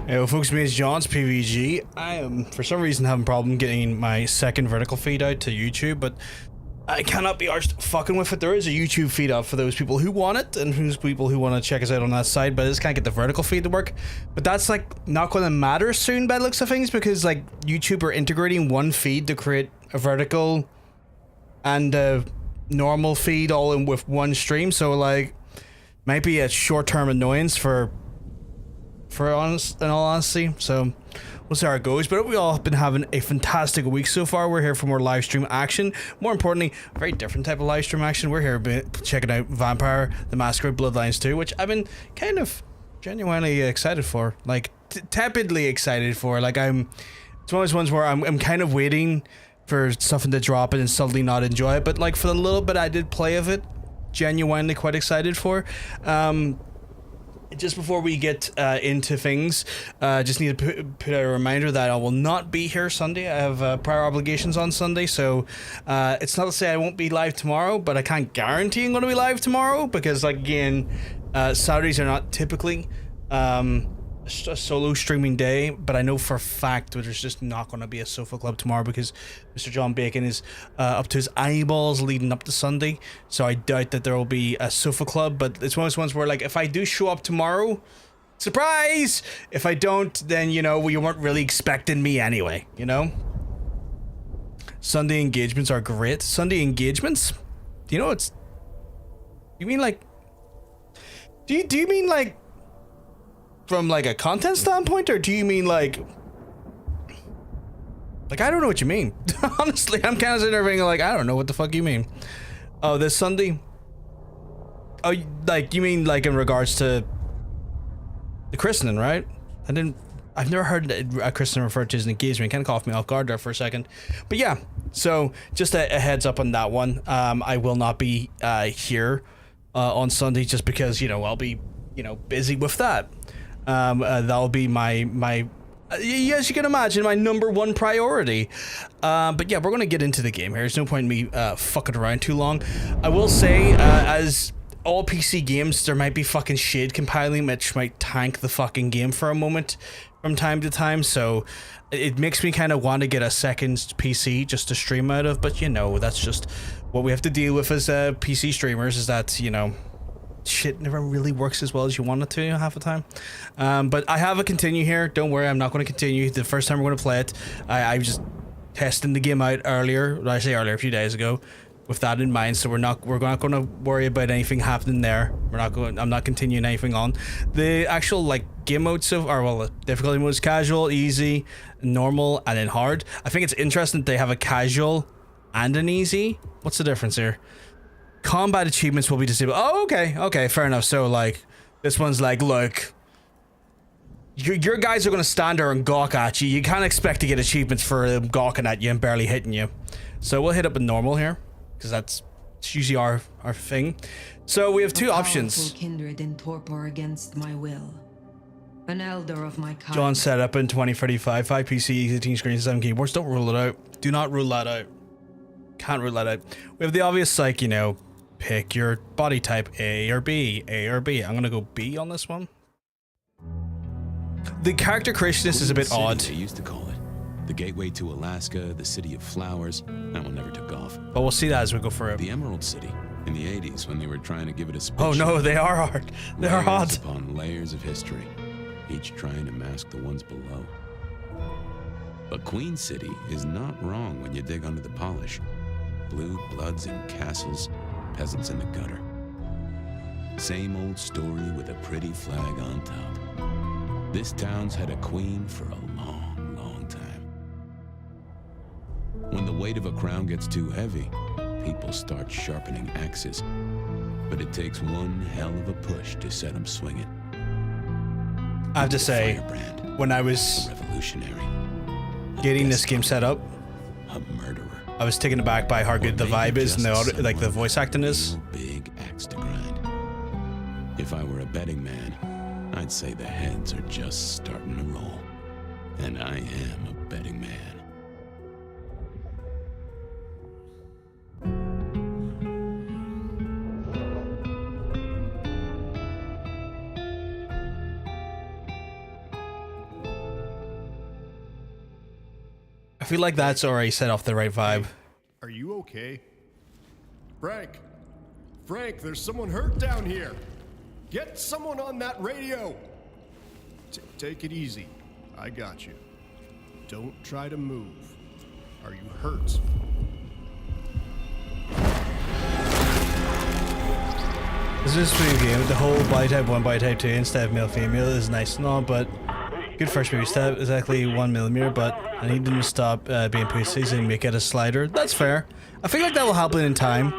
Hey, well, folks, me is John's PVG. I am, for some reason, having a problem getting my second vertical feed out to YouTube, but I cannot be arsed fucking with it. There is a YouTube feed up for those people who want it, and those people who want to check us out on that side, but I just can't get the vertical feed to work. But that's, like, not going to matter soon by the looks of things, because, like, YouTube are integrating one feed to create a vertical and a normal feed all in with one stream, so, like, might be a short-term annoyance in all honesty, so we'll see how it goes. But we all have been having a fantastic week so far. We're here for more live stream action. More importantly, a very different type of live stream action. We're here checking out Vampire the Masquerade Bloodlines 2, which I've been kind of genuinely excited for, like tepidly excited for. Like it's one of those ones where I'm kind of waiting for something to drop and suddenly not enjoy it. But like for the little bit I did play of it, genuinely quite excited for. Just before we get into things, just need to put out a reminder that I will not be here Sunday. I have prior obligations on Sunday, so it's not to say I won't be live tomorrow, but I can't guarantee I'm going to be live tomorrow because, like, again, Saturdays are not typically a solo streaming day, but I know for a fact that there's just not going to be a Sofa Club tomorrow because Mr. John Bacon is up to his eyeballs leading up to Sunday, so I doubt that there will be a Sofa Club. But it's one of those ones where, like, if I do show up tomorrow, surprise! If I don't, then, you know, you weren't really expecting me anyway, you know? Sunday engagements are great. Sunday engagements? Do you know it's... You mean, like... Do you mean, like... From, like, a content standpoint, or do you mean, like, I don't know what you mean. Honestly, I'm kind of sitting there being like, I don't know what the fuck you mean. Oh, this Sunday? Oh, like, you mean, like, in regards to the christening, right? I've never heard a christening referred to as an engagement. Kind of caught me off guard there for a second. But yeah, so just a heads up on that one. I will not be here on Sunday just because, you know, I'll be, you know, busy with that. That'll be my as you can imagine, my number one priority. But yeah, we're gonna get into the game here. There's no point in me fucking around too long. I will say, as all PC games, there might be fucking shade compiling which might tank the fucking game for a moment from time to time, so it makes me kind of want to get a second PC just to stream out of, but you know, that's just what we have to deal with as PC streamers, is that, you know, shit never really works as well as you want it to half the time. But I have a continue here. Don't worry, I'm not going to continue. The first time we're going to play it, I was just testing the game out earlier. I say earlier, a few days ago, with that in mind. So we're not going to worry about anything happening there. I'm not continuing anything on the actual, like, game modes the difficulty modes: casual, easy, normal, and then hard. I think it's interesting that they have a casual and an easy. What's the difference here? Combat achievements will be disabled. Oh, okay, fair enough. So, like, this one's like, look, your guys are gonna stand there and gawk at you. You can't expect to get achievements for them gawking at you and barely hitting you. So we'll hit up a normal here, because that's usually our thing. So we have two options. Kindred in torpor against my will. An elder of my kind. John set up in 2035, 5 PC, 18 screens, 7 keyboards. Don't rule it out. Do not rule that out. Can't rule that out. We have the obvious, like, you know, pick your body type, A or B, A or B. I'm gonna go B on this one. The character creation is a bit odd. They used to call it the gateway to Alaska, the city of flowers. That one never took off. But we'll see that as we go for it. The Emerald City in the 80s, when they were trying to give it a spin. Oh no, they are hard. They are odd. Layers upon layers of history, each trying to mask the ones below. But Queen City is not wrong when you dig under the polish. Blue bloods in castles, peasants in the gutter. Same old story with a pretty flag on top. This town's had a queen for a long, long time. When the weight of a crown gets too heavy, people start sharpening axes. But it takes one hell of a push to set them swinging. I have to say, firebrand, when I was revolutionary, getting this game set up, a murderer. I was taken aback by how good the vibe is and the voice acting is. Big axe to grind. If I were a betting man, I'd say the heads are just starting to roll. And I am a betting man. feel like that's already set off the right vibe. Are you okay? Frank! Frank, there's someone hurt down here! Get someone on that radio! Take it easy. I got you. Don't try to move. Are you hurt? This is a smooth game. The whole body type 1, body type 2 instead of male female is nice and all, but good first baby step. Exactly 1mm, but I need them to stop being pussies and make it a slider. That's fair. I feel like that will happen in time.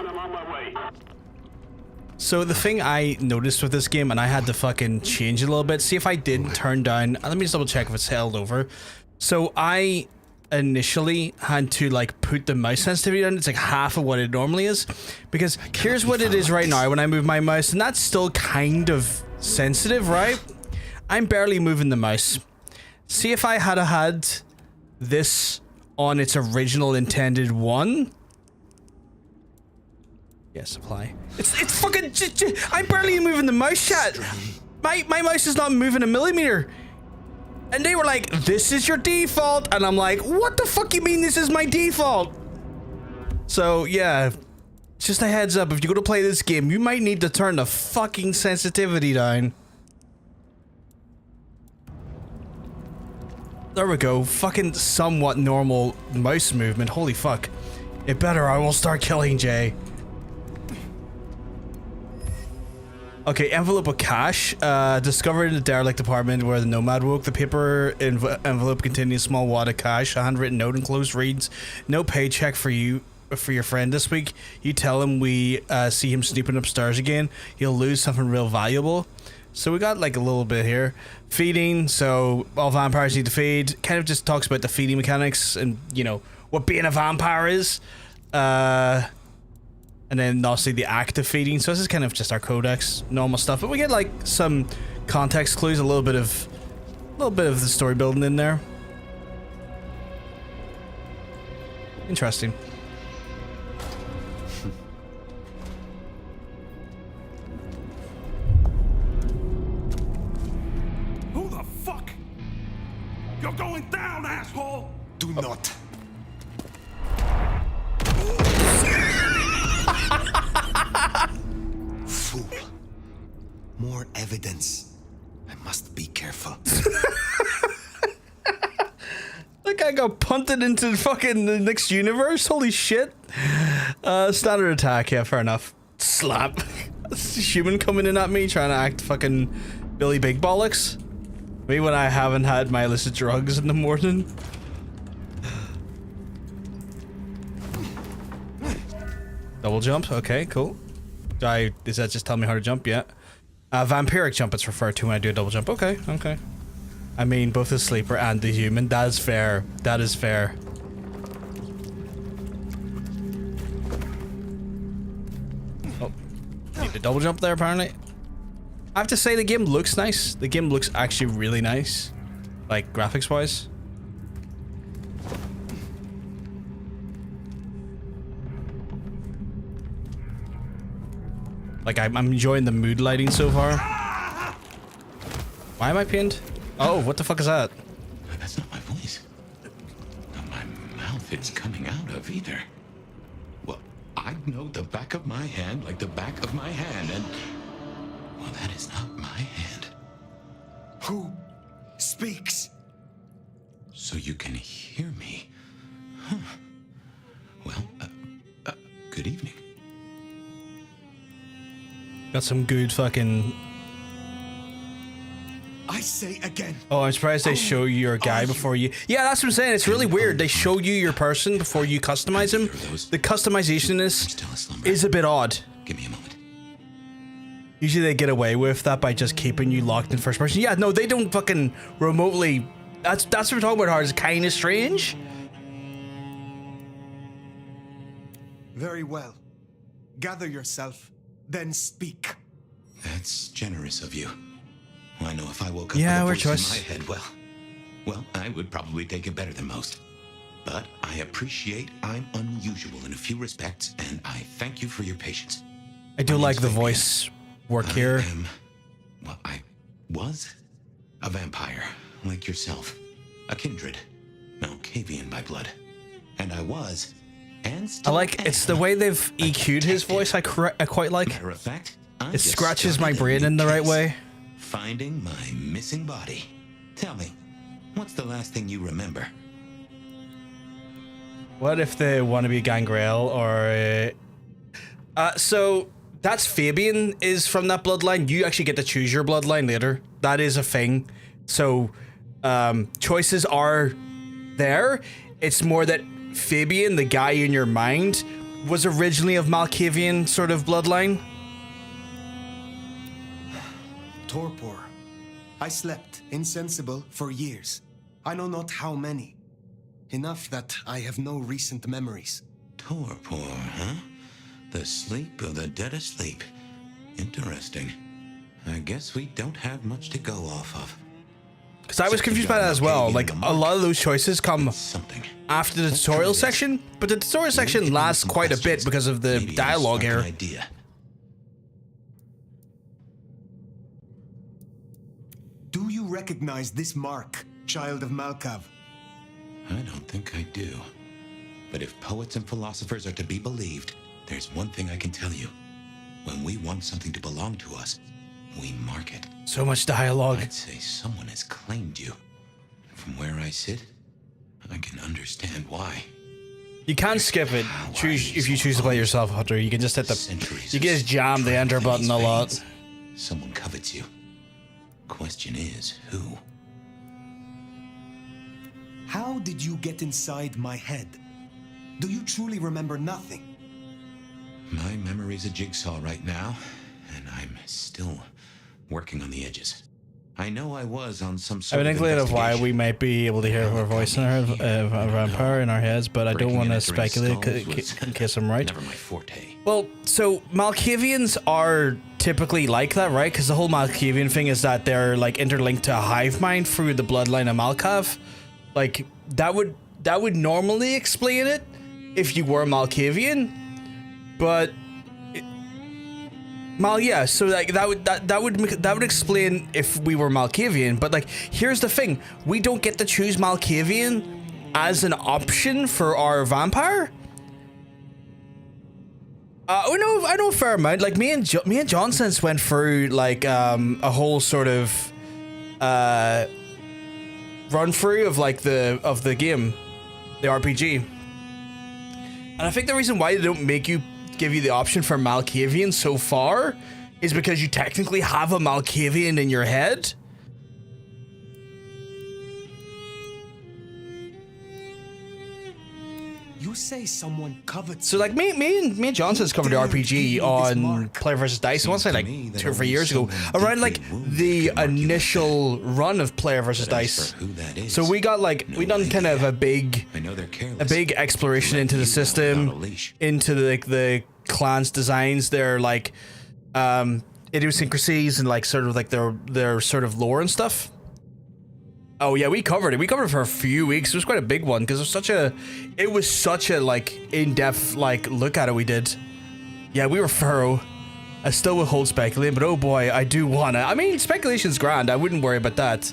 So the thing I noticed with this game, and I had to fucking change it a little bit, see if I did turn down, let me just double check if it's held over. So I initially had to like put the mouse sensitivity down. It's like half of what it normally is, because here's what it is right now when I move my mouse, and that's still kind of sensitive, right? I'm barely moving the mouse. See if I had this on its original intended one. Yes, apply. It's fucking. I'm barely moving the mouse, chat. My mouse is not moving a millimeter. And they were like, "This is your default," and I'm like, "What the fuck you mean this is my default?" So yeah, just a heads up. If you go to play this game, you might need to turn the fucking sensitivity down. There we go. Fucking somewhat normal mouse movement. Holy fuck. It better. I will start killing Jay. Okay, envelope of cash. Discovered in the derelict apartment where the nomad woke. The paper envelope contained a small wad of cash. A handwritten note enclosed reads, "No paycheck for you for your friend this week. You tell him we see him snooping upstairs again. He'll lose something real valuable." So we got like a little bit here. Feeding. So all vampires need to feed. Kind of just talks about the feeding mechanics and, you know, what being a vampire is. And then obviously the act of feeding. So this is kind of just our codex, normal stuff. But we get like some context clues, a little bit of the story building in there. Interesting. Who the fuck? You're going down, asshole! Do not. Fool. More evidence. I must be careful. That guy got punted into fucking the next universe. Holy shit. Standard attack. Yeah, fair enough. Slap. It's a human coming in at me trying to act fucking Billy Big Bollocks. Me when I haven't had my illicit drugs in the morning. Double jump. Okay, cool. Does that just tell me how to jump? Yeah. Vampiric jump it's referred to when I do a double jump. Okay, okay. I mean, both the sleeper and the human. That is fair. That is fair. Oh. Need to double jump there, apparently. I have to say, the game looks nice. The game looks actually really nice. Like, graphics-wise. Like, I'm enjoying the mood lighting so far. Why am I pinned? Oh, what the fuck is that? That's not my voice. Not my mouth it's coming out of either. Well, I know the back of my hand like the back of my hand, and... well, that is not my hand. Who speaks? So you can hear me. Huh. Well, good evening. Got some good fucking... I say again. Oh, I'm surprised they show you your guy before you... Yeah, that's what I'm saying. It's really weird. They show you your person before you customize him. The customization in this is a bit odd. Give me a moment. Usually they get away with that by just keeping you locked in first person. Yeah, no, they don't fucking remotely... That's what we're talking about, Hard. It's kind of strange. Very well. Gather yourself, then speak. That's generous of you. I know if I woke up Yeah, with a we're voice in my head, well, I would probably take it better than most. But I appreciate I'm unusual in a few respects, and I thank you for your patience. I do like the voice work here. I was a vampire, like yourself. A kindred. Malkavian by blood. And I was, and I still like, it's the am, way they've a EQ'd his detective. voice. I quite like. Matter of fact, I It just scratches my started a brain new in the right case. way. Finding my missing body. Tell me, what's the last thing you remember? What if they want to be Gangrel or... so that's Fabian is from that bloodline. You actually get to choose your bloodline later. That is a thing. So choices are there. It's more that Fabian, the guy in your mind, was originally of Malkavian sort of bloodline. Torpor. I slept, insensible, for years. I know not how many. Enough that I have no recent memories. Torpor, huh? The sleep of the dead asleep. Interesting. I guess we don't have much to go off of. Because I was confused by that as well. Like, a lot of those choices come Something. after the tutorial section, but the tutorial section lasts quite a bit because of the Maybe dialogue I'll here. spark an idea. Do you recognize this mark, child of Malkav? I don't think I do. But if poets and philosophers are to be believed, there's one thing I can tell you. When we want something to belong to us, we mark it. So much dialogue. I'd say someone has claimed you. From where I sit, I can understand why. You can't skip it. Choose if you choose to play yourself, Hunter. You can just hit the. Centuries You can just jam the enter button a lot. veins. Someone covets you. Question is, who? How did you get inside my head? Do you truly remember nothing? My memory's a jigsaw right now, and I'm still working on the edges. I know I was on some I sort have an inkling of why we investigation. might be able to hear her voice in our vampire in our heads, but I don't Breaking want and to entering speculate skulls was in case I'm right. Never my forte. Well, so Malkavians are typically like that, right? Because the whole Malkavian thing is that they're like interlinked to a hive mind through the bloodline of Malkav. Like that would normally explain it if you were Malkavian, but yeah. So like that would explain if we were Malkavian. But like, here's the thing: we don't get to choose Malkavian as an option for our vampire. I know a fair amount. Like me and John since went through like a whole sort of run through of like the game, the RPG. And I think the reason why they don't give you the option for Malkavian so far is because you technically have a Malkavian in your head. You say someone covets. So like me and Johnson's covered the Dare give RPG me this on mark. Player vs. Dice. I want to say to like me that 2 or 3 only years ago, someone around like deeply wounded the can mark you like initial run of Player vs. But as Dice. for who that is, So we got like we no done kind of idea. a big I know they're careless. exploration Let into the you out without a system, leash. into the clan's designs, their like idiosyncrasies and like sort of like their sort of lore and stuff. Oh yeah, we covered it. We covered it for a few weeks. It was quite a big one because it was such a like in-depth like look at it we did. Yeah, we were thorough. I still would hold speculating, but oh boy, I do wanna. I mean, speculation's grand. I wouldn't worry about that.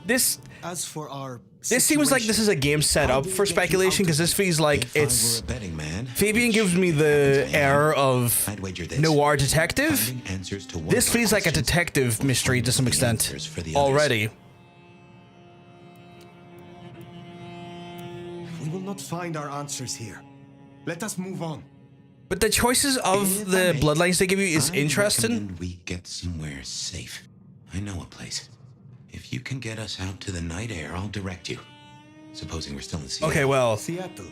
This For our seems like this is a game set up for speculation because this feels like If I were it's a betting man, Fabian which gives me the air of I'd wager this. noir detective. Finding answers to one This of our feels like a questions detective will mystery to find some the extent answers for the others. already. We will not find our answers here. Let us move on. But the choices of If the I may, bloodlines they give you is I interesting. recommend we get somewhere safe. I know a place. If you can get us out to the night air, I'll direct you. Supposing we're still in Seattle. Okay, well, Seattle.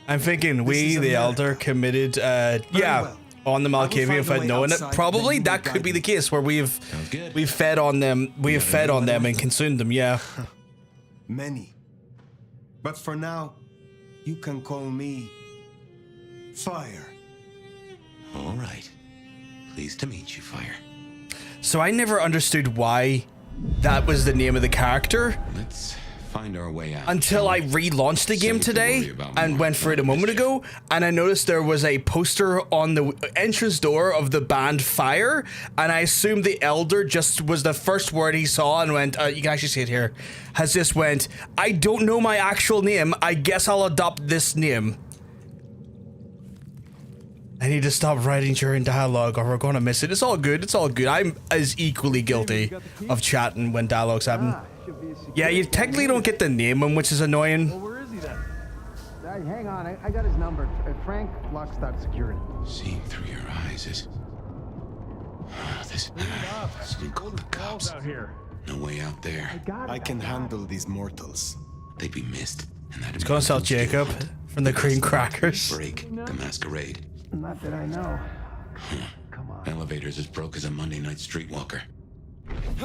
I'm thinking we, is the America. Elder, committed, yeah, well. on the I will Malkavian find a without way knowing it. outside, Probably then you that will could be guide the case where we've good. fed on them, we have fed on them and consumed them. Yeah. Many. But for now, you can call me Fire. All right. Pleased to meet you, Fire. So I never understood why that was the name of the character. Let's find our way out. until I relaunched the game today and went through it a moment ago, and I noticed there was a poster on the entrance door of the band Fire, and I assumed the Elder just was the first word he saw and went, you can actually see it here, has just went, I don't know my actual name, I guess I'll adopt this name. I need to stop writing during dialogue or we're gonna miss it. It's all good, it's all good. I'm as equally guilty of chatting when dialogues happen. Yeah, you technically don't get the name one, which is annoying. Well, where is he then? Hang on, I got his number. Frank Lockstock Security. Seeing through your eyes is... this didn't call the cops. Out here. No way out there. I can handle these mortals. They'd be missed. And that'd It's gonna sell Jacob from the cream crackers. Break the Masquerade. Not that I know. Come on. Elevator's as broke as a Monday night streetwalker. What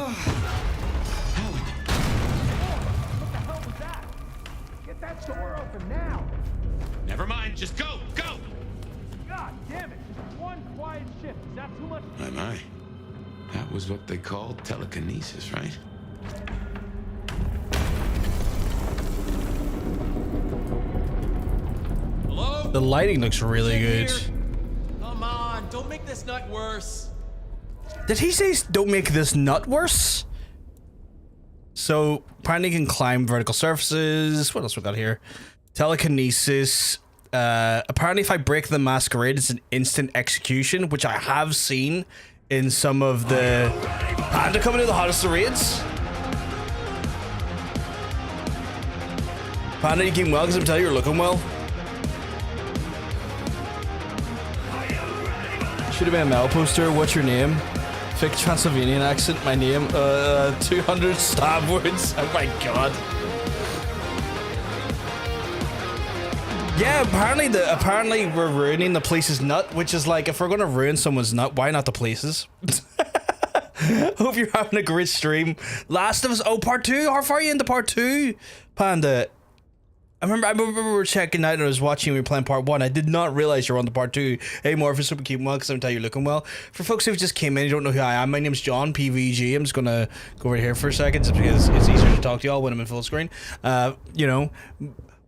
the hell was that? Get that door open now! Never mind, just go, go! God damn it! Just one quiet shift. Is that too much? My. That was what they called telekinesis, right? Hello? The lighting looks really good. Come on, don't make this night worse. Did he say don't make this nut worse? So apparently you can climb vertical surfaces. What else we got here? Telekinesis. Apparently if I break the Masquerade, it's an instant execution, which I have seen in some of the Panda coming to the hottest of raids. Panda, you came well because I'm telling you you're looking well. Should have been a mail poster. What's your name? Thick Transylvanian accent. My name. 200 stab words. Oh my god. Yeah, apparently we're ruining the police's nut, which is like, if we're gonna ruin someone's nut, why not the police's? Hope you're having a great stream. Last of Us. Oh, part 2. How far are you into part 2, Panda? I remember we were checking out and I was watching, we were playing part 1. I did not realize you were on the part 2. Hey, Morpheus, hope you keep well, because I'm telling you, you're looking well. For folks who just came in, you don't know who I am, my name's John, PVG. I'm just going to go over here for a second, just because it's easier to talk to y'all when I'm in full screen. You know,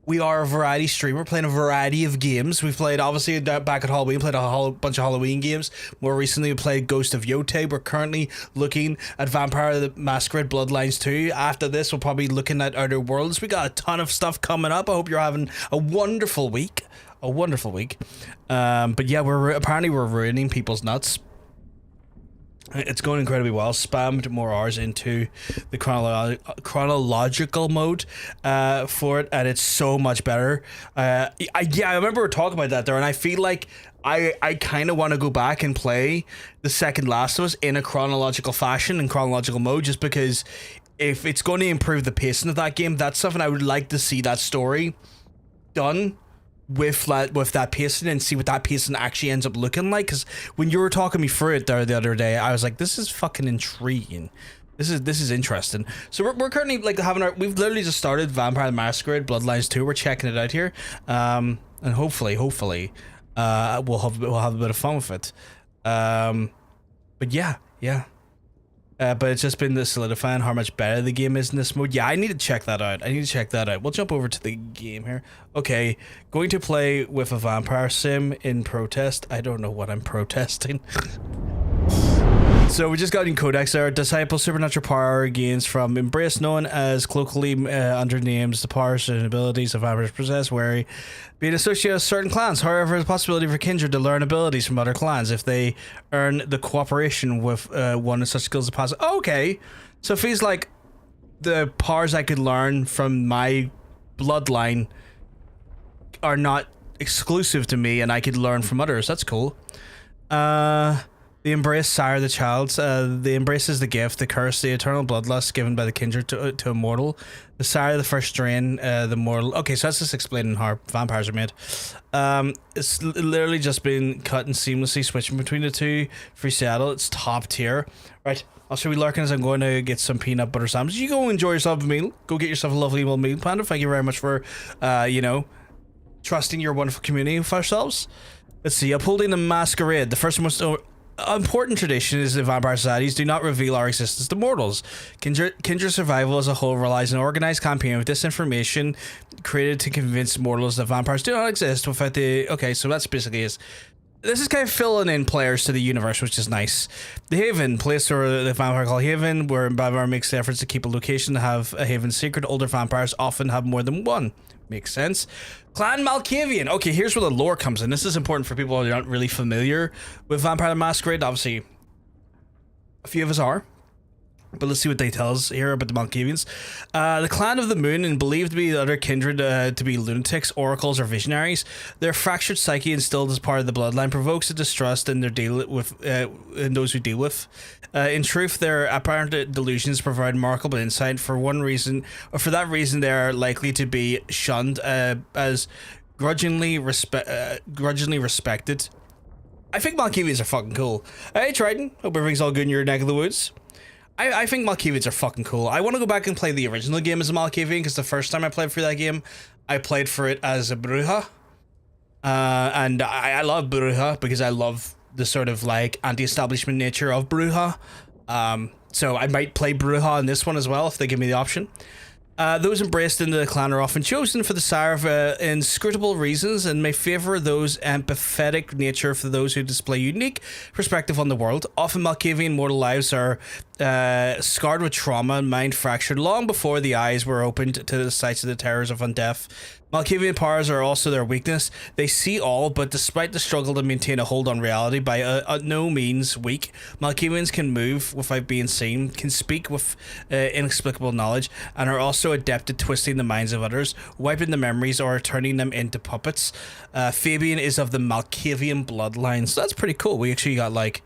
we are a variety streamer, playing a variety of games. We've played, obviously, back at Halloween, played a bunch of Halloween games. More recently, we played Ghost of Yotei. We're currently looking at Vampire the Masquerade Bloodlines 2. After this, we'll probably be looking at Outer Worlds. We got a ton of stuff coming up. I hope you're having a wonderful week. A wonderful week. But yeah, we're ruining people's nuts. It's going incredibly well. Spammed more hours into the chronological mode for it, and it's so much better. I remember we were talking about that there, and I feel like I kind of want to go back and play the second Last of Us in a chronological fashion, in chronological mode, just because if it's going to improve the pacing of that game, that's something I would like to see that story done with that pacing and see what that pacing actually ends up looking like. Because when you were talking me through it there the other day, I was like, this is fucking intriguing. This is interesting. So we're currently like we've literally just started Vampire the Masquerade Bloodlines 2. We're checking it out here, and hopefully we'll have a bit of fun with it. But yeah. But it's just been solidifying how much better the game is in this mode. Yeah, I need to check that out. We'll jump over to the game here. Okay, going to play with a vampire sim in protest. I don't know what I'm protesting. So we just got in Codex there. Disciple supernatural power gains from Embrace, known as colloquially under names the powers and abilities of vampires possess, where being associated with certain clans. However, there's a possibility for kindred to learn abilities from other clans if they earn the cooperation with one of such skills as possible. Okay, so it feels like the powers I could learn from my bloodline are not exclusive to me, and I could learn from others. That's cool. The embrace, sire the child. The embrace is the gift, the curse, the eternal bloodlust given by the kindred to a mortal. The sire, the first strain, the mortal. Okay, so that's just explaining how vampires are made. It's literally just been cut and seamlessly switching between the two. Freesaddle, it's top tier. Right, I'll show you lurking as I'm going to get some peanut butter sandwiches. You go enjoy yourself a meal. Go get yourself a lovely little meal, Panda. Thank you very much for, trusting your wonderful community with ourselves. Let's see, upholding the Masquerade. The first and most important tradition is that vampire societies do not reveal our existence to mortals. Kindred survival as a whole relies on an organized campaign with disinformation created to convince mortals that vampires do not exist without the... Okay, so that's basically is... This is kind of filling in players to the universe, which is nice. The Haven, place where the vampire called Haven, where vampire makes efforts to keep a location to have a Haven secret. Older vampires often have more than one. Makes sense. Clan Malkavian. Okay, here's where the lore comes in. This is important for people who aren't really familiar with Vampire the Masquerade. Obviously, a few of us are. But let's see what they tell us here about the Malkavians. The Clan of the Moon, and believed to be the other kindred to be lunatics, oracles, or visionaries. Their fractured psyche, instilled as part of the bloodline, provokes a distrust in their deal with in those who deal with. In truth, their apparent delusions provide remarkable insight. For that reason, they are likely to be shunned as grudgingly respected. I think Malkavians are fucking cool. Hey, Triton. Hope everything's all good in your neck of the woods. I think Malkavians are fucking cool. I want to go back and play the original game as a Malkavian, because the first time I played for that game, I played for it as a Bruja. And I love Bruja because I love the sort of like anti-establishment nature of Bruja. So I might play Bruja in this one as well if they give me the option. Those embraced into the clan are often chosen for the sire of inscrutable reasons and may favor those empathetic nature for those who display unique perspective on the world. Often Malkavian mortal lives are scarred with trauma and mind fractured long before the eyes were opened to the sights of the terrors of undeath. Malkavian powers are also their weakness. They see all, but despite the struggle to maintain a hold on reality, by no means weak, Malkavians can move without being seen, can speak with inexplicable knowledge, and are also adept at twisting the minds of others, wiping the memories or turning them into puppets. Fabian is of the Malkavian bloodlines. So that's pretty cool. We actually got like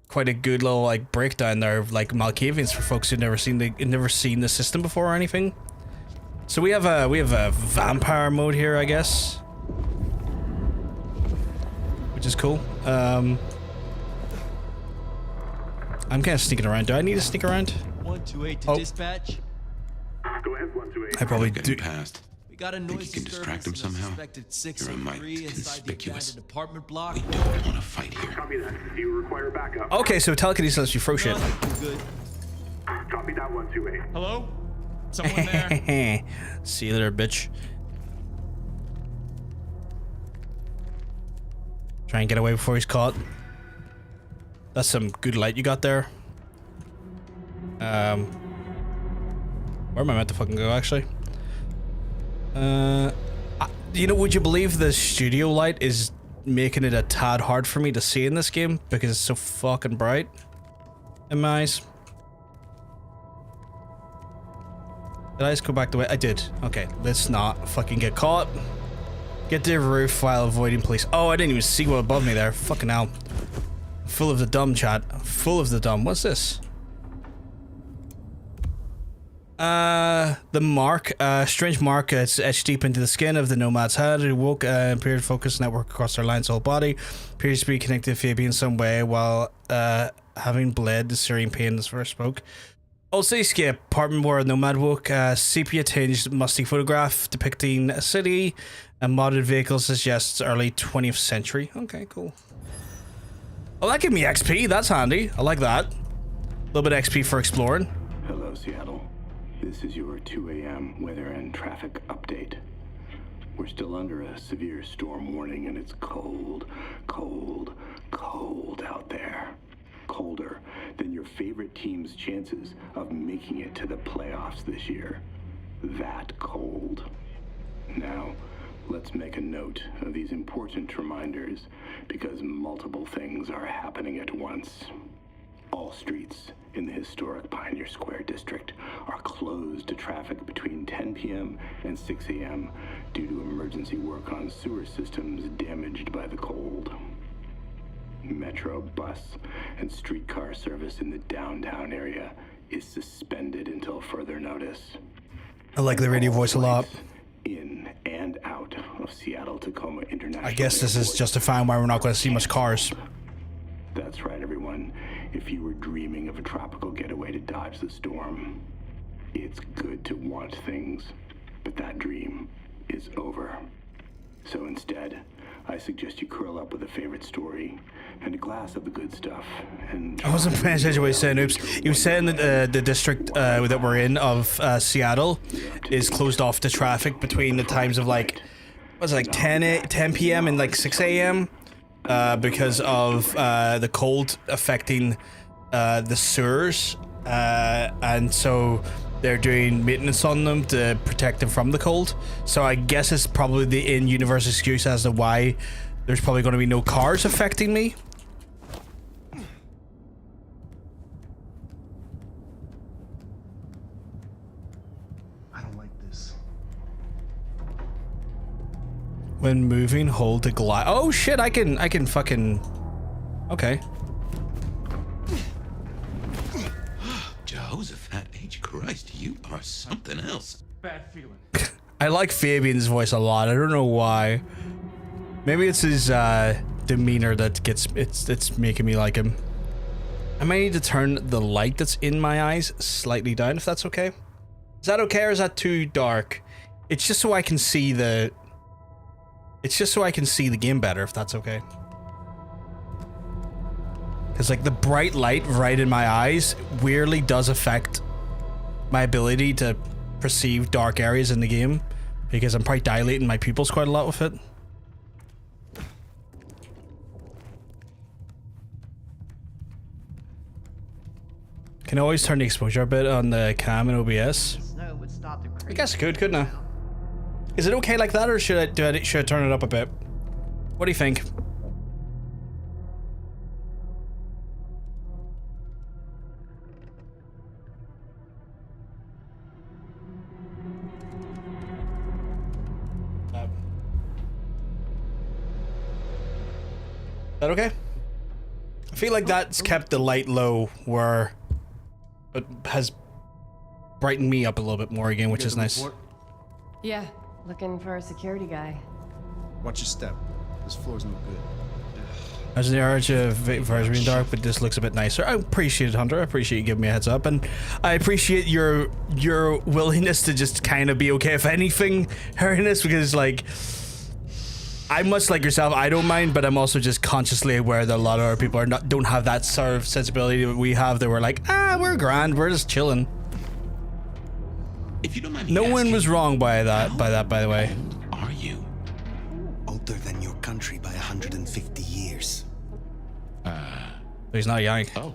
quite a good little like breakdown there of like Malkavians for folks who've never seen the system before or anything. So we have a vampire mode here, I guess, which is cool. I'm kind of sneaking around. Do I need to sneak around? 128 to dispatch. Go ahead, 128. I probably do. Past. We got a Think noise you can distract him disturbance in a somehow? suspected You're a mite 603 inside the conspicuous. abandoned apartment block. We don't want to fight here. Copy that. Do you require backup? Okay, so telekinesis lets you throw shit. No, we're good. Copy that, 128. Hello? Someone there? See you later, bitch. Try and get away before he's caught. That's some good light you got there. Where am I meant to fucking go, actually? You know, would you believe the studio light is making it a tad hard for me to see in this game because it's so fucking bright in my eyes? Did I just go back the way? I did. Okay, let's not fucking get caught. Get to the roof while avoiding police. Oh, I didn't even see what above me there. Fucking hell. Full of the dumb, chat. Full of the dumb. What's this? The mark. Strange mark. It's etched deep into the skin of the nomad's head. It woke appeared focus network across their line's whole body. Appears to be connected to Phoebe in some way while having bled the searing pain as first spoke. Old cityscape, apartment where a nomad woke, sepia-tinged musty photograph depicting a city, a modded vehicle suggests early 20th century. Okay, cool. Oh, that gave me XP, that's handy. I like that. A little bit of XP for exploring. Hello, Seattle. This is your 2 a.m. weather and traffic update. We're still under a severe storm warning and it's cold, cold, cold out there. Colder than your favorite team's chances of making it to the playoffs this year. That cold. Now, let's make a note of these important reminders because multiple things are happening at once. All streets in the historic Pioneer Square district are closed to traffic between 10 p.m. and 6 a.m. due to emergency work on sewer systems damaged by the cold. Metro, bus, and streetcar service in the downtown area is suspended until further notice. I like the radio voice a lot. In and out of Seattle-Tacoma International I guess this is Airport. justifying why we're not going to see much cars. That's right, everyone. If you were dreaming of a tropical getaway to dodge the storm, it's good to want things, but that dream is over. So instead, I suggest you curl up with a favorite story and a glass of the good stuff. And I wasn't paying attention to what he was saying. Oops. He was saying that the district that we're in of Seattle is closed off to traffic between the times of like, what's it, like 10 p.m. and like 6 a.m. Because of the cold affecting the sewers, and so they're doing maintenance on them to protect them from the cold. So I guess it's probably the in-universe excuse as to why there's probably going to be no cars affecting me. I don't like this. When moving, hold to glide. Oh shit! I can fucking. Okay. Jehoshaphat H. Christ, you are something else. Bad feeling. I like Fabian's voice a lot. I don't know why. Maybe it's his demeanor that gets it's making me like him. I might need to turn the light that's in my eyes slightly down, if that's okay. Is that okay, or is that too dark? It's just so I can see the. It's just so I can see the game better, if that's okay. Because like the bright light right in my eyes weirdly does affect my ability to perceive dark areas in the game, because I'm probably dilating my pupils quite a lot with it. Can always turn the exposure a bit on the cam and OBS. I guess I could, couldn't I? Is it okay like that, or should I turn it up a bit? What do you think? Is that okay? I feel like that's kept the light low, where it has brightened me up a little bit more again, which is nice. Yeah, looking for a security guy. Watch your step. This floor's no good. As the urge of Version Dark, but this looks a bit nicer. I appreciate it, Hunter. I appreciate you giving me a heads up, and I appreciate your willingness to just kind of be okay if anything hearing this, because like I'm much like yourself. I don't mind, but I'm also just consciously aware that a lot of other people don't have that sort of sensibility that we have. That we're like, we're grand, we're just chilling. If you don't mind me No one asking, was wrong by that, by the way. are you? Older than your country by 150 years. He's not young. Oh.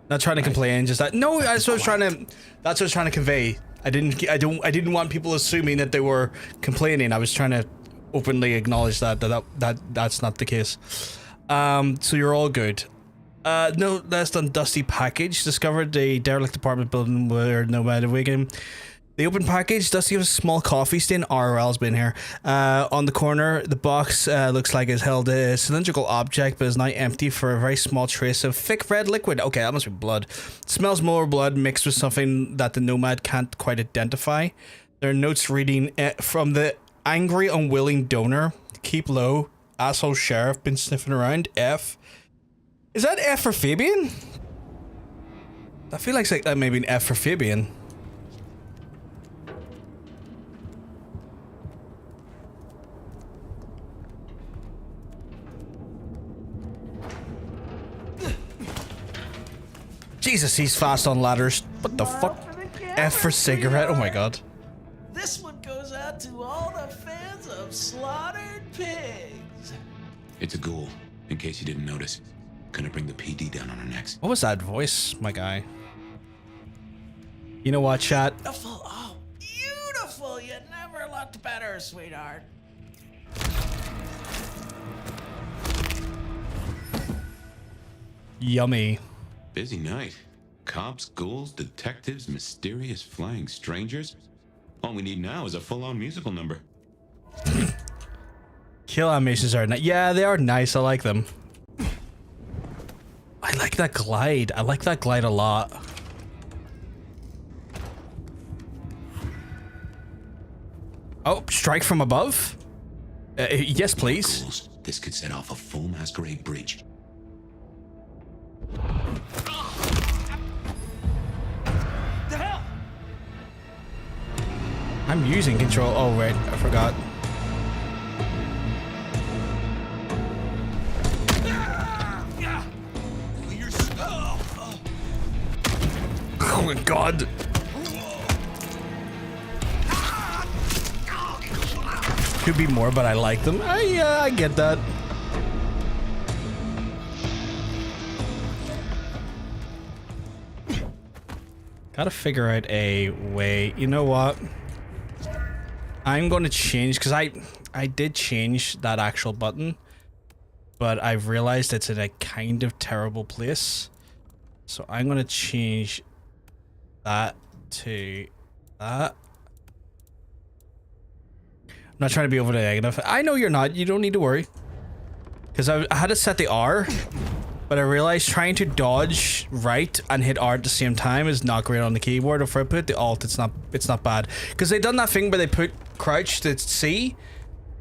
Not trying to complain, just that. No, that's what I was trying to. That's what I was trying to convey. I didn't want people assuming that they were complaining. I was trying to openly acknowledge that's not the case. So you're all good. No less than Dusty Package discovered a derelict apartment building where Nomad awakened. The open package, Dusty has a small coffee stain. RL's been here. On the corner, the box looks like it's held a cylindrical object, but is now empty for a very small trace of thick red liquid. Okay, that must be blood. It smells more blood mixed with something that the Nomad can't quite identify. There are notes reading from the angry, unwilling donor. Keep low. Asshole sheriff been sniffing around. F. Is that F for Fabian? I feel like that may be an F for Fabian. Jesus, he's fast on ladders. What the fuck? F for cigarette? Oh my god. This one goes out to all the fans of slaughtered pigs. It's a ghoul, in case you didn't notice. Gonna bring the PD down on our necks. What was that voice, my guy? You know what, chat? Beautiful, oh, beautiful. You never looked better, sweetheart. Yummy. Busy night. Cops, ghouls, detectives, mysterious flying strangers. All we need now is a full-on musical number. Kill animations are nice. Yeah, they are nice. I like them. I like that glide. I like that glide a lot. Oh, strike from above? Yes, please. Ghouls. This could set off a full Masquerade breach. The hell? I'm using control. Oh, wait. I forgot. Oh my god. Could be more, but I like them. I get that. Gotta figure out a way. You know what? I'm gonna change, because I did change that actual button, but I've realized it's in a kind of terrible place. So I'm gonna change that to that. I'm not trying to be over the negative. I know you're not. You don't need to worry. Because I had to set the R, but I realized trying to dodge right and hit R at the same time is not great on the keyboard. If I put the Alt, it's not bad. Because they done that thing where they put crouch to C,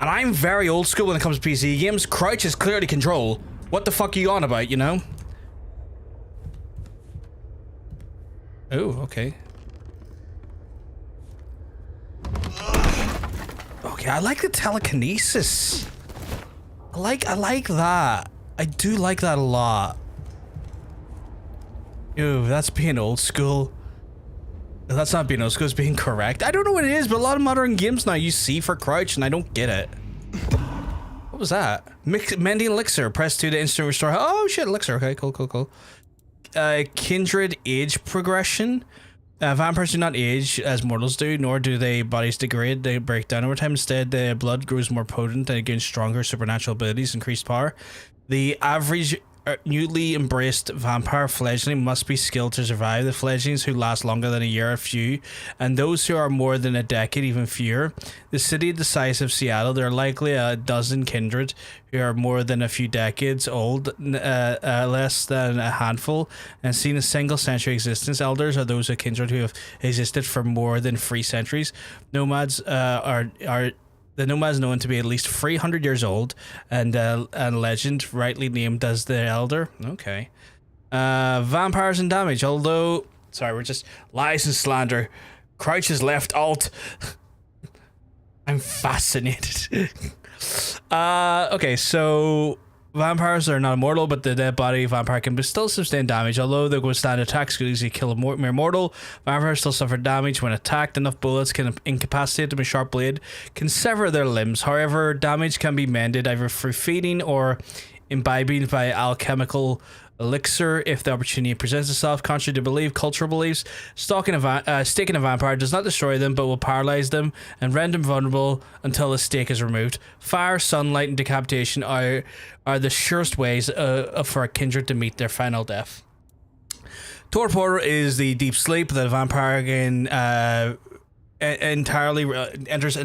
and I'm very old school when it comes to PC games. Crouch is clearly control. What the fuck are you on about, you know? Oh, okay. Okay, I like the telekinesis. I like that. I do like that a lot. Ew, that's being old school. That's not being old school, it's being correct. I don't know what it is, but a lot of modern games now use C for crouch, and I don't get it. What was that? Mending elixir. Press 2 to instant restore. Oh shit, elixir. Okay, cool. Kindred age progression. Vampires do not age as mortals do, nor do their bodies degrade. They break down over time. Instead, the blood grows more potent and gains stronger supernatural abilities, increased power. The average newly embraced vampire fledgling must be skilled to survive. The fledglings who last longer than a year are few, and those who are more than a decade even fewer. The city the size of Seattle, there are likely a dozen kindred who are more than a few decades old, less than a handful, and seen a single century existence. Elders are those of kindred who have existed for more than 3 centuries. Nomads the nomads known to be at least 300 years old, and legend rightly named as the elder. Okay. Vampires and damage. Although, sorry, we're just lies and slander. Crouch is left alt. I'm fascinated. Okay, so vampires are not immortal, but the dead body vampire can still sustain damage. Although they withstand attacks, could easily kill a mere mortal. Vampires still suffer damage when attacked. Enough bullets can incapacitate them. A sharp blade can sever their limbs. However, damage can be mended either through feeding or imbibing by alchemical elixir if the opportunity presents itself. Contrary to belief, cultural beliefs, staking a vampire does not destroy them, but will paralyze them and render them vulnerable until the stake is removed. Fire, sunlight, and decapitation are the surest ways for a kindred to meet their final death. Torpor is the deep sleep that a vampire can entirely enters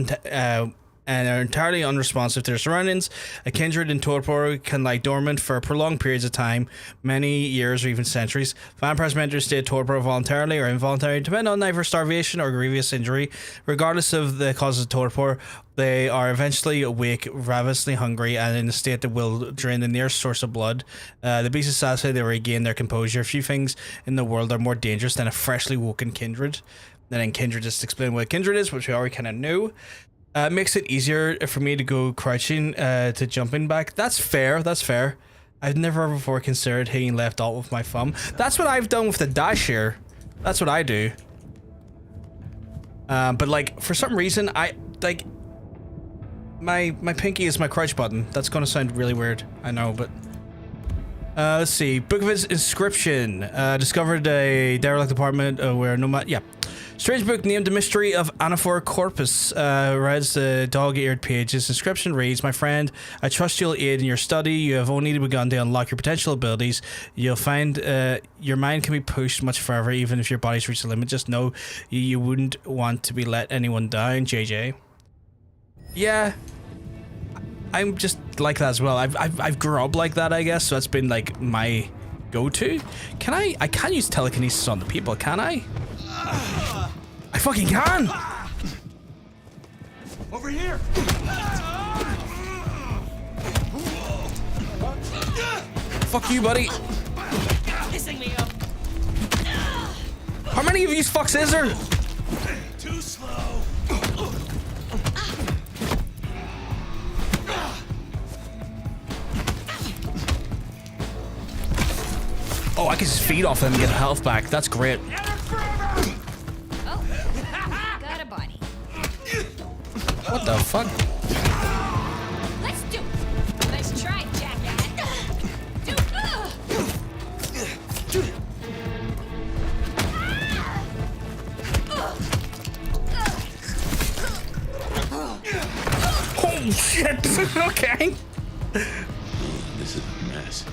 and are entirely unresponsive to their surroundings. A kindred in torpor can lie dormant for prolonged periods of time, many years or even centuries. Vampires may enter a state of torpor voluntarily or involuntarily, depending on either starvation or grievous injury. Regardless of the cause of torpor, they are eventually awake, ravenously hungry, and in a state that will drain the nearest source of blood. The beast is satisfied they regain their composure. Few things in the world are more dangerous than a freshly woken kindred. Then kindred, just explain what a kindred is, which we already kind of knew. Makes it easier for me to go crouching to jumping back. That's fair. I've never before considered hitting left alt with my thumb. That's what I've done with the dash here. That's what I do. But like for some reason I like my pinky is my crouch button. That's gonna sound really weird, I know, but let's see. Book of Inscription. Discovered a derelict apartment where strange book named The Mystery of Anaphor Corpus. Reads the dog-eared pages. Inscription reads, "My friend, I trust you'll aid in your study. You have only begun to unlock your potential abilities. You'll find your mind can be pushed much further even if your body's reached the limit. Just know you wouldn't want to be let anyone down, JJ." Yeah. I'm just like that as well. I've grown up like that, I guess, so that's been like my go-to. I can't use telekinesis on the people, can I? I fucking can! Over here! Fuck you, buddy. Pissing me off. How many of these fucks is there? Too slow. Oh, I can just feed off them and get health back. That's great. Get her through! What the fuck? Let's do it. Nice try, jackass. Oh shit! Okay. This is a mess.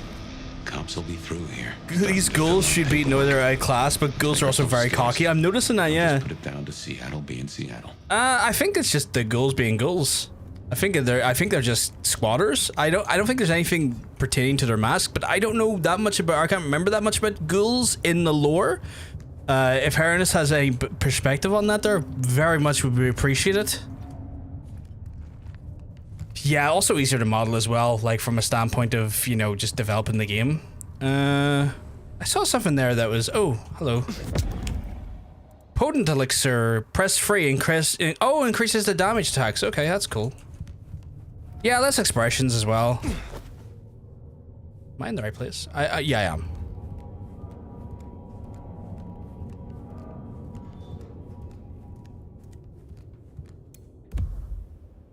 Cops will be through here. These ghouls should be no other class, but ghouls are also very cocky. I'm noticing that, yeah. Put it down to Seattle being Seattle. I think it's just the ghouls being ghouls. I think they're just squatters. I don't think there's anything pertaining to their mask, but I don't know that much about. I can't remember that much about ghouls in the lore. If Heroness has a perspective on that, there very much would be appreciated. Yeah, also easier to model as well, like from a standpoint of, you know, just developing the game. I saw something there that was, oh, hello. Potent elixir, press free, increases the damage tax. Okay, that's cool. Yeah, less expressions as well. Am I in the right place? Yeah, I am.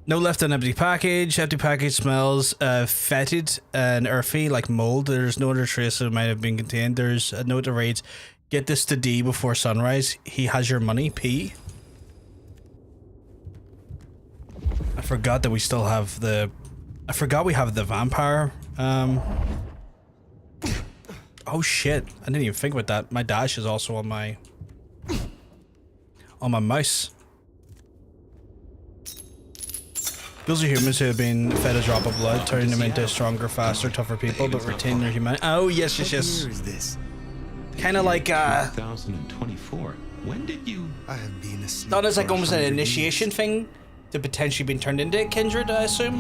No left on empty package. Empty package smells fetid and earthy, like mold. There's no other trace that might have been contained. There's a note that reads, "Get this to D before sunrise. He has your money, P." I forgot that we still have the... I forgot we have the vampire. Oh shit, I didn't even think about that. My dash is also on my... on my mouse. Those are humans who have been fed a drop of blood, turning them into stronger, faster, tougher people, but retain their humanity. Oh, yes, yes, yes. Where is this? Kind of like, 2024. When did you... I have been asleep. Thought it's like for almost an 100 initiation years. thing to potentially being turned into Kindred, I assume.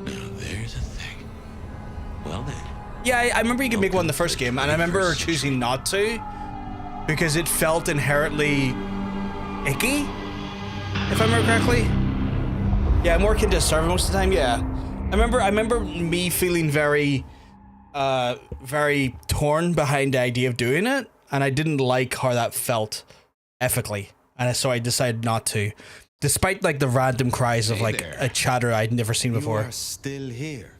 Now there's a thing. Well then. Yeah, I remember you could make one in the first game, and I remember choosing not to because it felt inherently icky, if I remember correctly. Yeah, I'm working to server most of the time. Yeah, I remember me feeling very, very torn behind the idea of doing it, and I didn't like how that felt ethically, and so I decided not to, despite like the random cries of like a chatter I'd never seen before. You are still here.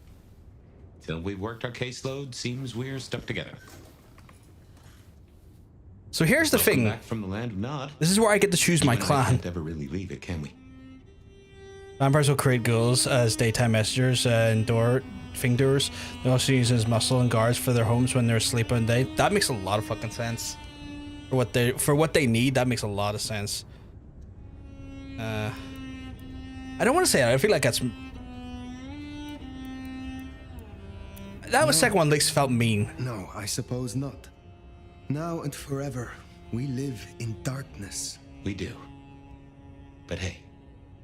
Till we've worked our caseload, seems we're stuck together. So here's the thing. Back from the land of Nod. This is where I get to choose my clan. Can't ever really leave it, can we? Vampires will create ghouls as daytime messengers and thing doers. They also use as muscle and guards for their homes when they're asleep on day. That makes a lot of fucking sense. For what they need, that makes a lot of sense. I don't want to say it. I feel like that's... That was second one at least felt mean. No, I suppose not. Now and forever, we live in darkness. We do. But hey,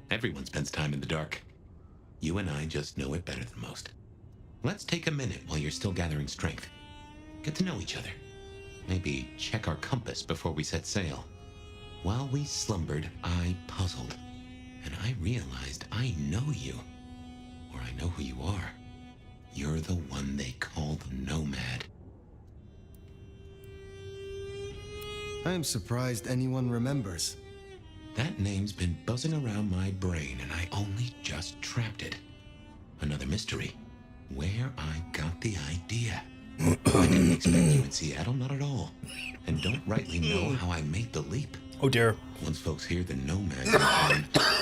everyone spends time in the dark. You and I just know it better than most. Let's take a minute while you're still gathering strength. Get to know each other. Maybe check our compass before we set sail. While we slumbered, I puzzled. And I realized I know you. Or I know who you are. You're the one they call the Nomad. I am surprised anyone remembers. That name's been buzzing around my brain, and I only just trapped it. Another mystery. Where I got the idea. I didn't expect you in Seattle, not at all. And don't rightly know how I made the leap. Oh dear. Once folks hear the Nomad,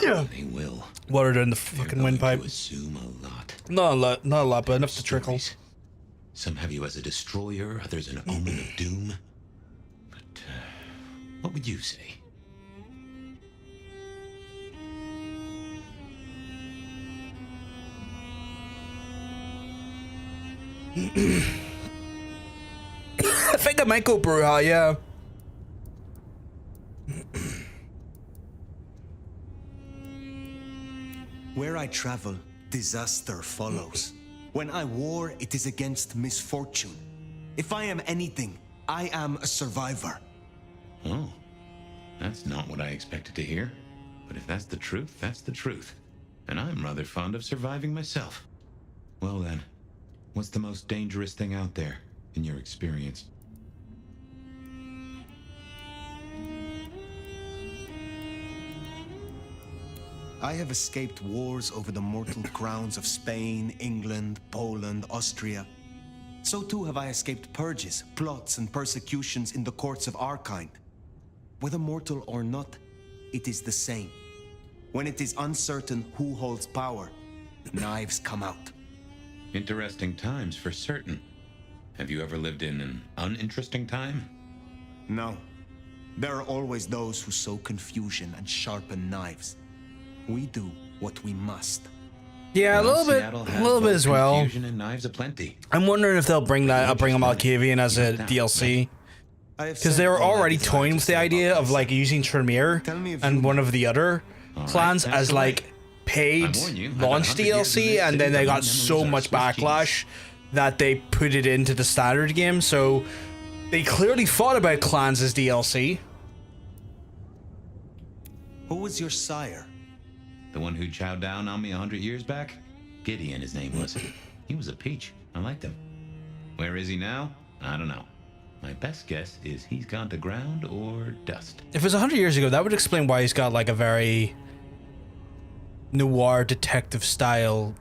they will. Water down the fucking windpipe. Assume a lot. Not a lot, but enough to trickle. Some have you as a destroyer, others an omen of doom. But what would you say? I think I might go Bruja, yeah. Where I travel, disaster follows. When I war, it is against misfortune. If I am anything, I am a survivor. Oh, that's not what I expected to hear. But if that's the truth, that's the truth. And I'm rather fond of surviving myself. Well then, what's the most dangerous thing out there, in your experience? I have escaped wars over the mortal crowns of Spain, England, Poland, Austria. So too have I escaped purges, plots, and persecutions in the courts of our kind. Whether mortal or not, it is the same. When it is uncertain who holds power, knives come out. Interesting times for certain. Have you ever lived in an uninteresting time? No. There are always those who sow confusion and sharpen knives. We do what we must. Yeah, Well, a Seattle has little bit both as well. Confusion and knives aplenty. I'm wondering if they'll bring Malkavian as a DLC. Because they were already toying with the idea of like using Tremere and one of the other clans as like paid launch DLC, and then they got so much backlash that they put it into the standard game. So they clearly thought about clans as DLC. Who was your sire? The one who chowed down on me 100 years back? Gideon, his name was. He was a peach. I liked him. Where is he now? I don't know. My best guess is he's gone to ground or dust. If it was 100 years ago, that would explain why he's got like a very noir detective style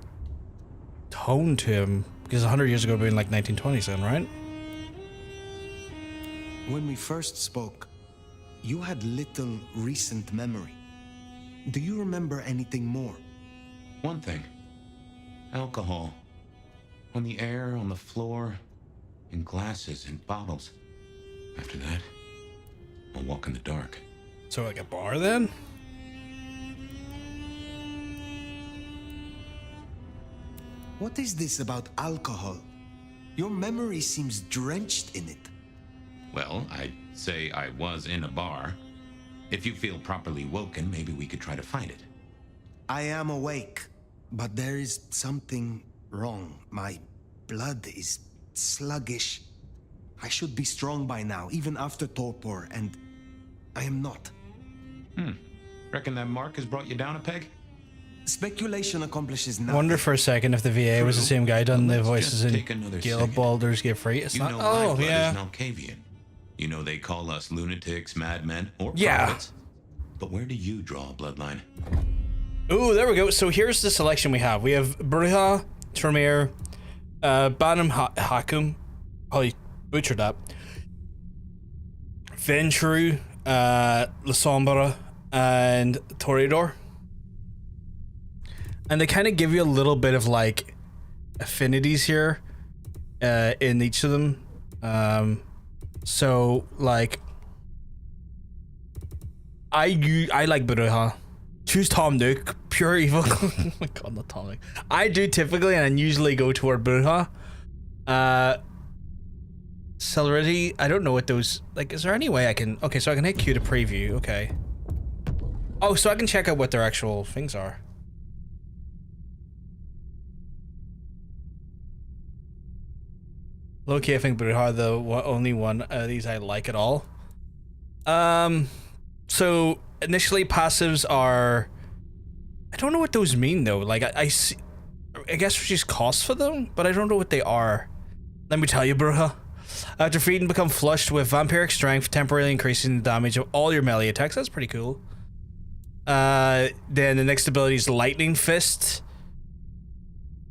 tone to him. Because 100 years ago would be in like 1920s then, right? When we first spoke, you had little recent memory. Do you remember anything more? One thing. Alcohol. On the air, on the floor, in glasses and bottles. After that, I'll walk in the dark. So like a bar then? What is this about alcohol? Your memory seems drenched in it. Well, I'd say I was in a bar. If you feel properly woken, maybe we could try to find it. I am awake, but there is something wrong. My blood is sluggish. I should be strong by now, even after torpor, and I am not. Reckon that mark has brought you down a peg? Speculation accomplishes nothing. Wonder for a second if the VA was the same guy done the voices in take another Gale second. Baldur's Gate 3. It's You not. know my Oh blood yeah. is Malkavian. You know they call us lunatics, madmen, or Yeah. prophets. But where do you draw a bloodline? Ooh, there we go. So here's the selection we have. We have Bruja, Tremere, Banam Hakum, probably butchered that. Ventrue, La Sombra, and Toreador. And they kind of give you a little bit of like affinities here in each of them. So like I like Bruja. Choose Tom Nook, pure evil. Oh my god, not Tom Nook. I do typically and usually go toward Bruja. Celerity, I don't know what those like. Is there any way I can? Okay, so I can hit Q to preview. Okay. Oh, so I can check out what their actual things are. Low-key, I think Bruja the only one of these I like at all. So initially passives are, I don't know what those mean though. Like I see, I guess there's just costs for them, but I don't know what they are. Let me tell you, Bruja. After feeding, become flushed with vampiric strength, temporarily increasing the damage of all your melee attacks. That's pretty cool. Then the next ability is Lightning Fist.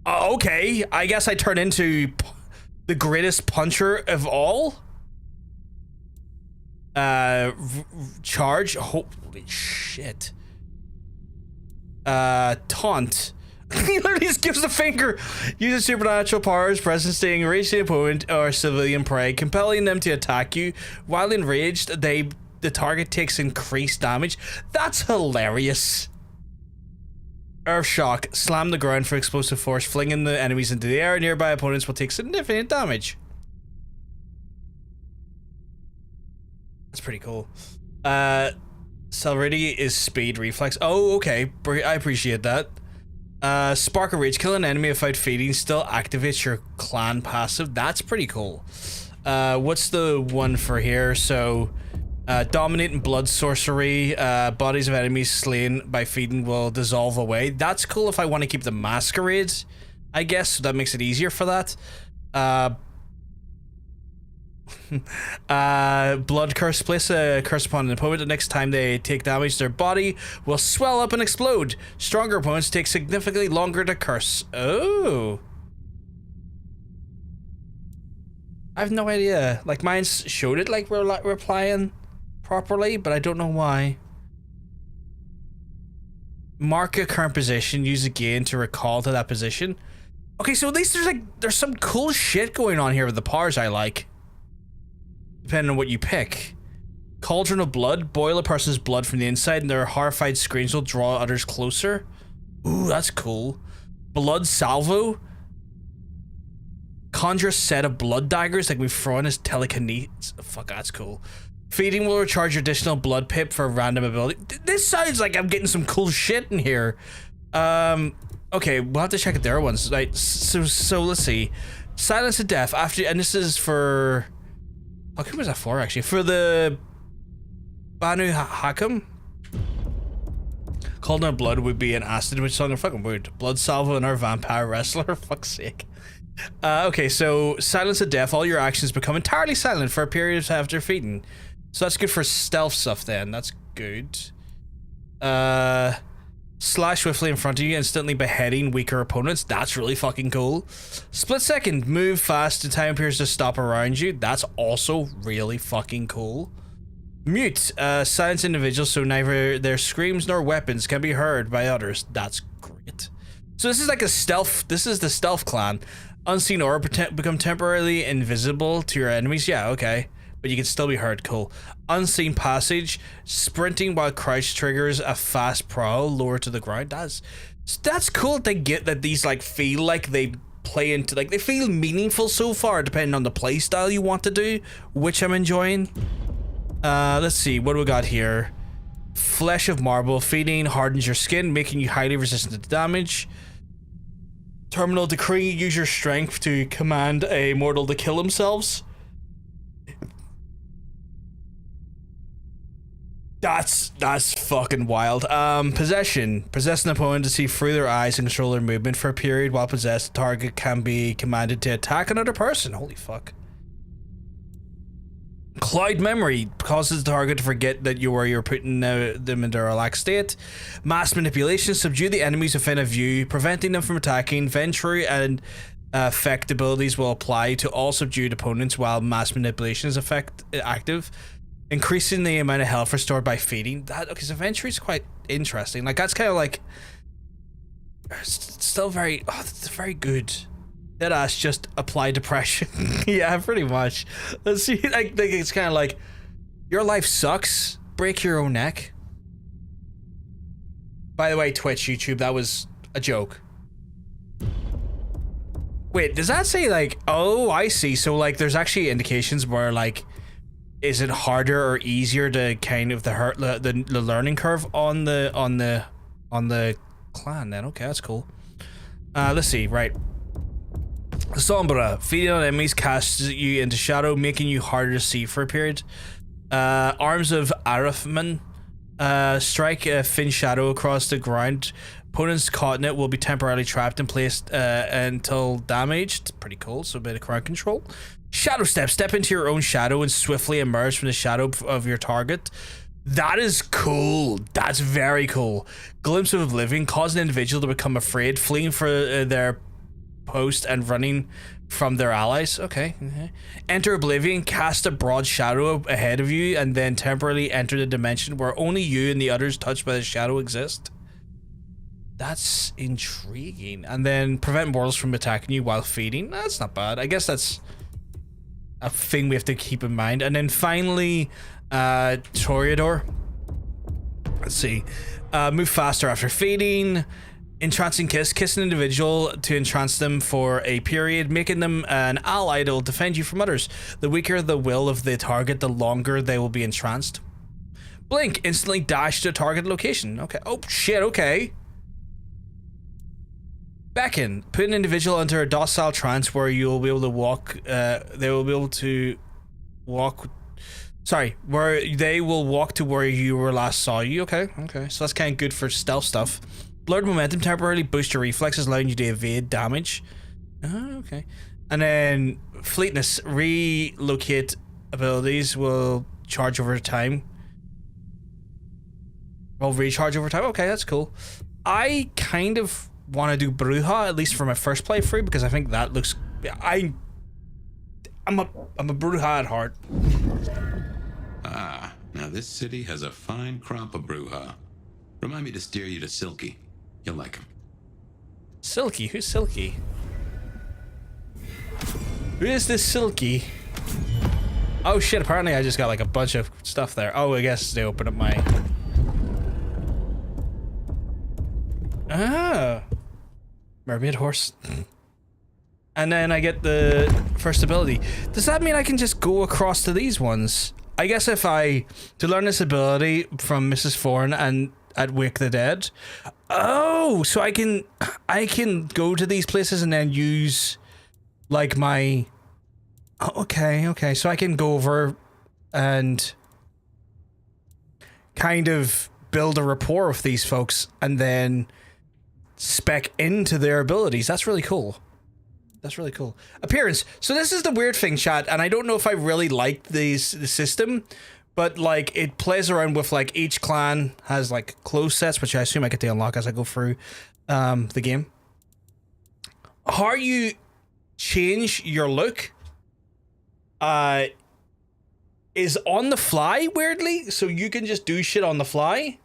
Oh, okay, I guess I turn into the greatest puncher of all. Charge. Holy shit. Taunt. He literally just gives the finger. Uses supernatural powers, present staying enraged the opponent or civilian prey, compelling them to attack you. While enraged, the target takes increased damage. That's hilarious. Earth Shock. Slam the ground for explosive force, flinging the enemies into the air. Nearby opponents will take significant damage. That's pretty cool. Celerity is speed reflex. Oh, okay. I appreciate that. Spark of Rage. Kill an enemy without feeding. Still activates your clan passive. That's pretty cool. What's the one for here? So, Dominate and Blood Sorcery. Bodies of enemies slain by feeding will dissolve away. That's cool if I want to keep the Masquerade, I guess. So that makes it easier for that. Blood curse. Place a curse upon an opponent. The next time they take damage, their body will swell up and explode. Stronger opponents take significantly longer to curse. Oh. I have no idea. Like, mine showed it like we're replying properly, but I don't know why. Mark a current position. Use again to recall to that position. Okay, so at least there's some cool shit going on here with the powers I like. Depending on what you pick. Cauldron of Blood. Boil a person's blood from the inside and their horrified screams will draw others closer. Ooh, that's cool. Blood Salvo. Conjure a set of blood daggers like we've thrown as telekinesis. Fuck, that's cool. Feeding will recharge your additional blood pip for a random ability. This sounds like I'm getting some cool shit in here. Okay, we'll have to check out their ones. Right, so let's see. Silence of Death after, and this is for. Fuck, who was that for actually? For the Banu Hakam. Cauldron of Blood would be an acid which song of fucking weird. Blood Salvo and our vampire wrestler. Fuck's sake. Okay, so Silence of Death. All your actions become entirely silent for a period after feeding. So that's good for stealth stuff then. That's good. Slash swiftly in front of you, instantly beheading weaker opponents. That's really fucking cool. Split second. Move fast and time appears to stop around you. That's also really fucking cool. Mute. Silence individuals so neither their screams nor weapons can be heard by others. That's great. So this is like a stealth. This is the stealth clan. Unseen aura become temporarily invisible to your enemies. Yeah, okay. But you can still be heard. Cool. Unseen passage. Sprinting while crouch triggers a fast prowl lower to the ground. That's cool. They get that these like feel like they play into like they feel meaningful so far, depending on the play style you want to do, which I'm enjoying. Let's see. What do we got here? Flesh of Marble. Feeding hardens your skin, making you highly resistant to damage. Terminal Decree. Use your strength to command a mortal to kill themselves. That's fucking wild. Possession. Possess an opponent to see through their eyes and control their movement for a period while possessed. The target can be commanded to attack another person. Holy fuck. Cloud Memory causes the target to forget that you're putting them into a relaxed state. Mass Manipulation. Subdue the enemies within a view, preventing them from attacking. Venture and effect abilities will apply to all subdued opponents while Mass Manipulation is active. Increasing the amount of health restored by feeding. Okay, so Venture is quite interesting. Like, that's kind of like still very it's very good. Deadass just apply depression. Yeah, pretty much. Let's see. I think it's kind of like your life sucks. Break your own neck. By the way, Twitch, YouTube, that was a joke. Wait, does that say like? Oh, I see. So like, there's actually indications where like, is it harder or easier to kind of the learning curve on the clan? Then okay, that's cool. Let's see. Right. Sombra. Feeding on enemies casts you into shadow, making you harder to see for a period. Arms of Arafman. Strike a thin shadow across the ground. Opponents caught in it will be temporarily trapped and placed until damaged. Pretty cool. So a bit of crowd control. Shadow Step. Step into your own shadow and swiftly emerge from the shadow of your target. That is cool. That's very cool. Glimpse of Oblivion. Cause an individual to become afraid, fleeing for their post and running from their allies. Okay. Enter Oblivion. Cast a broad shadow ahead of you and then temporarily enter the dimension where only you and the others touched by the shadow exist. That's intriguing. And then prevent mortals from attacking you while feeding. That's not bad. I guess that's a thing we have to keep in mind. And then finally, Toreador. Let's see. Move faster after feeding. Entrancing Kiss. Kiss an individual to entrance them for a period, making them an ally that will defend you from others. The weaker the will of the target, the longer they will be entranced. Blink. Instantly dash to a target location. Okay. Oh, shit. Okay. Beckon. Put an individual into a docile trance where you will be able to walk. They will be able to walk. Sorry, where they will walk to where you were last saw you. Okay. Okay. So that's kind of good for stealth stuff. Blurred Momentum temporarily boosts your reflexes, allowing you to evade damage. Okay. And then fleetness, relocate abilities will charge over time. Will recharge over time. Okay, that's cool. I kind of want to do Bruja, at least for my first playthrough, because I think that looks... I'm a Bruja at heart. Ah, now this city has a fine crop of Bruja. Remind me to steer you to Silky. You'll like him. Silky? Who's Silky? Who is this Silky? Oh shit, apparently I just got like a bunch of stuff there. Oh, I guess they open up my... Ah! Mermaid horse. And then I get the first ability. Does that mean I can just go across to these ones? I guess if I... To learn this ability from Mrs. Thorne and at Wake the Dead... Oh! So I can go to these places and then use... Like my... Oh, okay. So I can go over and... Kind of build a rapport with these folks and then... Spec into their abilities. That's really cool. That's really cool. Appearance. So this is the weird thing, chat, and I don't know if I really like the system, but like it plays around with like each clan has like clothes sets, which I assume I get to unlock as I go through the game. How you change your look is on the fly, weirdly, so you can just do shit on the fly.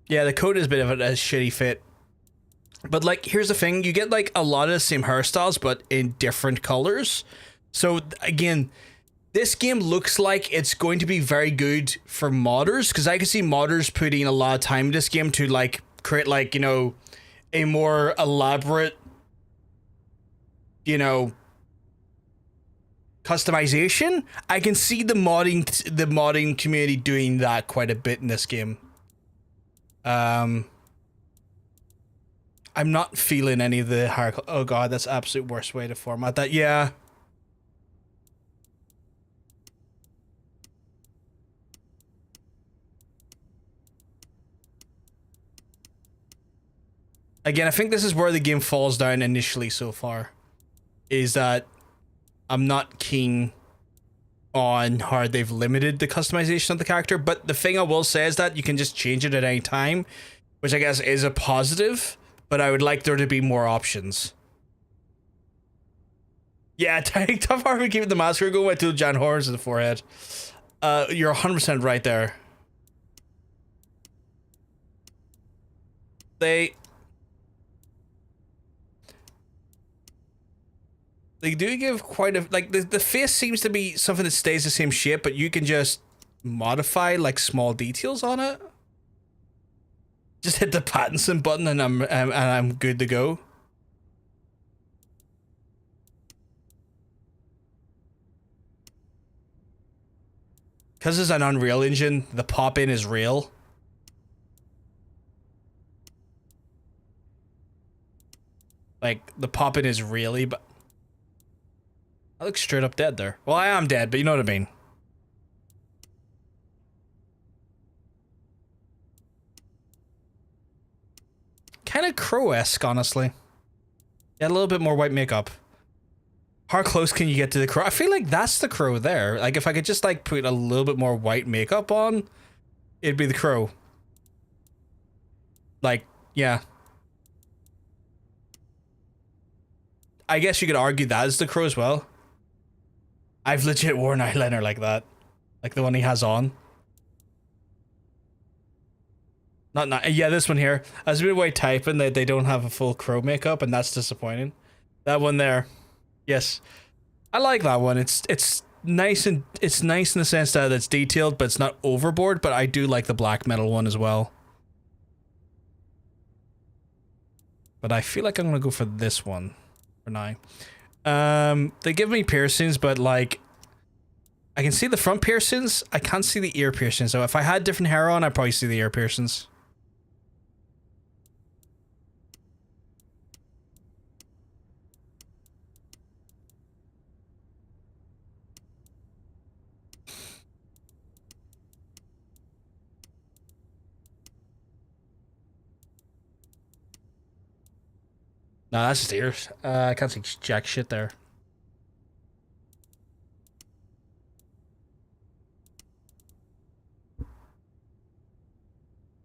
Yeah, the coat is a bit of a shitty fit. But, like, here's the thing. You get, like, a lot of the same hairstyles, but in different colors. So, again, this game looks like it's going to be very good for modders, because I can see modders putting a lot of time in this game to, like, create, like, you know, a more elaborate, you know, customization. I can see the modding community doing that quite a bit in this game. I'm not feeling any of the hard... Oh god, that's the absolute worst way to format that. Yeah. Again, I think this is where the game falls down initially so far. Is that I'm not keen on how they've limited the customization of the character, but the thing I will say is that you can just change it at any time, which I guess is a positive, but I would like there to be more options. Yeah, tough hard to keep the Masquerade going with two giant horns in the forehead. You're 100% right there. They do give quite a... Like, the face seems to be something that stays the same shape, but you can just modify, like, small details on it. Just hit the Pattinson button and I'm good to go. Because it's an Unreal Engine, the pop-in is real. Like, the pop-in is really... But I look straight up dead there. Well, I am dead, but you know what I mean. Kind of Crow-esque, honestly. Yeah, a little bit more white makeup. How close can you get to the Crow? I feel like that's the Crow there. Like, if I could just, like, put a little bit more white makeup on, it'd be the Crow. Like, yeah. I guess you could argue that is the Crow as well. I've legit worn eyeliner like that. Like the one he has on. Yeah, this one here. I was a bit white typing that they don't have a full Crow makeup, and that's disappointing. That one there. Yes. I like that one. It's nice, and it's nice in the sense that it's detailed, but it's not overboard, but I do like the black metal one as well. But I feel like I'm gonna go for this one for now. They give me piercings, but like I can see the front piercings. I can't see the ear piercings. So if I had different hair on, I'd probably see the ear piercings. No, that's just ears. I can't see jack shit there.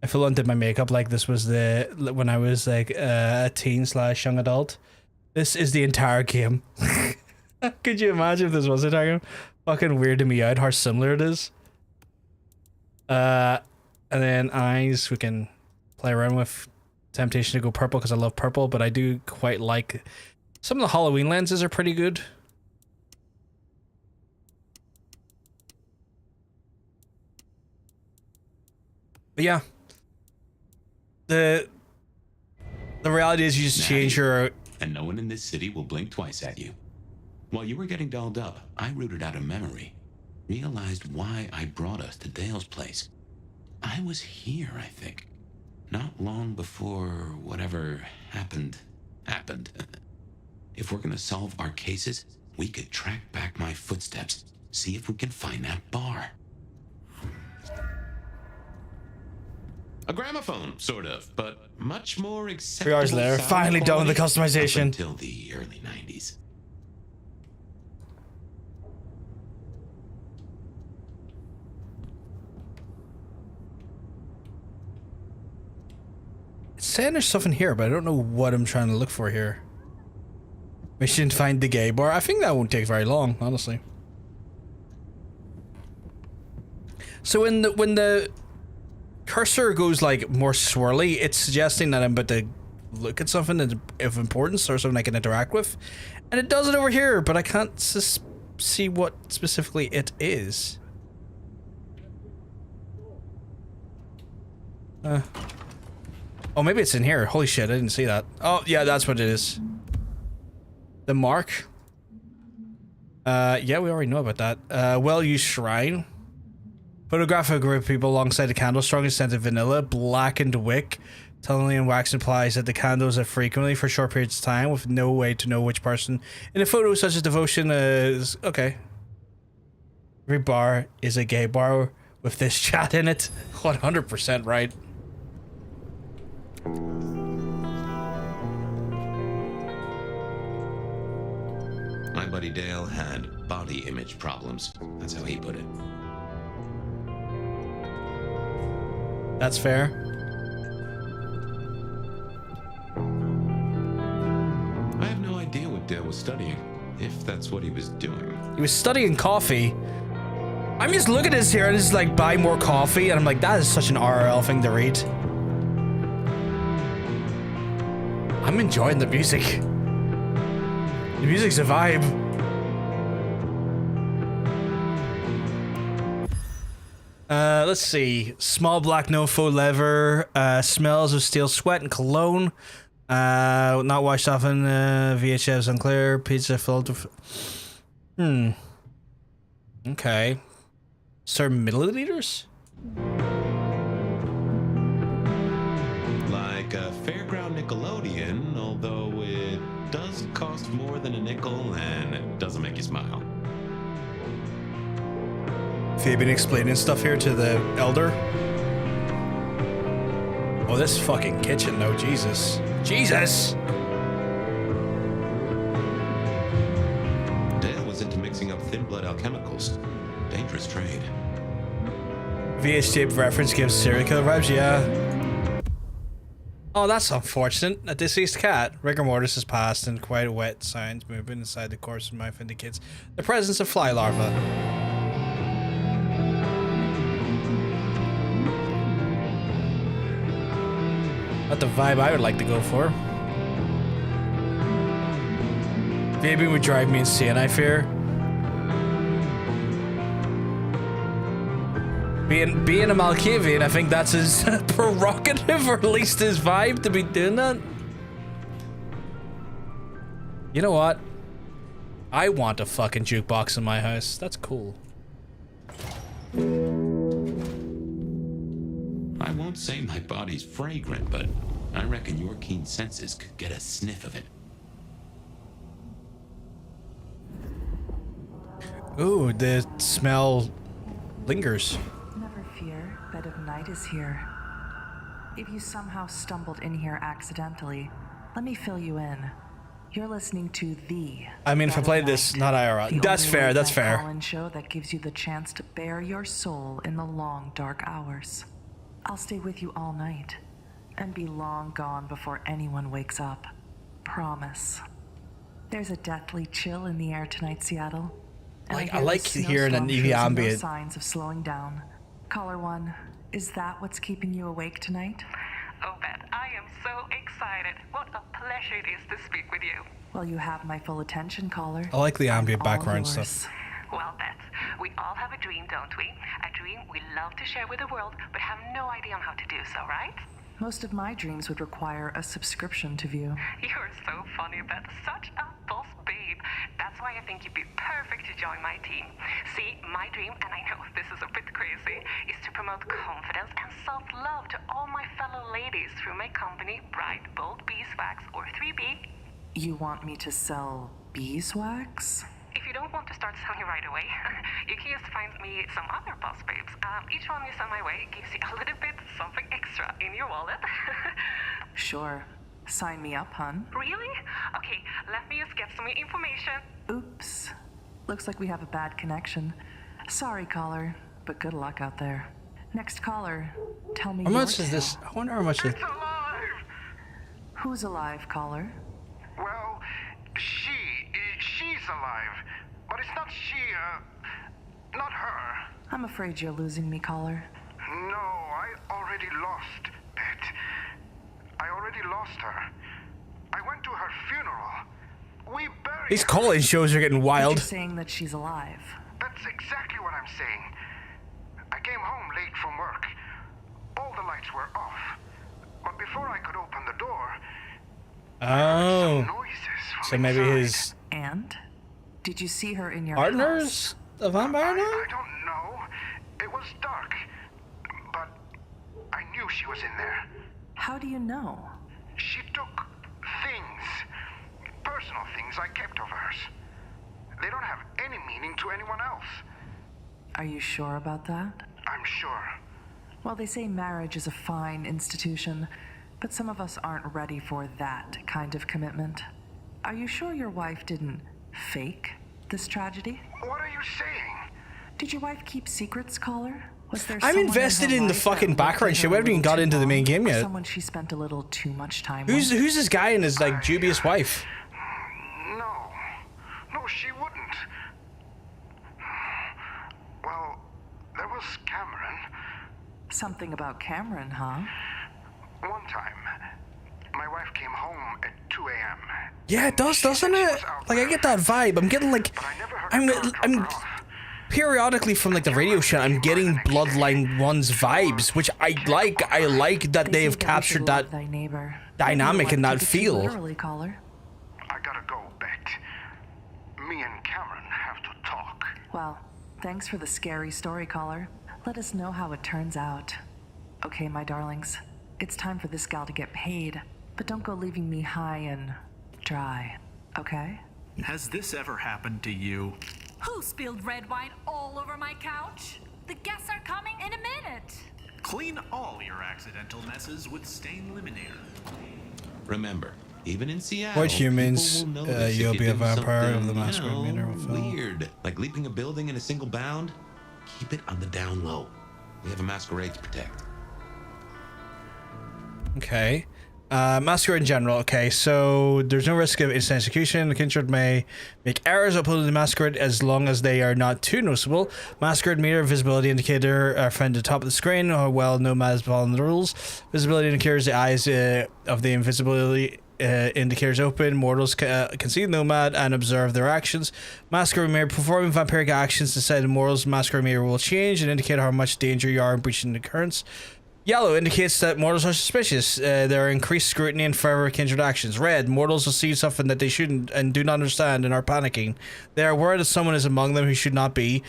I full on did my makeup like this was when I was like a teen / young adult. This is the entire game. Could you imagine if this was the entire game? Fucking weirded me out how similar it is. And then eyes, we can play around with. Temptation to go purple because I love purple, but I do quite like some of the Halloween lenses are pretty good. But yeah, the reality is you just change your. And no one in this city will blink twice at you. While you were getting dolled up, I rooted out a memory, realized why I brought us to Dale's place. I was here, I think. Not long before whatever happened. If we're gonna solve our cases, we could track back my footsteps, see if we can find that bar. A gramophone, sort of, but much more acceptable. 3 hours later, finally done with the customization. Until the early 90s. It's saying there's stuff in here, but I don't know what I'm trying to look for here. Mission find the gay bar. I think that won't take very long, honestly. So when the cursor goes like more swirly, it's suggesting that I'm about to look at something of importance or something I can interact with, and it does it over here, but I can't see what specifically it is. Oh, maybe it's in here. Holy shit, I didn't see that. Oh, yeah, that's what it is. The mark. Yeah, we already know about that. Well-used shrine. Photograph a group of people alongside the candle. Strongest scent of vanilla. Blackened wick. Tunneling and wax implies that the candles are frequently for short periods of time with no way to know which person. In a photo such as devotion is... Okay. Every bar is a gay bar with this chat in it. 100% right. My buddy Dale had body image problems. That's how he put it. That's fair. I have no idea what Dale was studying, if that's what he was doing. He was studying coffee. I'm just looking at this here and it's like buy more coffee, and I'm like, that is such an RRL thing to read. I'm enjoying the music. The music's a vibe. Let's see. Small black no faux leather. Smells of steel sweat and cologne. Not washed often. VHS unclear. Pizza filled with... Okay. Certain milliliters? Like a fairground Nickelodeon, although it does cost more than a nickel and it doesn't make you smile. Fabian explaining stuff here to the elder. Oh, this fucking kitchen though, Jesus. Jesus! Dale was into mixing up thin blood alchemicals. Dangerous trade. VH-tape reference gives serial killer vibes, yeah. Oh, that's unfortunate. A deceased cat. Rigor mortis has passed and quite wet sounds moving inside the corpse's mouth indicates the presence of fly larvae. Not the vibe I would like to go for. Fabian would drive me insane, I fear. Being a Malkavian, I think that's his prerogative, or at least his vibe, to be doing that. You know what? I want a fucking jukebox in my house. That's cool. I won't say my body's fragrant, but I reckon your keen senses could get a sniff of it. Ooh, the smell lingers. Never fear, Bed of Night is here. If you somehow stumbled in here accidentally, let me fill you in. You're listening to the. I mean, if I played this, not IRL. That's fair, that's fair. Call-in show that gives you the chance to bare your soul in the long, dark hours. I'll stay with you all night and be long gone before anyone wakes up. Promise. There's a deathly chill in the air tonight, Seattle. And I like hearing an EV ambient. No signs of slowing down. Caller 1, is that what's keeping you awake tonight? Oh, Beth, I am so excited. What a pleasure it is to speak with you. Well, you have my full attention, caller. I like the ambient I'm background all yours. stuff. Well, Beth, we all have a dream, don't we? A dream we love to share with the world, but have no idea on how to do so, right? Most of my dreams would require a subscription to view. You're so funny, Beth. Such a boss babe. That's why I think you'd be perfect to join my team. See, my dream, and I know this is a bit crazy, is to promote confidence and self-love to all my fellow ladies through my company, Bright, Bold Beeswax, or 3B. You want me to sell beeswax? If you don't want to start selling right away, you can just find me some other boss babes. Each one you send my way gives you a little bit something extra in your wallet. Sure. Sign me up, hun. Really? Okay, let me just get some information. Oops. Looks like we have a bad connection. Sorry, caller, but good luck out there. Next caller, tell me How your much is tale. this? I wonder how much is. Who's alive, caller? Well, she's alive. But it's not she, not her. I'm afraid you're losing me, caller. No, I already lost Beth. I already lost her. I went to her funeral. We buried These her. call-in shows are getting You're wild. saying that she's alive. That's exactly what I'm saying. I came home late from work. All the lights were off. But before I could open the door, Oh. noises So maybe his And? Did you see her in your partner's a vampire now? I don't know. It was dark. But I knew she was in there. How do you know? She took things, personal things I kept of hers. They don't have any meaning to anyone else. Are you sure about that? I'm sure. Well, they say marriage is a fine institution, but some of us aren't ready for that kind of commitment. Are you sure your wife didn't fake this tragedy? What are you saying? Did your wife keep secrets, caller? Was there I'm someone invested her in the life fucking that background looked at shit. her We a haven't even little got too into the main long, game or yet. Someone she spent a little too much time Who's with? this guy and his like dubious wife? No, she wouldn't. Well, there was Cameron. Something about Cameron, huh? One time, my wife came home at 2 a.m. Yeah, it does, doesn't it? Like I get that vibe. I'm getting like I'm periodically from like the radio shit. I'm getting Bloodline 1's vibes, which I like. I like that they have captured that dynamic and that feel. Literally, caller. I gotta go, Beth. Me and Cameron have to talk. Well, thanks for the scary story, caller. Let us know how it turns out. Okay, my darlings, it's time for this gal to get paid, but don't go leaving me high and dry, okay? Has this ever happened to you? Who spilled red wine all over my couch? The guests are coming in a minute. Clean all your accidental messes with Stain Luminaire. Remember, even in Seattle, White humans, people will notice if you'll you be a do vampire of the something, Masquerade Meter will fall. weird, like leaping a building in a single bound. Keep it on the down low. We have a masquerade to protect. Okay. Masquerade in general. Okay, so there's no risk of instant execution. The kindred may make errors uploading the masquerade as long as they are not too noticeable. Masquerade meter visibility indicator are found at the top of the screen. Well, nomads following the rules. Visibility indicators the eyes of the invisibility indicators open. Mortals can see the nomad and observe their actions. Masquerade mirror performing vampiric actions inside the mortals. Masquerade mirror will change and indicate how much danger you are in breaching the occurrence. Yellow indicates that mortals are suspicious. There are increased scrutiny and further kindred actions. Red, mortals will see something that they shouldn't and do not understand and are panicking. They are aware that someone is among them who should not be.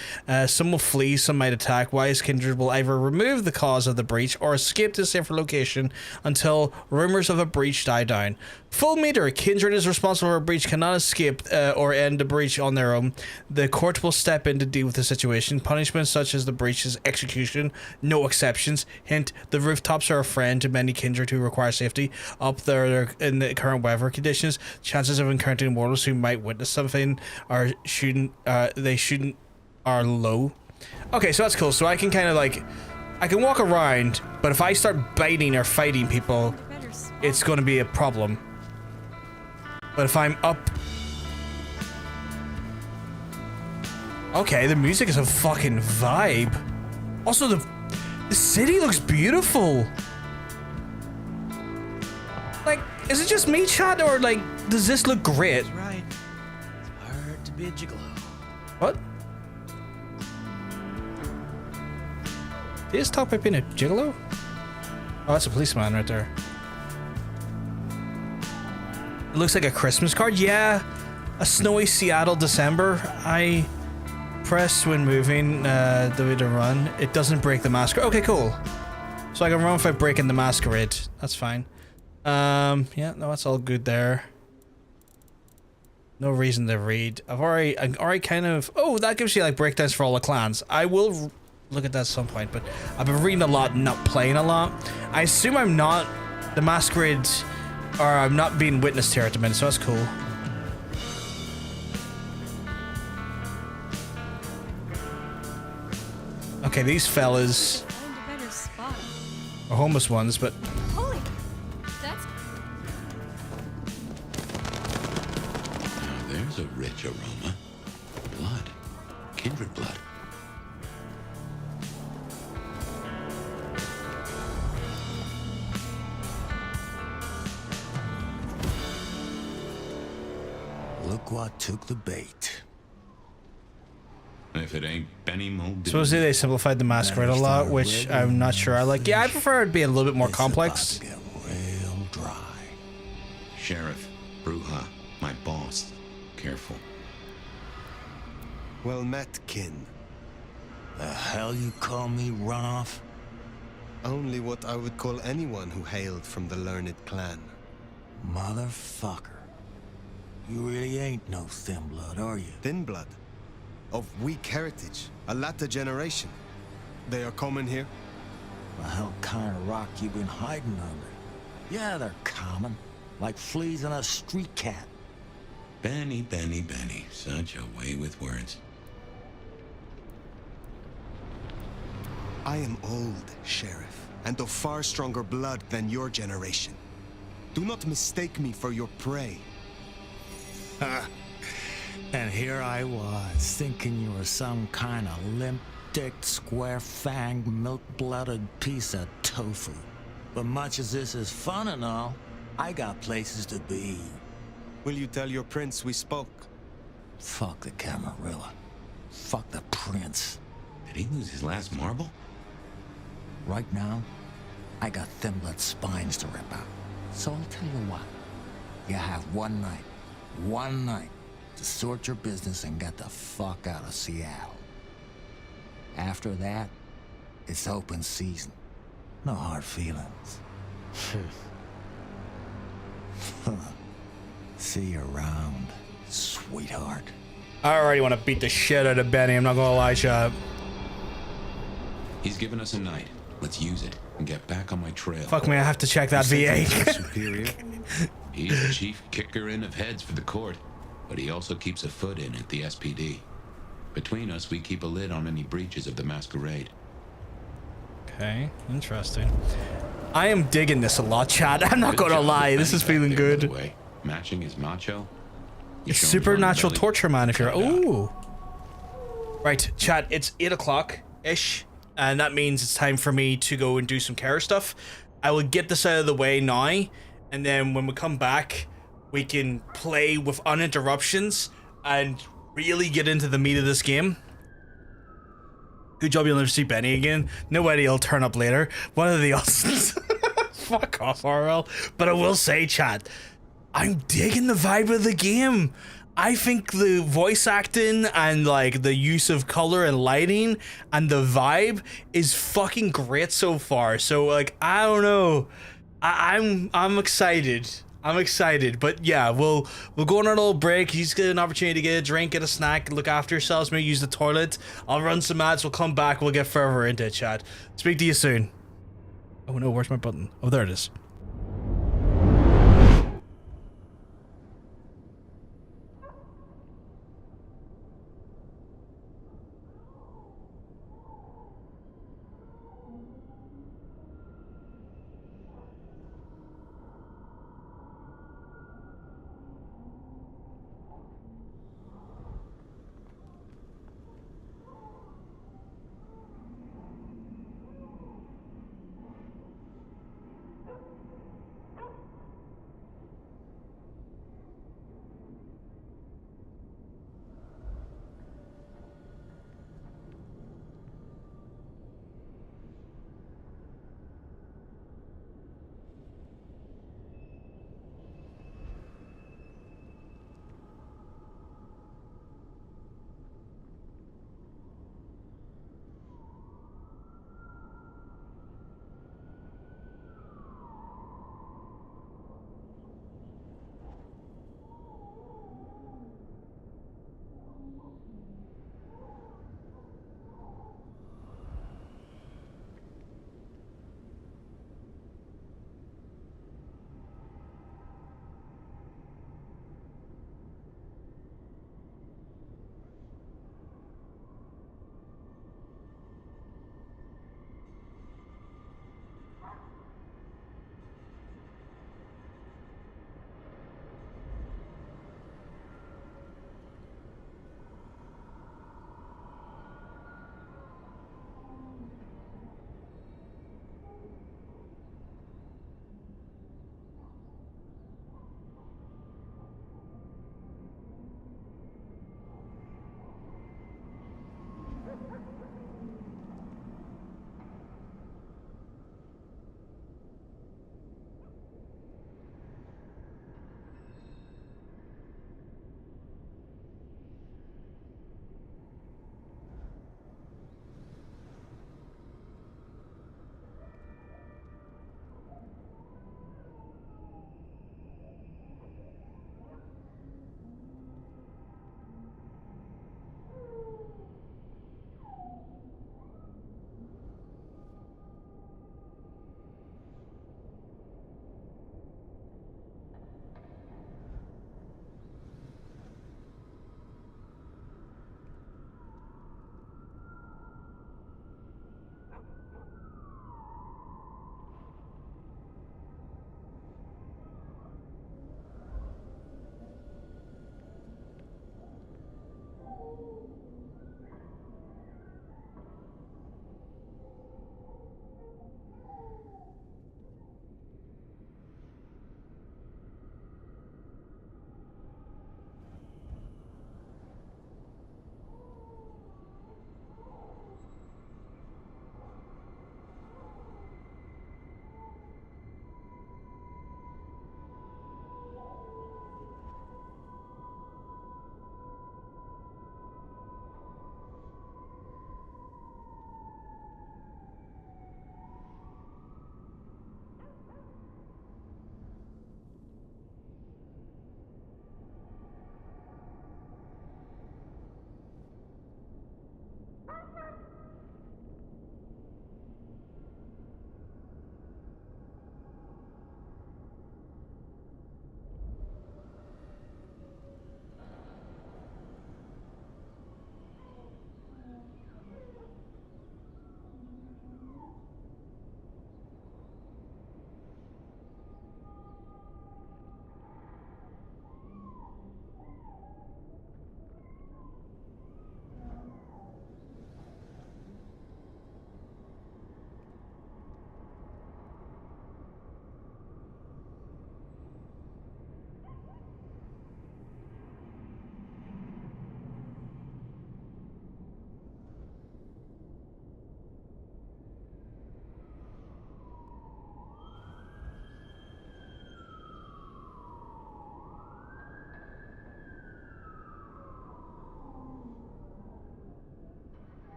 Some will flee, some might attack. Wise kindred will either remove the cause of the breach or escape to a safer location until rumors of a breach die down. Full meter, kindred is responsible for a breach, cannot escape or end the breach on their own. The court will step in to deal with the situation. Punishments such as the breach's execution, no exceptions. Hint, The rooftops are a friend to many kindred who require safety. Up there in the current weather conditions, chances of encountering mortals who might witness something are low. Okay, so that's cool. So I can kind of like, I can walk around, but if I start biting or fighting people, it's going to be a problem. But if I'm up... Okay, the music is a fucking vibe. Also, the city looks beautiful. Like, is it just me, chat, or like, does this look great? That's right. It's hard to be a gigolo. What? Did he just talk about being a gigolo? Oh, that's a policeman right there. It looks like a Christmas card. Yeah, a snowy Seattle December. I press when moving the way to run. It doesn't break the masquerade. Okay, cool. So I can run without breaking the masquerade. That's fine. Yeah, no, that's all good there. No reason to read. I've already kind of... Oh, that gives you like breakdowns for all the clans. I will look at that at some point, but I've been reading a lot, not playing a lot. I assume I'm not the masquerade, or I'm not being witnessed here at the minute, so that's cool. Okay, these fellas are homeless ones, but... Holy, that's... Now there's a rich aroma. Blood. Kindred blood. Look what took the bait. If it ain't Benny Muldoon. Supposedly they simplified the masquerade a lot, which I'm not sure I like. Yeah, I prefer it being a little bit more complex. Real dry. Sheriff, Bruja, my boss. Careful. Well met, kin. The hell you call me, runoff? Only what I would call anyone who hailed from the learned clan. Motherfucker. You really ain't no thin blood, are you? Thin blood? Of weak heritage, a latter generation. They are common here? The hell kind of rock you been hiding under? Yeah, they're common. Like fleas on a street cat. Benny, Benny, Benny. Such a way with words. I am old, Sheriff, and of far stronger blood than your generation. Do not mistake me for your prey. And here I was, thinking you were some kind of limp-dicked, square-fanged, milk-blooded piece of tofu. But much as this is fun and all, I got places to be. Will you tell your prince we spoke? Fuck the Camarilla. Fuck the prince. Did he lose his last marble? Right now, I got thin blood spines to rip out. So I'll tell you what. You have one night, to sort your business and get the fuck out of Seattle. After that, it's open season. No hard feelings. See you around, sweetheart. I already want to beat the shit out of Benny, I'm not gonna lie, chap. He's given us a night. Let's use it and get back on my trail. Fuck me, I have to check that VA. Superior. He's the chief kicker in of heads for the court, but he also keeps a foot in at the SPD. Between us, we keep a lid on any breaches of the Masquerade. Okay, interesting. I am digging this a lot, chat. I'm not gonna lie, this is feeling good. By the way, matching his macho. It's supernatural torture man if you're... Ooh. Right, chat, it's 8 o'clock-ish, and that means it's time for me to go and do some care stuff. I will get this out of the way now, and then when we come back, we can play with uninterruptions and really get into the meat of this game. Good job, you'll never see Benny again. Nobody will turn up later. One of the others. Fuck off, RL. But I will say, chat, I'm digging the vibe of the game. I think the voice acting and like the use of color and lighting and the vibe is fucking great so far. So like, I don't know. I'm excited. I'm excited, but yeah, we'll go on our little break. He's get an opportunity to get a drink, get a snack, look after yourselves, maybe use the toilet. I'll run some ads, we'll come back, we'll get further into it, chat. Speak to you soon. Oh no, where's my button? Oh, there it is.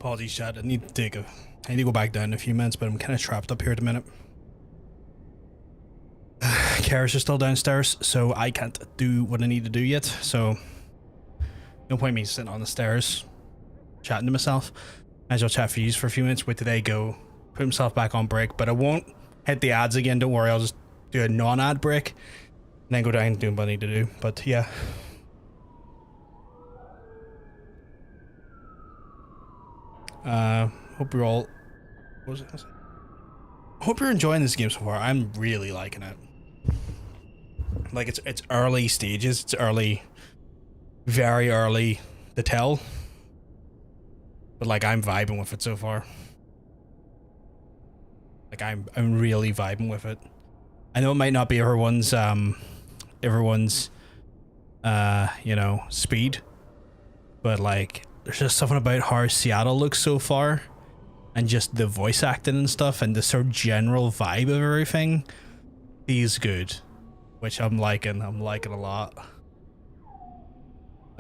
Apologies, chat. I need to go back down in a few minutes, but I'm kind of trapped up here at the minute. Karis is still downstairs, so I can't do what I need to do yet. So no point me sitting on the stairs chatting to myself. As I'll chat for you for a few minutes. Wait till they go, put himself back on break, but I won't hit the ads again. Don't worry, I'll just do a non-ad break and then go down and do what I need to do. But yeah. Hope you're all. What was it? Hope you're enjoying this game so far. I'm really liking it. Like it's early stages. It's early, very early to tell. But like I'm vibing with it so far. Like I'm really vibing with it. I know it might not be everyone's you know, speed, but like there's just something about how Seattle looks so far, and just the voice acting and stuff, and the sort of general vibe of everything is good, which I'm liking a lot.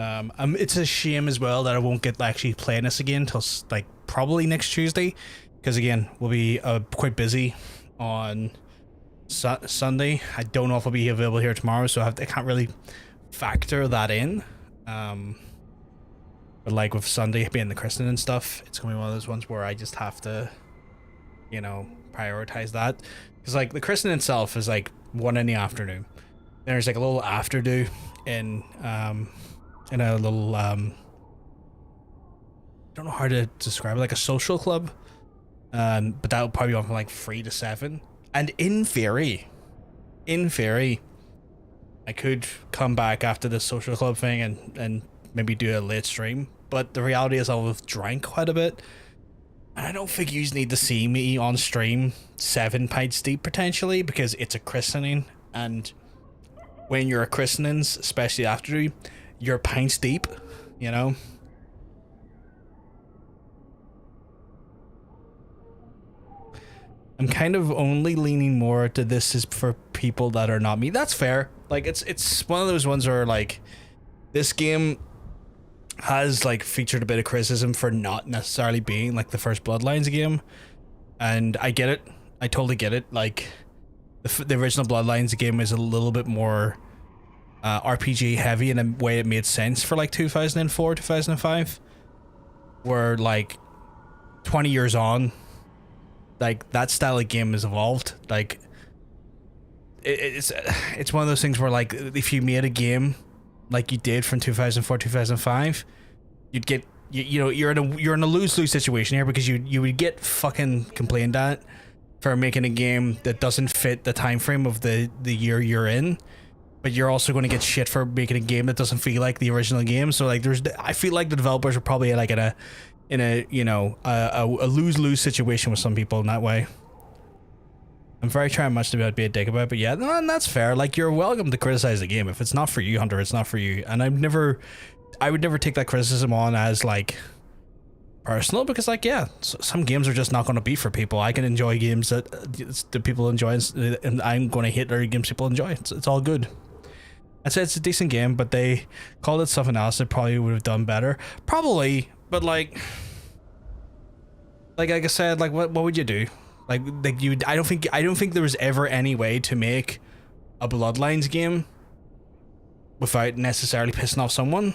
It's a shame as well that I won't get actually playing this again until like probably next Tuesday, because again we'll be quite busy on Sunday. I don't know if I'll be available here tomorrow, so I can't really factor that in. But like with Sunday being the christening and stuff, it's gonna be one of those ones where I just have to, you know, prioritize that, because like the christening itself is like 1 in the afternoon. There's like a little after do in a little I don't know how to describe it, like a social club, but that'll probably be on from like 3 to 7. And in theory, I could come back after the social club thing and maybe do a late stream. But the reality is I'll have drank quite a bit, and I don't think you need to see me on stream 7 pints deep potentially, because it's a christening, and when you're a christenings, especially after you're pints deep, you know. I'm kind of only leaning more to this is for people that are not me. That's fair. Like it's one of those ones where like this game has like featured a bit of criticism for not necessarily being like the first Bloodlines game, and I get it. I totally get it. Like the original Bloodlines game is a little bit more RPG heavy in a way it made sense for like 2004, 2005, where like 20 years on, like that style of game has evolved. Like it's one of those things where like if you made a game like you did from 2004, 2005, you'd get you know you're in a lose-lose situation here, because you would get fucking complained at for making a game that doesn't fit the time frame of the year you're in, but you're also going to get shit for making a game that doesn't feel like the original game. So like I feel like the developers are probably like in a you know a lose-lose situation with some people in that way. I'm very trying much to be a dick about it, but yeah, no, and that's fair. Like, you're welcome to criticize the game. If it's not for you, Hunter, it's not for you. And I would never take that criticism on as like personal, because like, yeah, some games are just not going to be for people. I can enjoy games that the people enjoy, and I'm going to hate other games people enjoy. It's all good. I'd say it's a decent game, but they called it something else that probably would have done better. Probably, but like I said, like what would you do? Like you, I don't think there was ever any way to make a Bloodlines game without necessarily pissing off someone.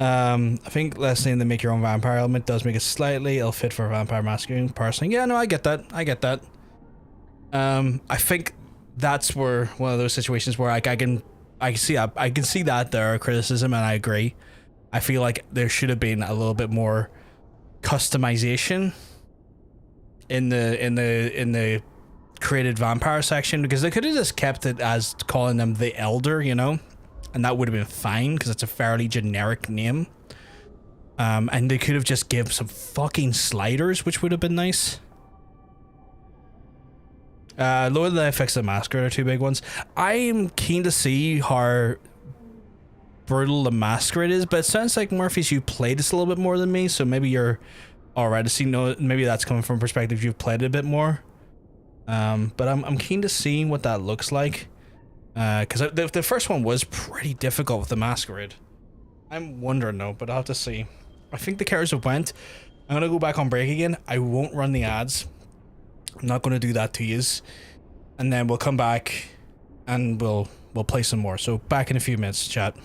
I think lessening the make your own vampire element does make it slightly ill fit for Vampire Masquerade personally. Yeah, no, I get that. I think that's where one of those situations where I can see that there are criticism, and I agree. I feel like there should have been a little bit more customization in the created vampire section, because they could have just kept it as calling them the Elder, you know, and that would have been fine because it's a fairly generic name. And they could have just given some fucking sliders, which would have been nice. Lower the effects of the Masquerade are 2 big ones. I am keen to see how brutal the Masquerade is, but it sounds like, Murphy's, you played this a little bit more than me, so maybe you're alright to see. No, maybe that's coming from a perspective you've played it a bit more. But I'm keen to see what that looks like, because the first one was pretty difficult with the Masquerade. I'm wondering though, but I'll have to see. I think the characters have went. I'm gonna go back on break again. I won't run the ads. I'm not gonna do that to yous. And then we'll come back and we'll play some more. So back in a few minutes, chat.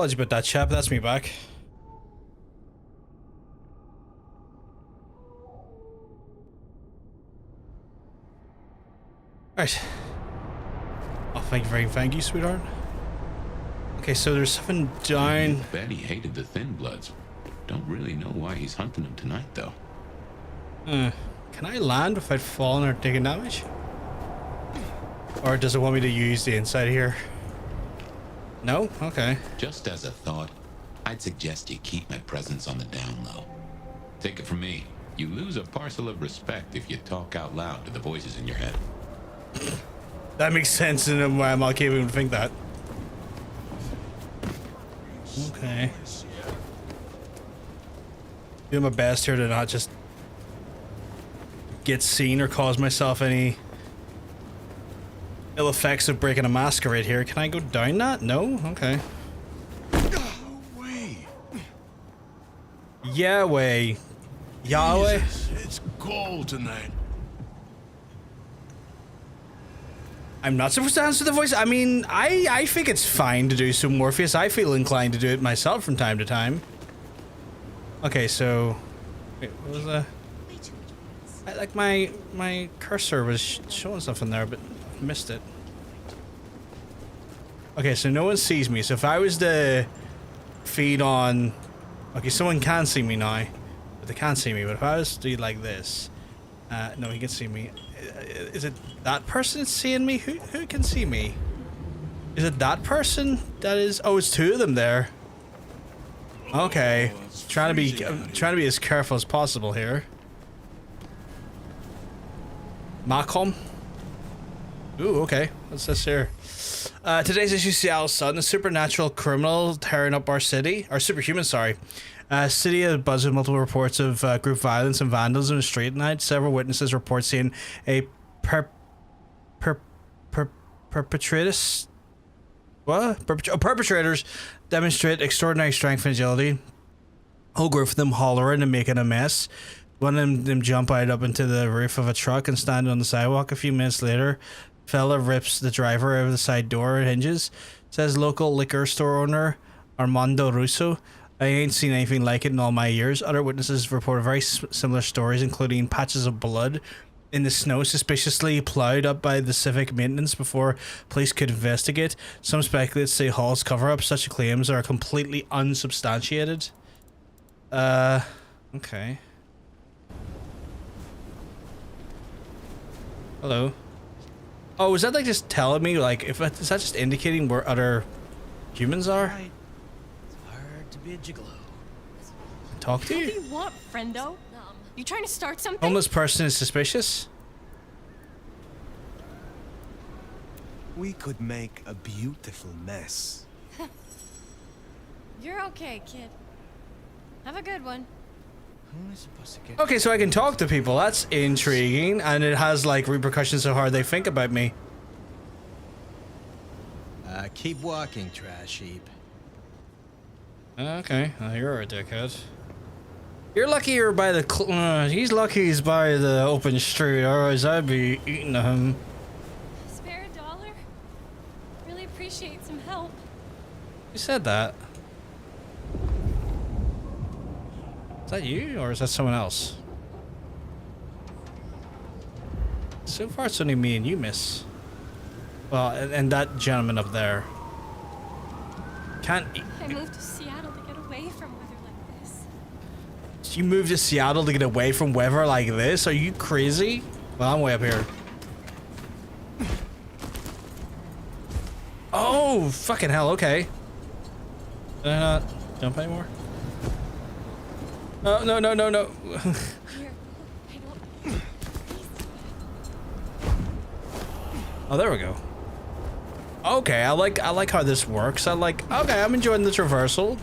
Apologies about that, chap. That's me back. Right. Oh, thank you, sweetheart. Okay, so there's something down. I bet he hated the Thin Bloods. Don't really know why he's hunting them tonight, though. Can I land without falling or taking damage? Or does it want me to use the inside here? No? Okay. Just as a thought, I'd suggest you keep my presence on the down low. Take it from me, you lose a parcel of respect if you talk out loud to the voices in your head. That makes sense, and I'm not capable to think that. Okay. Doing my best here to not just get seen or cause myself any ill effects of breaking a masquerade here. Can I go down that? No? Okay. Yahweh. Yahweh? Jesus, it's cold tonight. I'm not supposed to answer the voice. I mean, I think it's fine to do some Morpheus. I feel inclined to do it myself from time to time. Okay, so... Wait, what was that? Like, my cursor was showing something there, but I missed it. Okay, so no one sees me. So if I was to feed on... Okay, someone can see me now. But they can't see me. But if I was to do like this... no, he can see me. Is it that person that's seeing me? Who can see me? Is it that person that is... Oh, it's two of them there. Okay. I'm trying to be as careful as possible here. Macom. Ooh, okay. What's this here? Today's issue, Seattle Sun, a supernatural criminal tearing up our city. Or superhuman, sorry. City abuzz with multiple reports of group violence and vandalism in the street tonight. Several witnesses report seeing a perpetrators demonstrate extraordinary strength and agility. Whole group of them hollering and making a mess. One of them jump out up into the roof of a truck and stand on the sidewalk. A few minutes later, fella rips the driver out of the side door and hinges. Says local liquor store owner Armando Russo. I ain't seen anything like it in all my years. Other witnesses reported very similar stories, including patches of blood in the snow suspiciously plowed up by the civic maintenance before police could investigate. Some speculate City Hall's cover-up. Such claims are completely unsubstantiated. Okay. Hello. Oh, is that like just telling me, like, is that just indicating where other humans are? It's hard to be a gigolo. Talk to What you? do you want, friendo? You trying to start something? Homeless person is suspicious. We could make a beautiful mess. You're okay, kid. Have a good one. Who am I supposed to get? Okay, so I can talk to people. That's intriguing, and it has like repercussions of how they think about me. Keep walking, trash heap. Okay, you're a dickhead. You're lucky you're by the. He's lucky he's by the open street, otherwise I'd be eating him. Spare $1? Really appreciate some help. You said that. Is that you, or is that someone else? So far, it's only me and you, miss. Well, and that gentleman up there. Can't. I moved to Seattle to get away from weather like this. You moved to Seattle to get away from weather like this? Are you crazy? Well, I'm way up here. Oh, fucking hell, okay. Did I not jump anymore? Oh, no, no, no, no. Oh, there we go. Okay, I like how this works. Okay, I'm enjoying this reversal.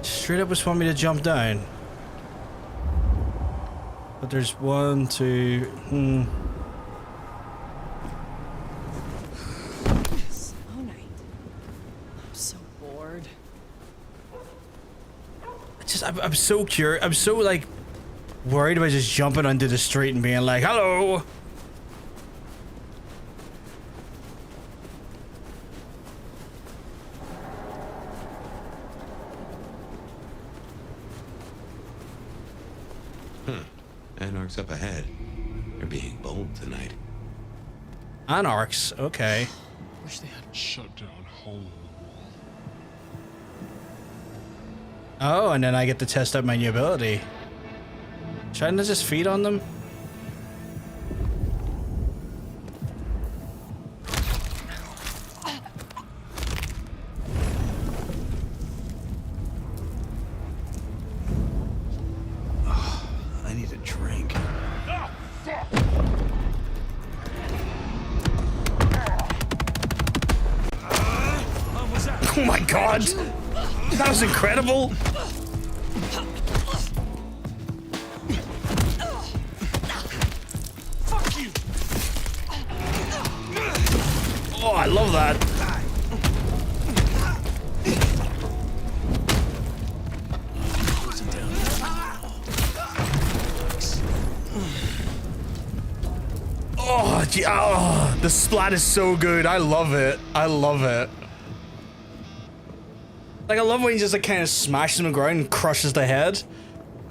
Straight up just want me to jump down. But there's one, two, Slow night. I'm so bored. I'm so curious. I'm so like worried about just jumping onto the street and being like, hello. Anarchs up ahead. They're being bold tonight. Anarchs, okay. Wish they had shut down hole in the wall. Oh, and then I get to test out my new ability. Should I just feed on them? I need a drink. Oh my god! That was incredible! Fuck you! Oh, I love that. Oh, gee, oh, the splat is so good. I love it. I love it. Like, I love when he just like kind of smashes him on the ground and crushes the head.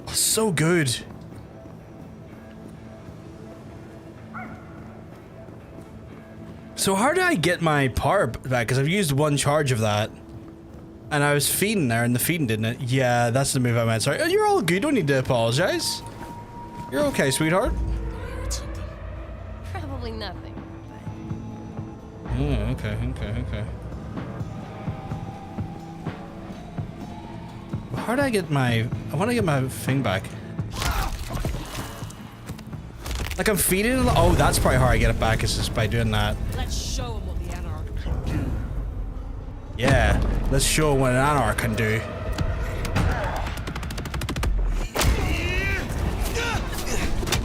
Oh, so good. So how do I get my power back? Because I've used one charge of that. And I was feeding there and the feeding didn't it? Yeah, that's the move I meant. Sorry. Oh, you're all good. You don't need to apologize. You're okay, sweetheart. Probably nothing. Oh, okay. How do I get my... I want to get my thing back. Like I'm feeding it. Oh, that's probably how I get it back. Is just by doing that. Let's show him what the Anarch can do. Yeah, let's show him what an Anarch can do.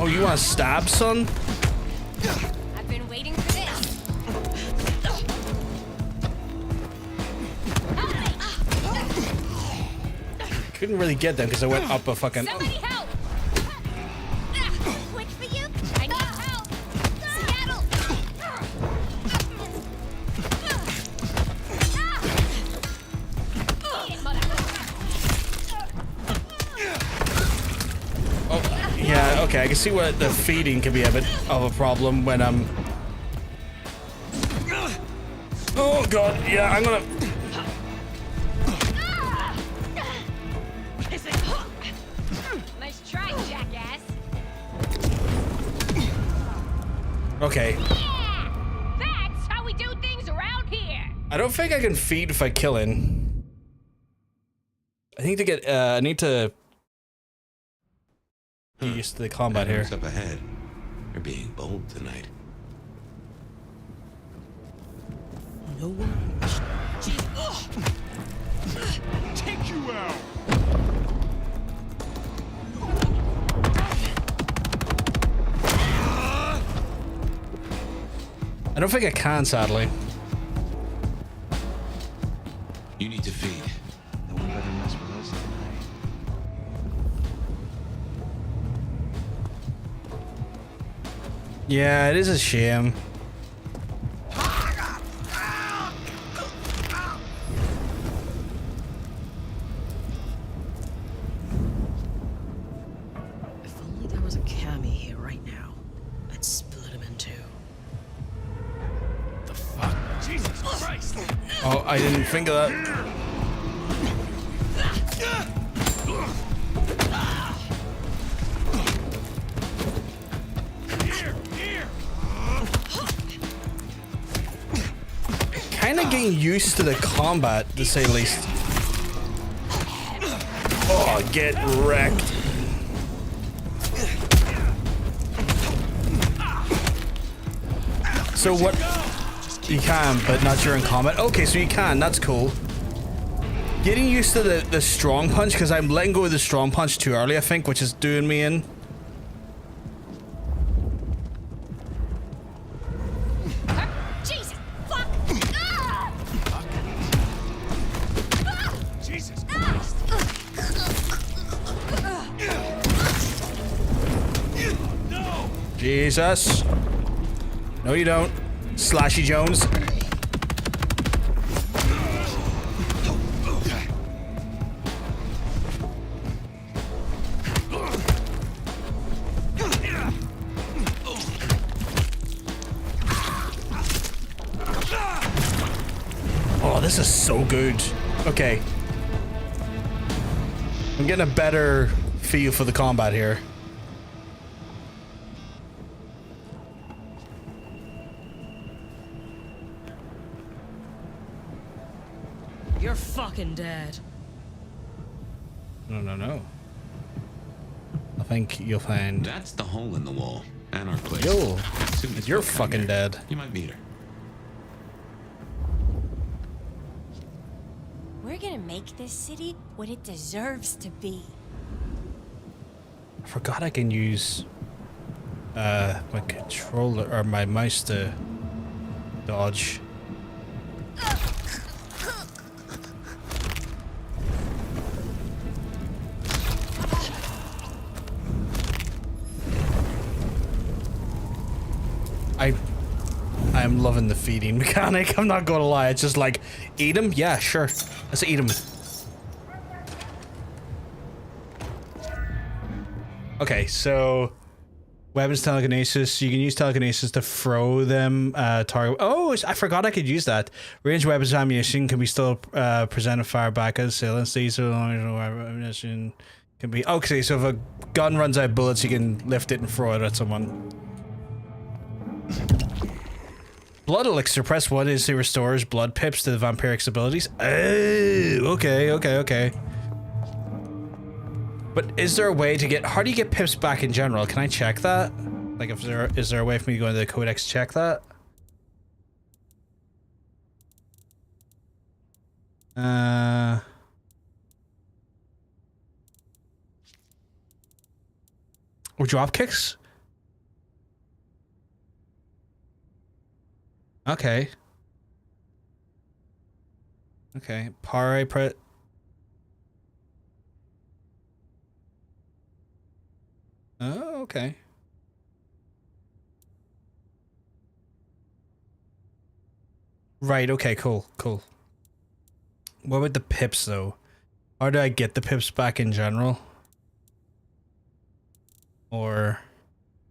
Oh, you want to stab, son? I've been waiting for this. Couldn't really get them because I went up a fucking... Somebody help! Quick for you? I need help! Seattle! Oh, yeah, okay, I can see what the feeding can be a bit of a problem when I'm... Oh god, yeah, I'm gonna... Nice try, jackass! Okay. Yeah! That's how we do things around here! I don't think I can feed if I kill him. I think to get, I need to... get used to the combat here. Up ahead. They're being bold tonight. No one. Take you out! I don't think I can, sadly. You need to feed. No one better mess with us tonight. Yeah, it is a shame. If only there was a Cammy here right now. I'd split him in two. The fuck? Jesus Christ! Oh, I didn't think of that. Kind of getting used to the combat, to say the least. Oh, get wrecked. So what? You can, but not during combat. Okay, so you can. That's cool. Getting used to the strong punch, because I'm letting go of the strong punch too early, I think, which is doing me in. Jesus! Fuck! Ah! Jesus Christ! No! Jesus. No, you don't. Slashy Jones. Oh, this is so good. Okay. I'm getting a better feel for the combat here. You're fucking dead. No, no, no. I think you'll find... That's the hole in the wall. And our place. Yo, Sumi's you're still fucking there. dead. You might meet her. We're gonna make this city what it deserves to be. I forgot I can use my controller or my mouse to dodge. I'm loving the feeding mechanic. I'm not gonna lie. It's just like, eat him? Yeah, sure. Let's eat him. Okay, so weapons telekinesis. You can use telekinesis to throw them target. Oh, I forgot I could use that. Ranged weapons ammunition can be still presented fire back as assailants. These are ammunition can be. Okay, so if a gun runs out of bullets, you can lift it and throw it at someone. Blood elixir, press 1 is to restores blood pips to the vampiric's abilities. Oh, okay. But is there a way to get, how do you get pips back in general? Can I check that? Like, if is there a way for me to go into the codex check that? Or drop kicks? Okay. Okay. Pare pre. Oh, okay. Right, okay, cool. What about the pips though? How do I get the pips back in general? Or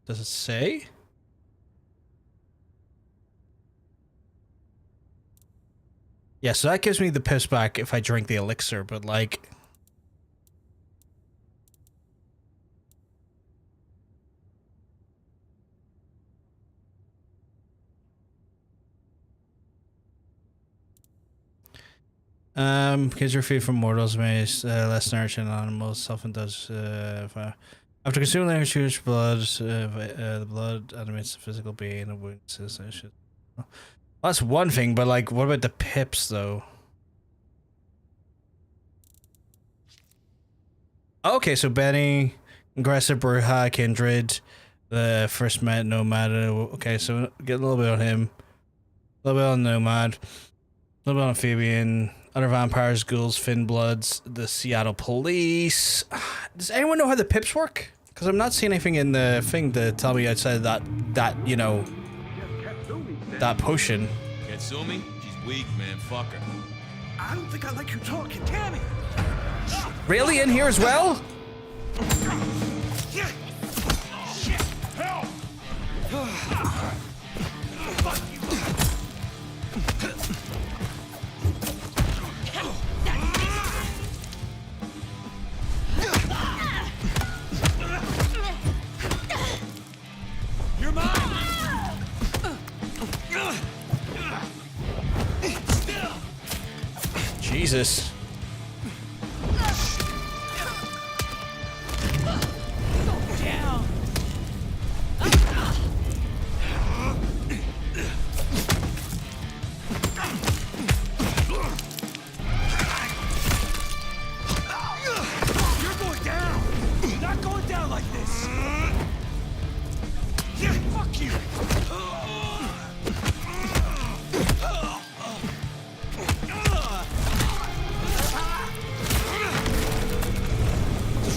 does it say? Yeah, so that gives me the piss back if I drink the elixir, but like... Because your food from mortals may less nourishing animals, often does after consuming their huge blood, the blood animates the physical being of wounds. That's one thing, but like, what about the pips though? Okay, so Benny, aggressive Bruja, Kindred, the first Nomad. Okay, so get a little bit on him, a little bit on Nomad, a little bit on Amphibian, other vampires, ghouls, Finnbloods, the Seattle Police. Does anyone know how the pips work? Because I'm not seeing anything in the thing to tell me outside that you know, that potion. Can't sue me? She's weak, man. Fuck her. I don't think I like you talking, Tammy. Really, in here as well? Shit! Help! Fuck you. You're mine. Jesus.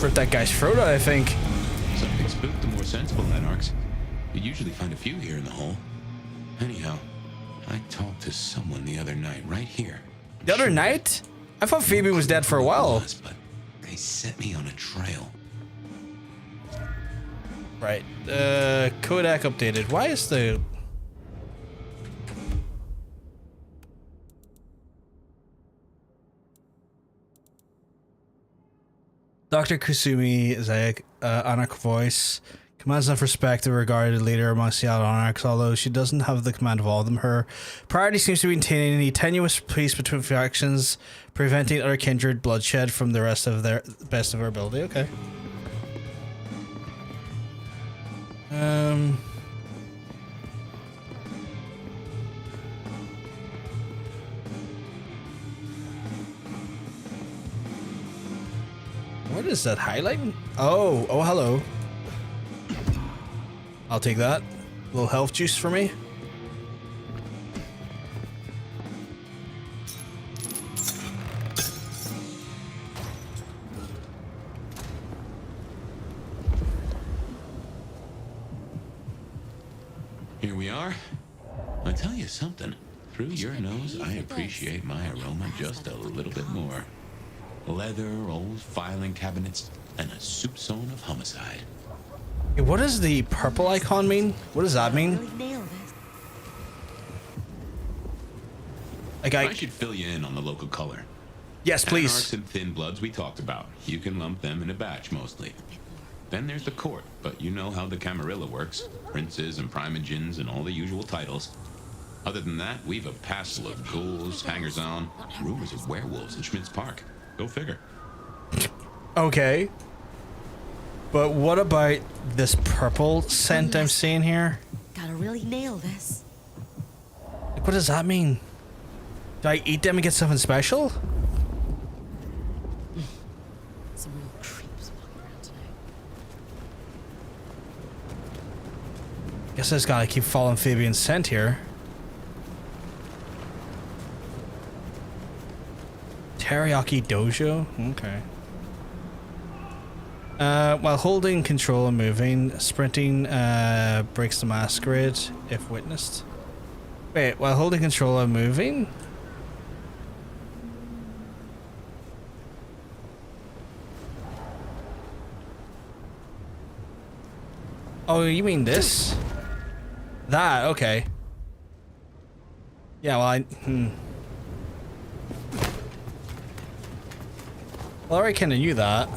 Rip that guy's throat out, I think. Something spooked the more sensible Anarchs. You'd usually find a few here in the hole. Anyhow, I talked to someone the other night, right here. The other night? I thought Phoebe was dead for a while. But they set me on a trail. Right. Kodak updated. Why is the... Dr. Kusumi Zayek, Anarch voice, commands enough respect to regarded leader amongst the other Anarchs, although she doesn't have the command of all of them. Her priority seems to be maintaining a tenuous peace between factions, preventing other kindred bloodshed from the rest of their best of her ability. Okay. What is that highlighting? Oh, hello. I'll take that. A little health juice for me. Here we are. I tell you something. Through your nose, I appreciate my aroma just a little bit more. Leather, old filing cabinets, and a soup zone of homicide. Hey, what does the purple icon mean? What does that mean? Like I should fill you in on the local color. Yes, please. Anarchs and thin bloods we talked about. You can lump them in a batch mostly. Then there's the court, but you know how the Camarilla works. Princes and primogens and all the usual titles. Other than that, we've a passel of ghouls, hangers-on, rumors of werewolves in Schmidt's Park. Go figure. Okay. But what about this purple scent I'm seeing here? Gotta really nail this. Like, what does that mean? Do I eat them and get something special? Some real creeps walking around tonight. Guess I just gotta keep following Fabian's scent here. Teriyaki Dojo? Okay. While holding control and moving, sprinting breaks the Masquerade if witnessed. Wait, while holding control and moving? Oh, you mean this? That, okay. Yeah, well, Well, I already kinda knew that.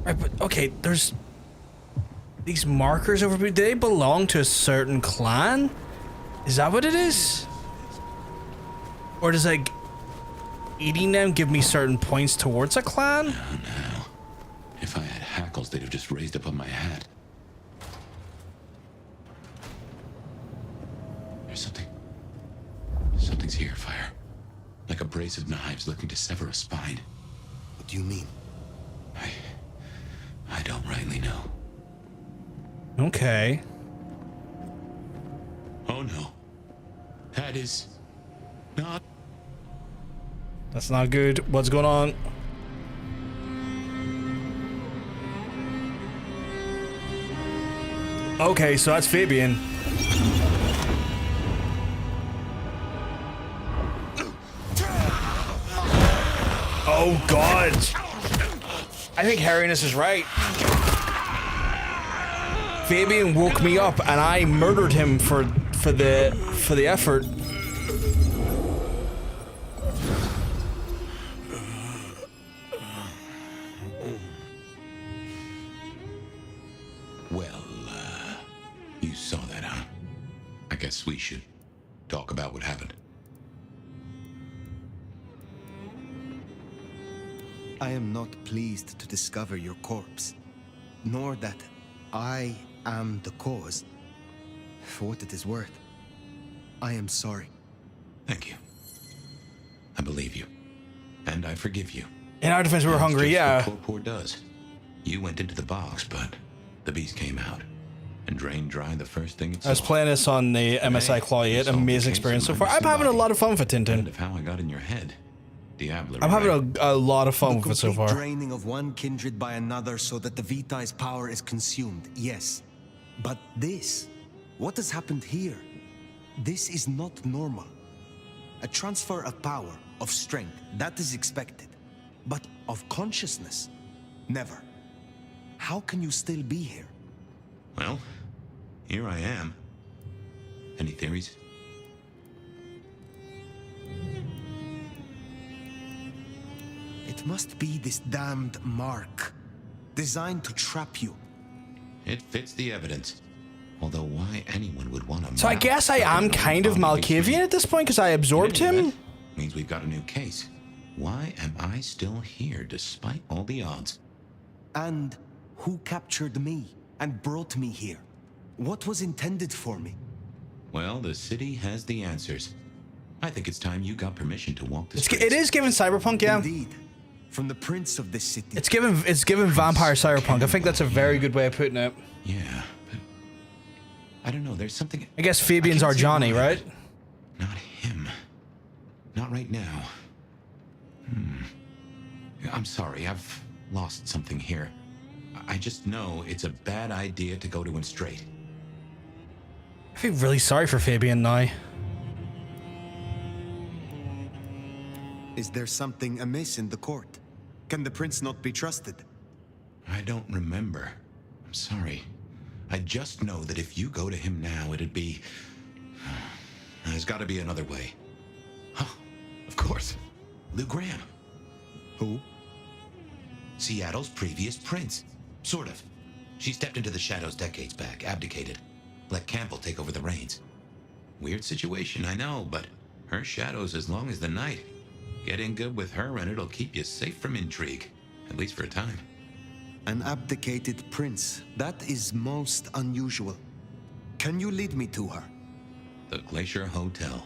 Right, but okay, there's these markers over here. Do they belong to a certain clan? Is that what it is? Or does like eating them give me certain points towards a clan? Oh no. If I had hackles, they'd have just raised up on my hat. There's something. Something's here, Fire. Like a brace of knives looking to sever a spine. What do you mean? I don't rightly know. Okay. Oh no. That is not. That's not good. What's going on? Okay, so that's Fabian. Oh god. I think hairiness is right. Fabian woke me up and I murdered him for the effort. Well, you saw that, huh? I guess we should talk about what happened. I am not pleased to discover your corpse, nor that I am the cause. For what it is worth, I am sorry. Thank you. I believe you. And I forgive you. In our defense, we were hungry, yeah. What poor does. You went into the box, but the beast came out and drained dry the first thing it saw. I was playing this on the MSI Claw 8. Amazing experience so far. I'm having a lot of fun with Tintin. Of how I got in your head. Diablo, I'm having a lot of fun with it so far. The draining of one kindred by another so that the Vitae's power is consumed, yes. But this, what has happened here? This is not normal. A transfer of power, of strength, that is expected. But of consciousness, never. How can you still be here? Well, here I am. Any theories? It must be this damned mark, designed to trap you. It fits the evidence. Although why anyone would want to... So I guess I am kind of Malkavian at this point because I absorbed him. Means we've got a new case. Why am I still here despite all the odds? And who captured me and brought me here? What was intended for me? Well, the city has the answers. I think it's time you got permission to walk the streets. It is given cyberpunk, yeah. Indeed. From the prince of this city. It's given vampire cyberpunk. I think that's a very good way of putting it. Yeah, but I don't know. There's something. I guess Fabian's our Johnny, right? Not him. Not right now. I'm sorry. I've lost something here. I just know it's a bad idea to go to him straight. I feel really sorry for Fabian now. Is there something amiss in the court? Can the prince not be trusted? I don't remember. I'm sorry. I just know that if you go to him now, it'd be... There's got to be another way. Oh, of course. Lou Graham. Who? Seattle's previous prince. Sort of. She stepped into the shadows decades back, abdicated. Let Campbell take over the reins. Weird situation, I know, but her shadow's as long as the night. Get in good with her and it'll keep you safe from intrigue. At least for a time. An abdicated prince. That is most unusual. Can you lead me to her? The Glacier Hotel.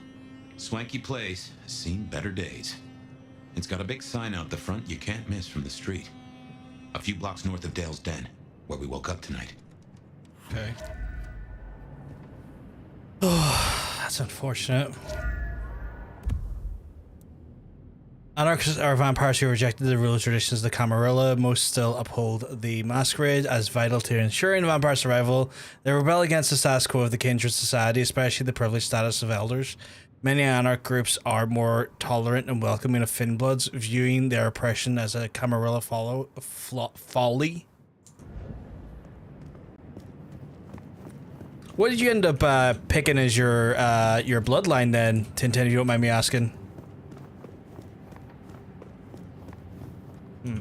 Swanky place, has seen better days. It's got a big sign out the front you can't miss from the street. A few blocks north of Dale's Den, where we woke up tonight. Okay. Oh, that's unfortunate. Anarchists are vampires who rejected the rules and traditions of the Camarilla. Most still uphold the Masquerade as vital to ensuring vampire survival. They rebel against the status quo of the kindred society, especially the privileged status of elders. Many anarch groups are more tolerant and welcoming of Finbloods, viewing their oppression as a Camarilla folly. What did you end up picking as your bloodline then, Tintin, if you don't mind me asking?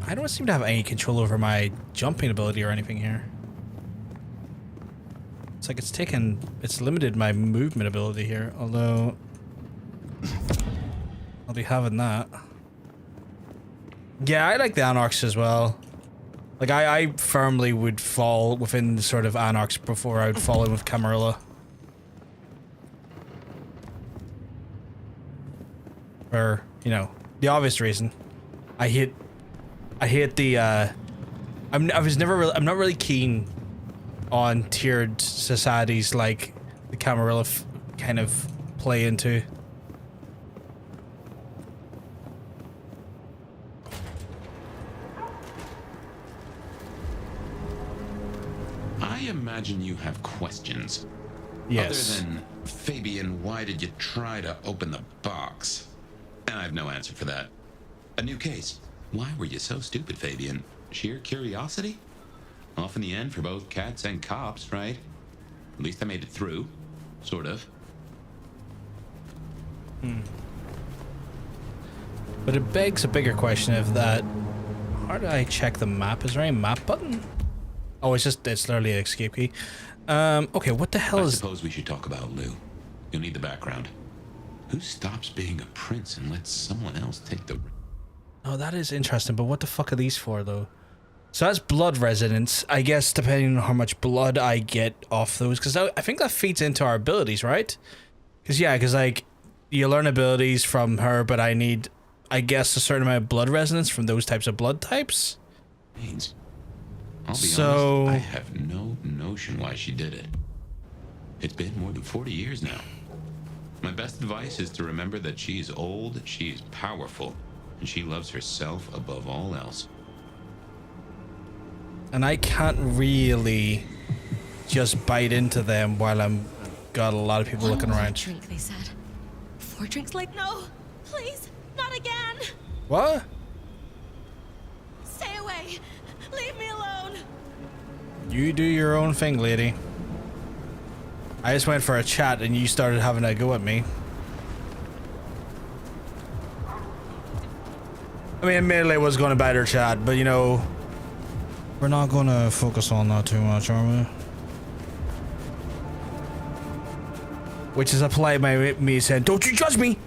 I don't seem to have any control over my jumping ability or anything here. It's like it's limited my movement ability here, although I'll be having that. Yeah, I like the Anarchs as well. Like, I firmly would fall within the sort of Anarchs before I would fall in with Camarilla. For, you know, the obvious reason. I hate the, I'm not really keen on tiered societies like the Camarilla kind of play into. I imagine you have questions. Yes. Other than, Fabian, why did you try to open the box? And I have no answer for that. A new case. Why were you so stupid, Fabian? Sheer curiosity? Off in the end for both cats and cops, right? At least I made it through. Sort of. But it begs a bigger question of that. How do I check the map? Is there any map button? Oh, it's literally an escape key. Okay, what the hell I is... suppose we should talk about Lou. You'll need the background. Who stops being a prince and lets someone else take the... Oh, that is interesting, but what the fuck are these for, though? So that's blood resonance. I guess depending on how much blood I get off those, because I think that feeds into our abilities, right? Because like, you learn abilities from her, but I need, I guess, a certain amount of blood resonance from those types of blood types. Means. I'll be honest, I have no notion why she did it. It's been more than 40 years now. My best advice is to remember that she's old, she's powerful, and she loves herself above all else. And I can't really just bite into them while I'm got a lot of people looking around. Drink, they said. 4 drinks, like, no, please, not again. What? Stay away. Leave me alone. You do your own thing, lady. I just went for a chat and you started having a go at me. I mean, admittedly, I was going to batter chat, but you know, we're not going to focus on that too much, are we? Which is a polite way of me saying, "Don't you judge me."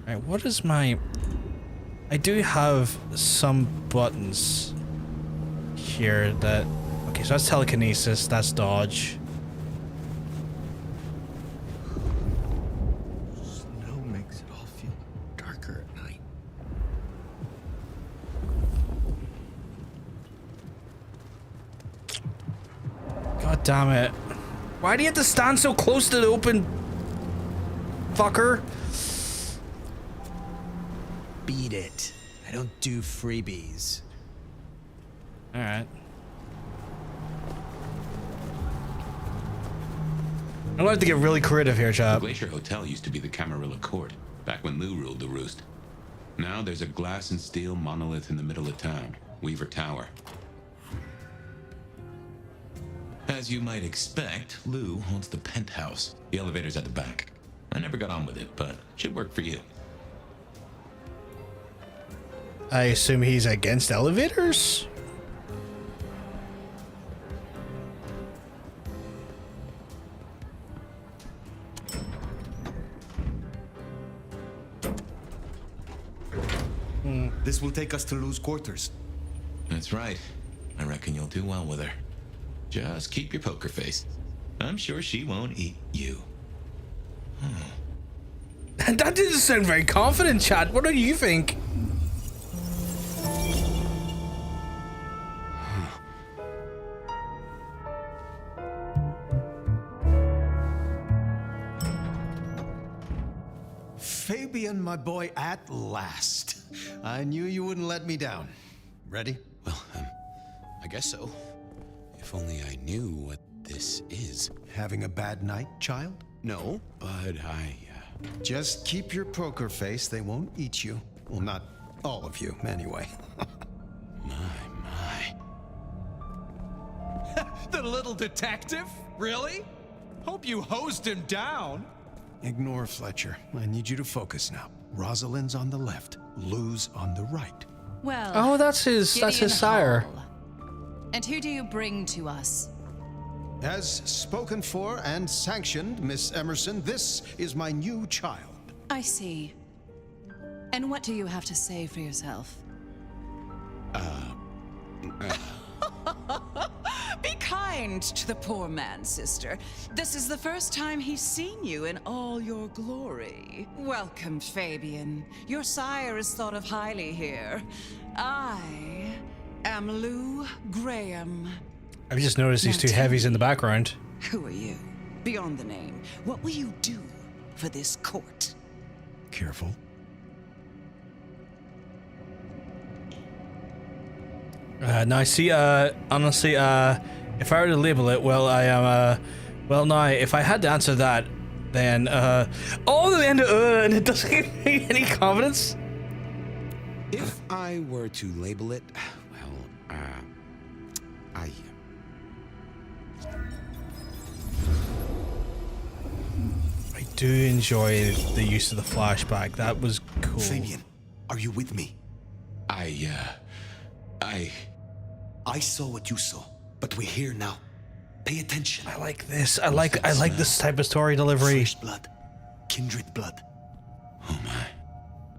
Alright, what is my... I do have some buttons here that... Okay, so that's telekinesis, that's dodge. Snow makes it all feel darker at night. God damn it. Why do you have to stand so close to the open... fucker? Beat it. I don't do freebies. Alright. I'm gonna have to get really creative here, The chap. Glacier Hotel used to be the Camarilla Court, back when Lou ruled the roost. Now there's a glass and steel monolith in the middle of town, Weaver Tower. As you might expect, Lou owns the penthouse. The elevator's at the back. I never got on with it, but should work for you. I assume he's against elevators? This will take us to Lou's quarters. That's right. I reckon you'll do well with her. Just keep your poker face. I'm sure she won't eat you. That didn't sound very confident, chat. What do you think? Fabian, my boy, at last. I knew you wouldn't let me down. Ready? Well, I guess so. If only I knew what this is. Having a bad night, child? No, but Just keep your poker face. They won't eat you. Well, not all of you, anyway. My. The little detective? Really? Hope you hosed him down. Ignore Fletcher. I need you to focus now. Rosalind's on the left, Lou's on the right. Well, Oh, that's his sire. Hall. And who do you bring to us? As spoken for and sanctioned, Miss Emerson, this is my new child. I see. And what do you have to say for yourself? Be kind to the poor man, sister. This is the first time he's seen you in all your glory. Welcome, Fabian. Your sire is thought of highly here. I am Lou Graham. I've just noticed these two heavies in the background. Who are you? Beyond the name, what will you do for this court? Careful. No, I see, honestly, if I were to label it, well, I am, well, now, if I had to answer that, then, oh, the end of, and it doesn't give me any confidence. If I were to label it, well, I do enjoy the use of the flashback. That was cool. Fabian, are you with me? I saw what you saw, but we're here now. Pay attention. I like this. I like this type of story delivery. Fresh blood. Kindred blood. Oh my.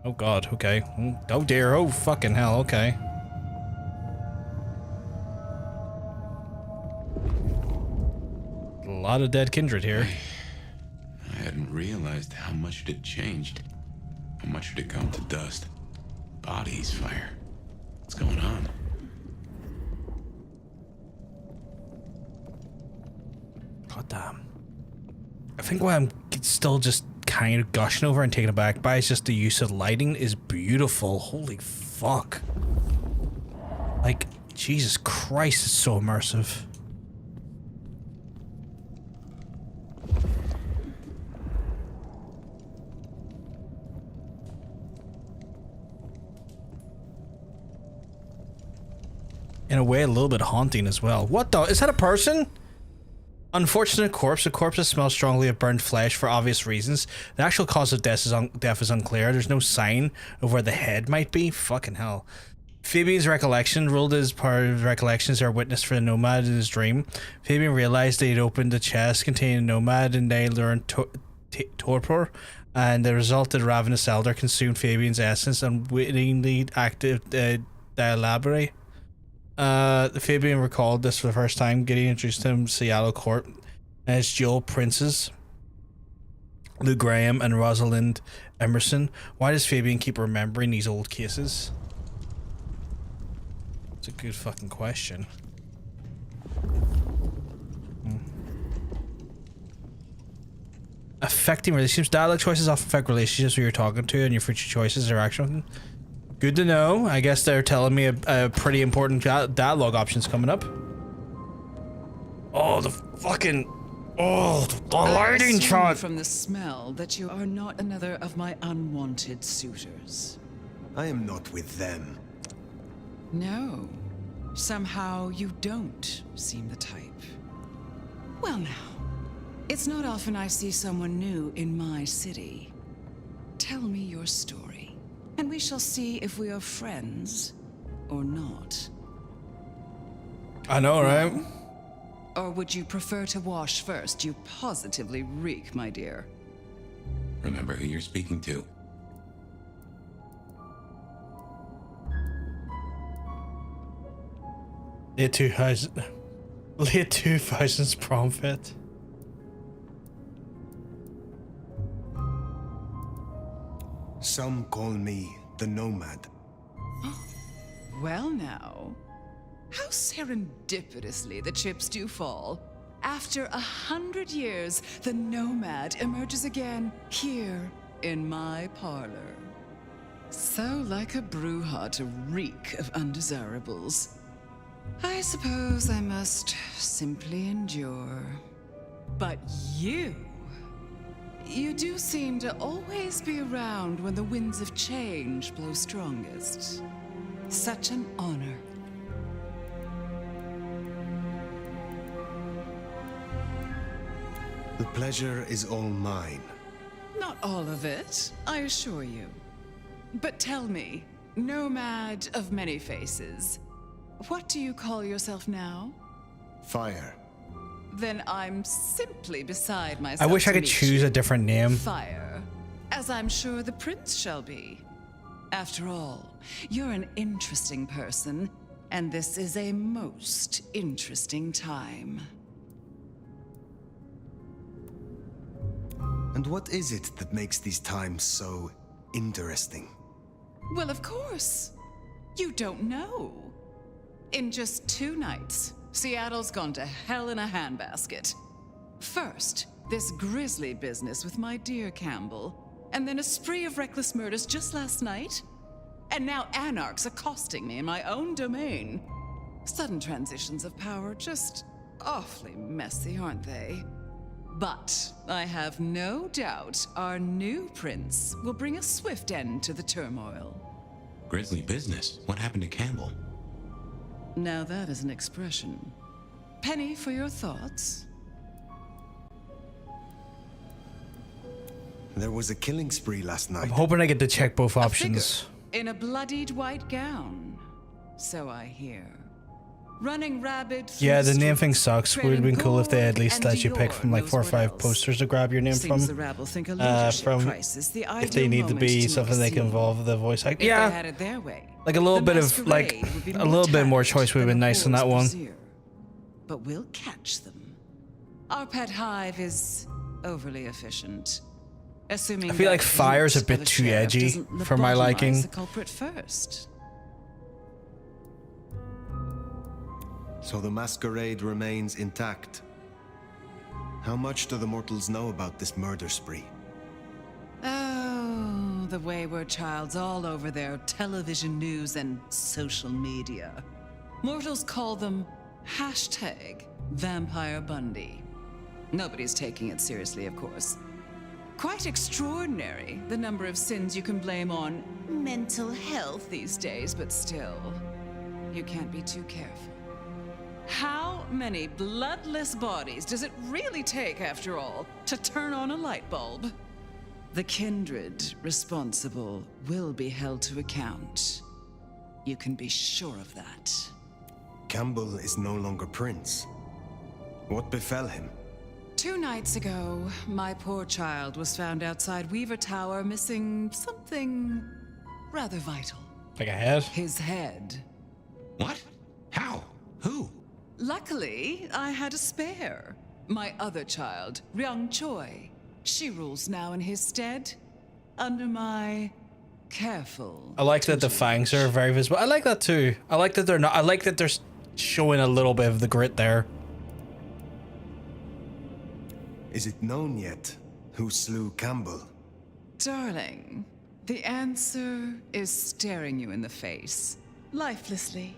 Oh god, okay. Oh dear, oh fucking hell, okay. A lot of dead kindred here. I hadn't realized how much it had changed. How much it had gone to dust. Bodies, fire. What's going on? God damn. I think what I'm still just kind of gushing over and taken aback by is just the use of lighting is beautiful. Holy fuck. Like, Jesus Christ, it's so immersive. In a way, a little bit haunting as well. What the? Is that a person? Unfortunate corpse. The corpses smell strongly of burnt flesh for obvious reasons. The actual cause of death is unclear. There's no sign of where the head might be. Fucking hell. Fabian's recollection, ruled as part of recollections are witnessed for the nomad in his dream. Fabian realized that he'd opened the chest containing a nomad and they learned torpor, and the result, the ravenous elder consumed Fabian's essence and wittingly active dialabrate. Fabian recalled this for the first time, getting introduced to him Seattle Court and his dual princes, Lou Graham and Rosalind Emerson. Why does Fabian keep remembering these old cases? It's a good fucking question. Affecting relationships. Dialogue choices often affect relationships who you're talking to and your future choices or action. Good to know. I guess they're telling me a pretty important dialogue options coming up. Oh, the fucking... Oh, the lighting shot! From the smell that you are not another of my unwanted suitors. I am not with them. No. Somehow you don't seem the type. Well now, it's not often I see someone new in my city. Tell me your story, and we shall see if we are friends or not. I know, right? Or would you prefer to wash first? You positively reek, my dear. Remember who you're speaking to. Late 2000s prom fit. Some call me the Nomad. Well now, how serendipitously the chips do fall. After 100 years, the Nomad emerges again here in my parlor. So like a brouhaha to reek of undesirables. I suppose I must simply endure. But you do seem to always be around when the winds of change blow strongest. Such an honor. The pleasure is all mine. Not all of it, I assure you. But tell me, Nomad of many faces, what do you call yourself now? Fire. Then I'm simply beside myself. I wish I could choose a different name. Fire, as I'm sure the prince shall be. After all, you're an interesting person, and this is a most interesting time. And what is it that makes these times so interesting? Well, of course. You don't know. In just 2 nights, Seattle's gone to hell in a handbasket. First, this grisly business with my dear Campbell, and then a spree of reckless murders just last night. And now anarchs accosting me in my own domain. Sudden transitions of power, just awfully messy, aren't they? But I have no doubt our new prince will bring a swift end to the turmoil. Grisly business. What happened to Campbell? Now that is an expression. Penny, for your thoughts? There was a killing spree last night. I'm hoping I get to check both options. In a bloodied white gown. So I hear. Running rabid through Yeah, the name streets, thing sucks. Would have been cool if they at least let you pick from like 4 or 5 posters to grab your name Seems from. the rabble think a leadership crisis, the If they ideal need to moment be to something they can succeed. involve the voice acting. If Yeah, they had it their way, like a little the bit of like Masquerade would be a little bit more talented choice would have than been the nice on that Boar's one. Brazier. But we'll catch them. Our pet hive is overly efficient. Assuming I feel like that Fire's a Root bit of too sheriff edgy doesn't for my lobotomize liking. the culprit first. So the Masquerade remains intact. How much do the mortals know about this murder spree? Oh, the wayward child's all over their television news and social media. Mortals call them #Vampire Bundy. Nobody's taking it seriously, of course. Quite extraordinary, the number of sins you can blame on mental health these days, but still, you can't be too careful. How many bloodless bodies does it really take, after all, to turn on a light bulb? The kindred responsible will be held to account. You can be sure of that. Campbell is no longer prince. What befell him? 2 nights ago, my poor child was found outside Weaver Tower missing something rather vital. Like a head? His head. What? How? Who? Luckily, I had a spare. My other child, Ryung Choi. She rules now in his stead, under my careful. I like that the fangs are very visible. I like that too. I like that they're not. I like that they're showing a little bit of the grit there. Is it known yet who slew Campbell? Darling, the answer is staring you in the face, lifelessly,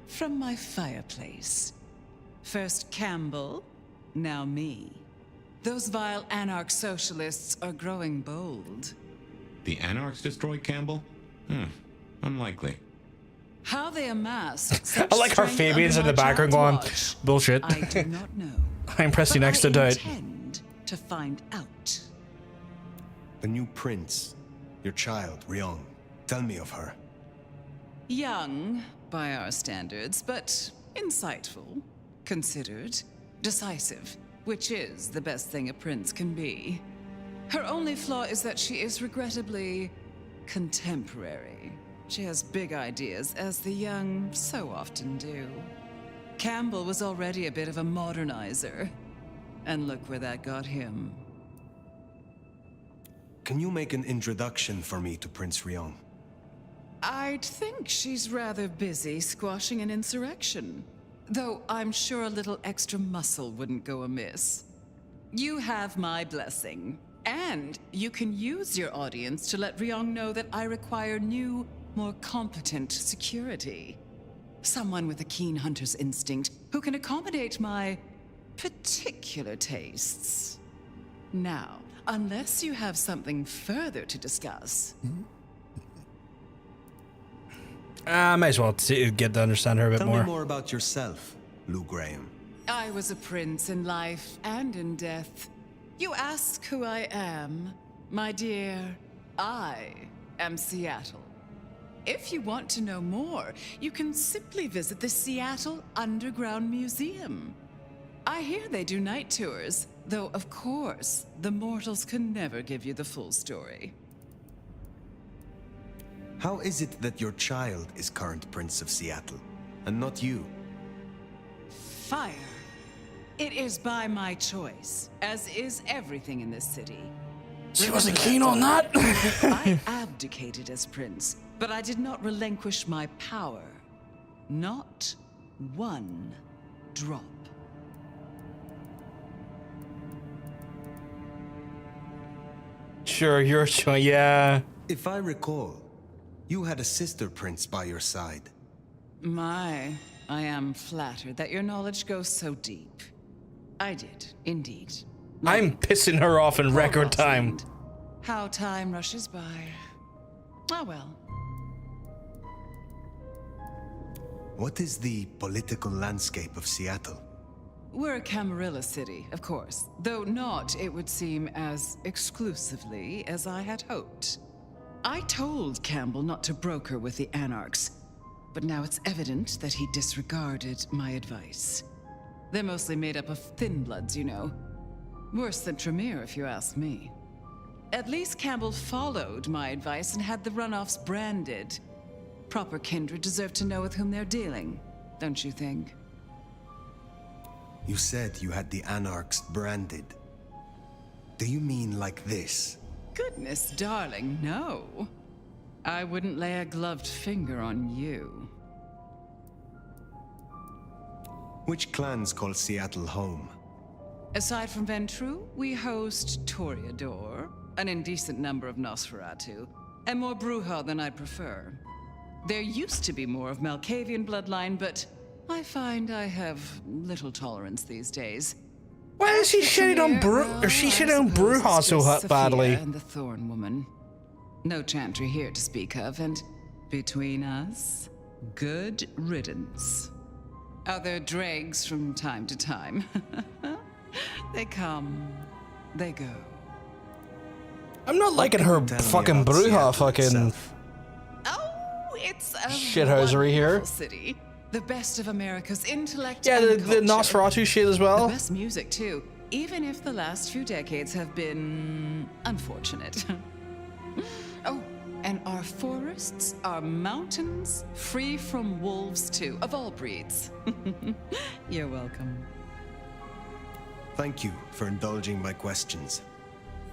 from my fireplace. First Campbell, now me. Those vile anarch socialists are growing bold. The Anarchs destroyed Campbell? Unlikely. How they amassed such I like our strength Fabians in under the my background child's going, watch, bullshit. I do not know. I'm pressing next to doubt. I intend to find out. The new prince, your child, Ryung. Tell me of her. Young, by our standards, but insightful, considered, decisive, which is the best thing a prince can be. Her only flaw is that she is regrettably contemporary. She has big ideas, as the young so often do. Campbell was already a bit of a modernizer. And look where that got him. Can you make an introduction for me to Prince Ryung? I'd think she's rather busy squashing an insurrection. Though I'm sure a little extra muscle wouldn't go amiss. You have my blessing. And you can use your audience to let Ryung know that I require new, more competent security. Someone with a keen hunter's instinct who can accommodate my particular tastes. Now, unless you have something further to discuss. Might as well get to understand her a bit more. Tell me more about yourself, Lou Graham. I was a prince in life and in death. You ask who I am. My dear, I am Seattle. If you want to know more, you can simply visit the Seattle Underground Museum. I hear they do night tours, though of course, the mortals can never give you the full story. How is it that your child is current Prince of Seattle, and not you? Fire. It is by my choice, as is everything in this city. She wasn't keen on that. I abdicated as prince, but I did not relinquish my power. Not one drop. Sure, your choice, yeah. If I recall, you had a sister prince by your side. I am flattered that your knowledge goes so deep. I did, indeed. I'm pissing her off in record time. How time rushes by. Ah, well. What is the political landscape of Seattle? We're a Camarilla city, of course, though not, it would seem, as exclusively as I had hoped. I told Campbell not to broker with the Anarchs, but now it's evident that he disregarded my advice. They're mostly made up of thin bloods, you know. Worse than Tremere, if you ask me. At least Campbell followed my advice and had the runoffs branded. Proper kindred deserve to know with whom they're dealing, don't you think? You said you had the Anarchs branded. Do you mean like this? Goodness, darling, no. I wouldn't lay a gloved finger on you. Which clans call Seattle home? Aside from Ventru, we host Toreador, an indecent number of Nosferatu, and more Bruja than I'd prefer. There used to be more of Malkavian bloodline, but I find I have little tolerance these days. Why is she shitting on Bruja so badly? And the Thorn Woman. No chantry here to speak of, and between us, good riddance. other dregs from time to time. They come, they go. I'm not liking her fucking Bruja fucking It's a shithousery here. wonderful city. The best of America's intellect Yeah, and the Nosferatu shit as well. The best music too, even if the last few decades have been unfortunate. Oh, and our forests, our mountains, free from wolves too, of all breeds. You're welcome. Thank you for indulging my questions.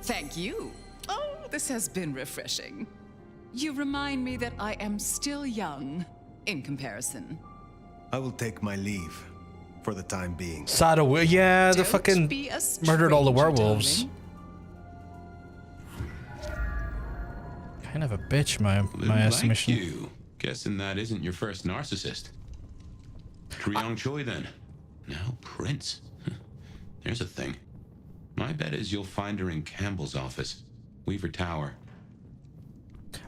Thank you. Oh, this has been refreshing. You remind me that I am still young in comparison. I will take my leave for the time being. Yeah, the Don't fucking be a murdered all the stranger, werewolves. darling. Kind of a bitch, my Like estimation. you. Guessing that isn't your first narcissist. Triang Choi then. Now Prince. Here's a thing. My bet is you'll find her in Campbell's office. Weaver Tower.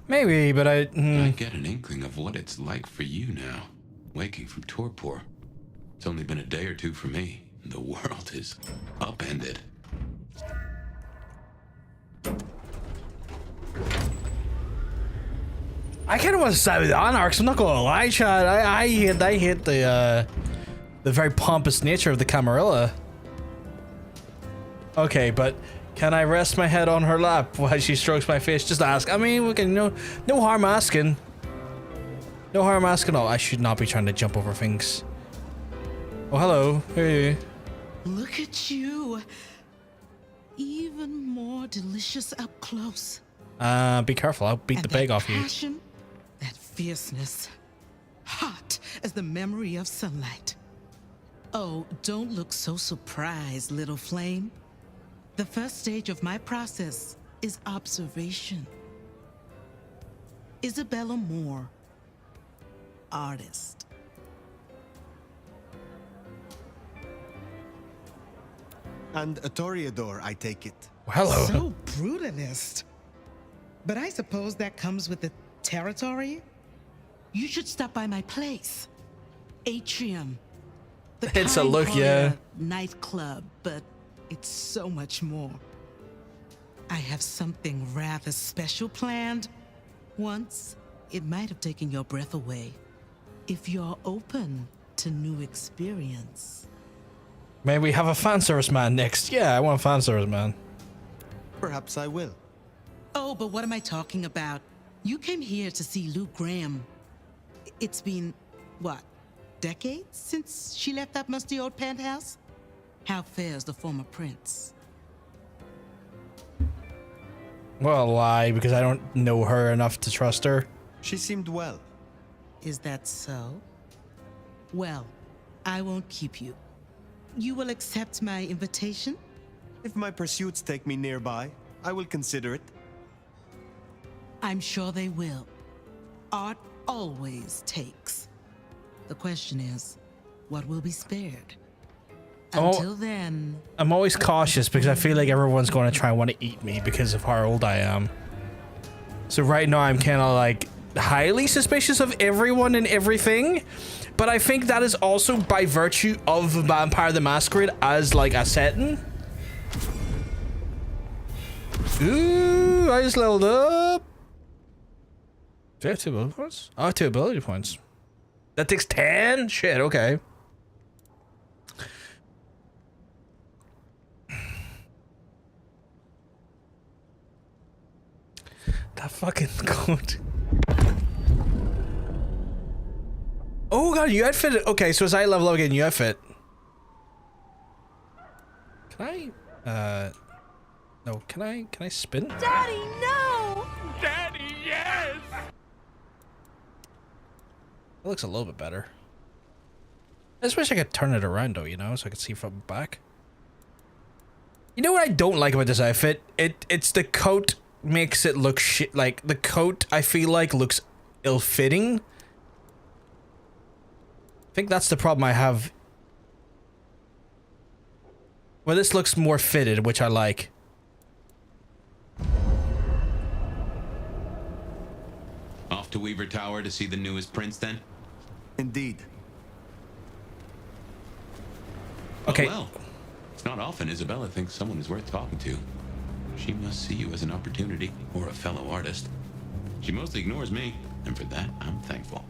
Maybe, but I get an inkling of what it's like for you now. Waking from torpor. It's only been a day or two for me. The world is upended. I kind of want to side with the Anarchs. I'm not gonna lie, Chad. I hate the very pompous nature of the Camarilla. Okay, but can I rest my head on her lap while she strokes my face? Just ask. I mean, we can no harm asking. No harm asking. Oh, I should not be trying to jump over things. Oh, hello. Hey. Look at you. Even more delicious up close. Be careful. I'll beat the bag off you. Passion, that fierceness. Hot as the memory of sunlight. Oh, don't look so surprised, little flame. The first stage of my process is observation. Isabella Moore, artist. And a Toreador, I take it. Hello. So brutalist. But I suppose that comes with the territory? You should stop by my place. Atrium. The It's a kind look, called yeah. a nightclub, but it's so much more. I have something rather special planned. Once, it might have taken your breath away. If you're open to new experience. May we have a fan service man next? Yeah, I want a fan service man. Perhaps I will. Oh, but what am I talking about? You came here to see Lou Graham. It's been, what, decades since she left that musty old penthouse? How fares the former prince? Well, why? Because I don't know her enough to trust her. She seemed well. Is that so? Well, I won't keep you. You will accept my invitation? If my pursuits take me nearby, I will consider it. I'm sure they will. Art always takes. The question is, what will be spared? Until then... I'm always cautious because I feel like everyone's going to try and want to eat me because of how old I am. So right now I'm kind of like highly suspicious of everyone and everything. But I think that is also by virtue of Vampire the Masquerade as like a setting. Ooh, I just leveled up. Do I have 2 ability points? Oh, 2 ability points. That takes 10? Shit, okay. That fucking code. Oh god, you outfit. Okay, so as I level up again, you outfit. Can I? No. Can I spin? Daddy, no! Daddy, yes! It looks a little bit better. I just wish I could turn it around though, you know, so I could see from back. You know what I don't like about this outfit? It's the coat makes it look shit. Like the coat, I feel like looks ill-fitting. I think that's the problem I have. Well, this looks more fitted, which I like. Off to Weaver Tower to see the newest prince then? Indeed. Okay. Oh, well. It's not often Isabella thinks someone is worth talking to. She must see you as an opportunity or a fellow artist. She mostly ignores me, and for that, I'm thankful.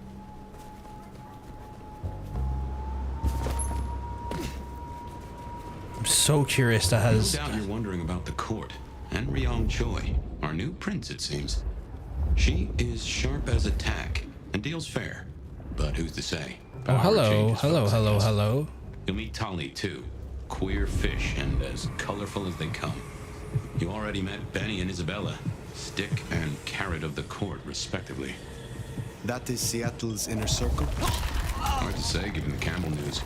I'm so curious that has... No doubt you're wondering about the court, and Ryong Choi, our new prince, it seems. She is sharp as a tack, and deals fair. But who's to say? Oh, hello, hello. You'll meet Tali, too. Queer fish, and as colorful as they come. You already met Benny and Isabella, stick and carrot of the court, respectively. That is Seattle's inner circle? Hard to say, given the Campbell news.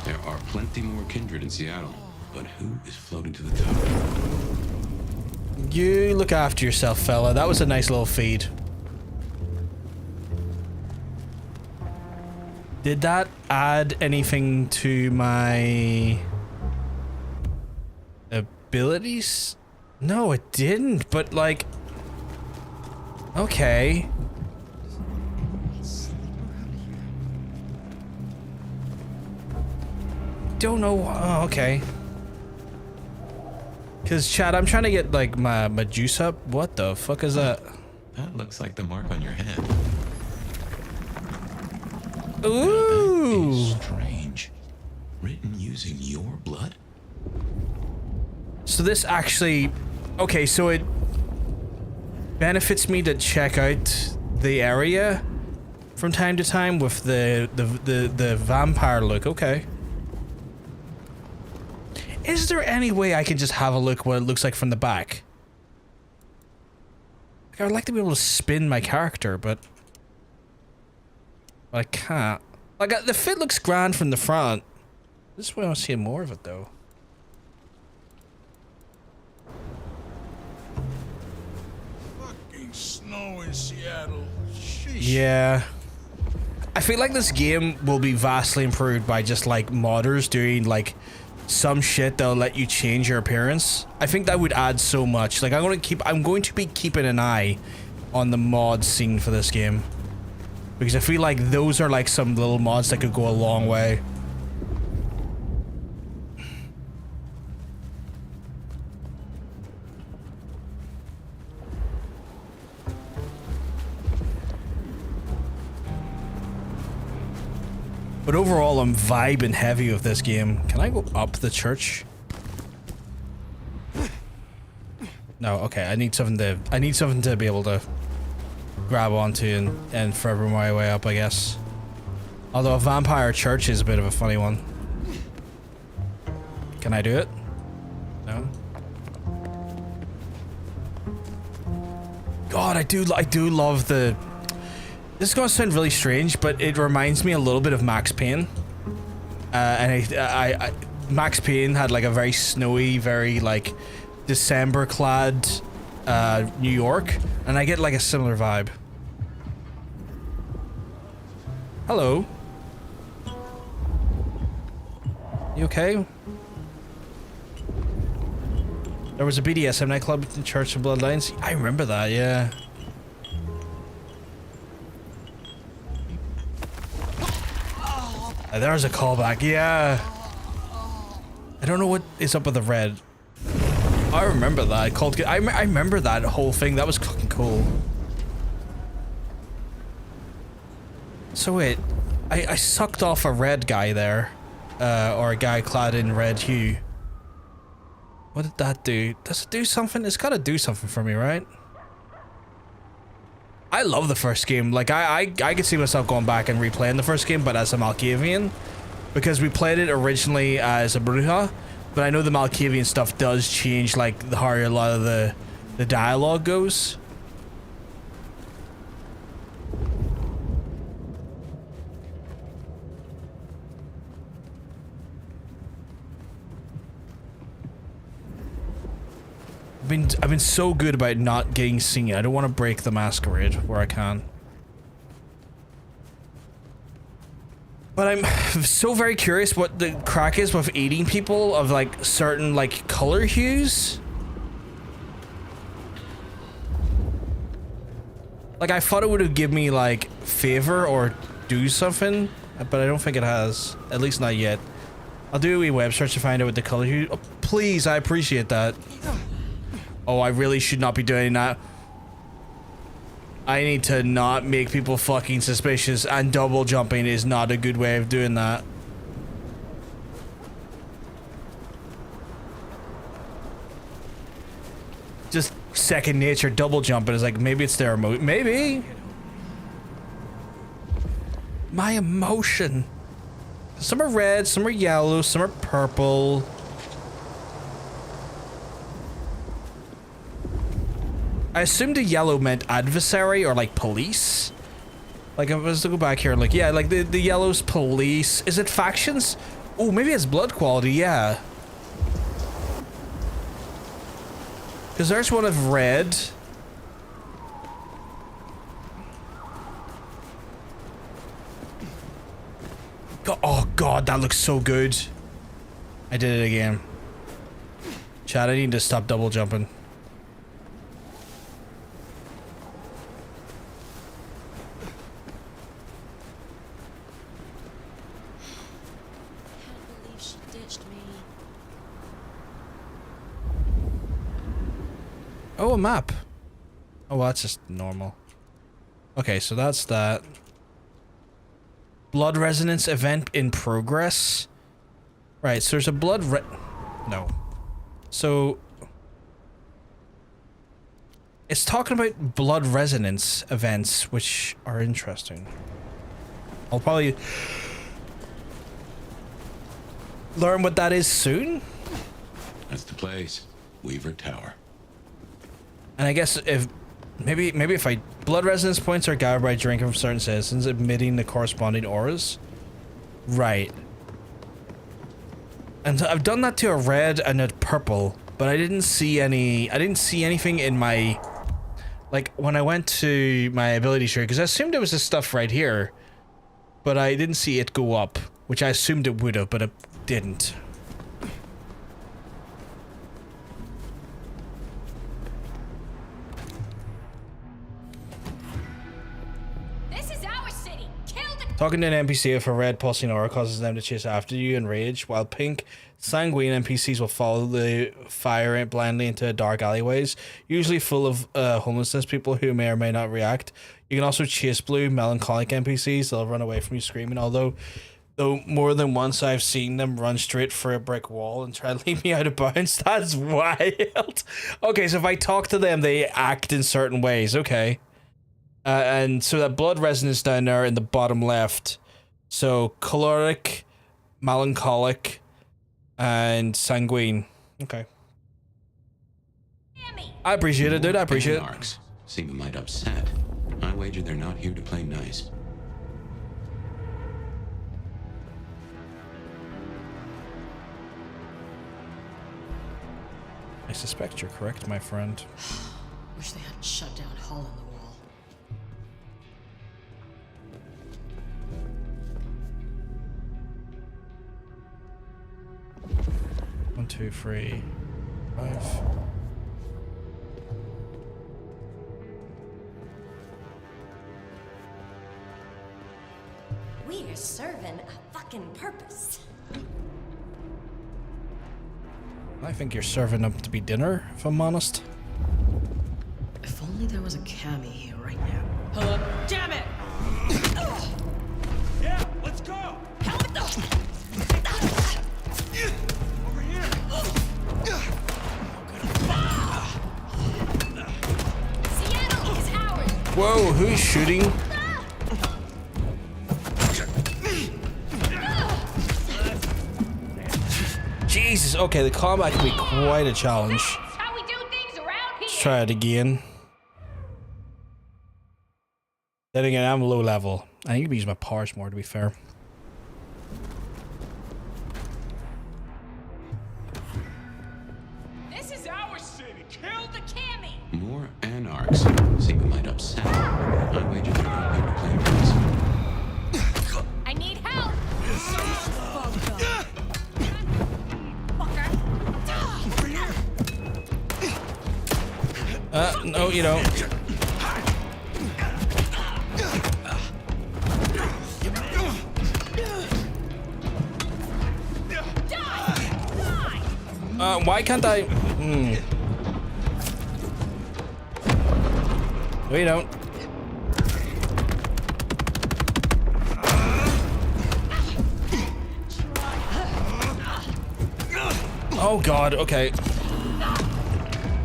There are plenty more kindred in Seattle, but who is floating to the top? You look after yourself, fella. That was a nice little feed. Did that add anything to my abilities? No, it didn't, but like... Okay. Don't know. Oh, okay. Cause Chad, I'm trying to get like my juice up. What the fuck is that? That looks like the mark on your head. Ooh. That is strange. Written using your blood? So this actually, okay, so it benefits me to check out the area from time to time with the vampire look. Okay. Is there any way I can just have a look what it looks like from the back? Like, I would like to be able to spin my character, but I can't. Like, the fit looks grand from the front. This is why I want to see more of it, though. Fucking snow in Seattle. Sheesh. Yeah. I feel like this game will be vastly improved by just, like, modders doing, like, some shit that'll let you change your appearance. I think that would add so much. Like, I'm going to be keeping an eye on the mod scene for this game. Because I feel like those are like some little mods that could go a long way. But overall, I'm vibing heavy with this game. Can I go up the church? No, okay. I need something to be able to grab onto and forever my way up, I guess. Although a vampire church is a bit of a funny one. Can I do it? No. God, I do love the... This is gonna sound really strange, but it reminds me a little bit of Max Payne. And Max Payne had like a very snowy, very like December-clad New York, and I get like a similar vibe. Hello. You okay? There was a BDSM nightclub in Church of Bloodlines. I remember that, yeah. There's a callback, yeah. I don't know what is up with the red. I remember that. I remember that whole thing. That was fucking cool. So wait, I sucked off a red guy there, or a guy clad in red hue. What did that do? Does it do something? It's gotta do something for me, right? I love the first game. Like, I could see myself going back and replaying the first game, but as a Malkavian, because we played it originally as a Bruja, but I know the Malkavian stuff does change, like, how a lot of the dialogue goes. I've been so good about not getting seen. I don't want to break the Masquerade where I can. But I'm so very curious what the crack is with eating people of like certain like color hues. Like I thought it would have given me like favor or do something, but I don't think it has. At least not yet. I'll do a wee web search to find out what the color hue. Oh, please, I appreciate that. Oh, I really should not be doing that. I need to not make people fucking suspicious, and double jumping is not a good way of doing that. Just second nature double jumping is like, maybe it's their emotion. Maybe. My emotion. Some are red, some are yellow, some are purple. I assumed the yellow meant adversary or like police. Like if I was to go back here, like yeah, like the yellow's police. Is it factions? Oh, maybe it's blood quality, yeah. Because there's one of red. Oh god, that looks so good. I did it again. Chad, I need to stop double jumping. Can't believe she ditched me. Oh, a map. Oh, well, that's just normal. Okay, so that's that. Blood resonance event in progress. Right, so there's a no. So it's talking about blood resonance events, which are interesting. I'll probably learn what that is soon. That's the place. Weaver Tower. And I guess if maybe if I blood resonance points are gathered by drinking from certain citizens, emitting the corresponding auras. Right. And so I've done that to a red and a purple, but I didn't see anything in my, like when I went to my ability tree, because I assumed there was this stuff right here, but I didn't see it go up, which I assumed it would have, but it didn't. Talking to an NPC if a red pulsing aura causes them to chase after you in rage, while pink, sanguine NPCs will follow the fire blindly into dark alleyways, usually full of homelessness people who may or may not react. You can also chase blue, melancholic NPCs. They'll run away from you screaming, though more than once I've seen them run straight for a brick wall and try to leave me out of bounds. That's wild. Okay, so if I talk to them, they act in certain ways. Okay. And so that blood resonance down there in the bottom left. So choleric, melancholic, and sanguine. Okay. I appreciate it, dude. I appreciate it. Seem a mite upset. I wager they're not here to play nice. I suspect you're correct, my friend. Wish they hadn't shut down Hull in the wall. 1, 2, 3, 5. We are serving a fucking purpose. I think you're serving up to be dinner, if I'm honest. If only there was a Cammy here right now. Hello? Damn it! Yeah, let's go! Over here! Seattle is ours! Whoa, who's shooting? Jesus, okay, the combat can be quite a challenge. How we do things around here. Let's try it again. Then again, I'm low level. I need to use my powers more, to be fair. This is our city. Kill the Cammy. More anarchs seem a mite upset. I wager they're not here to play nice. I need help. No, you don't. Why can't I? We don't. Oh God. Okay.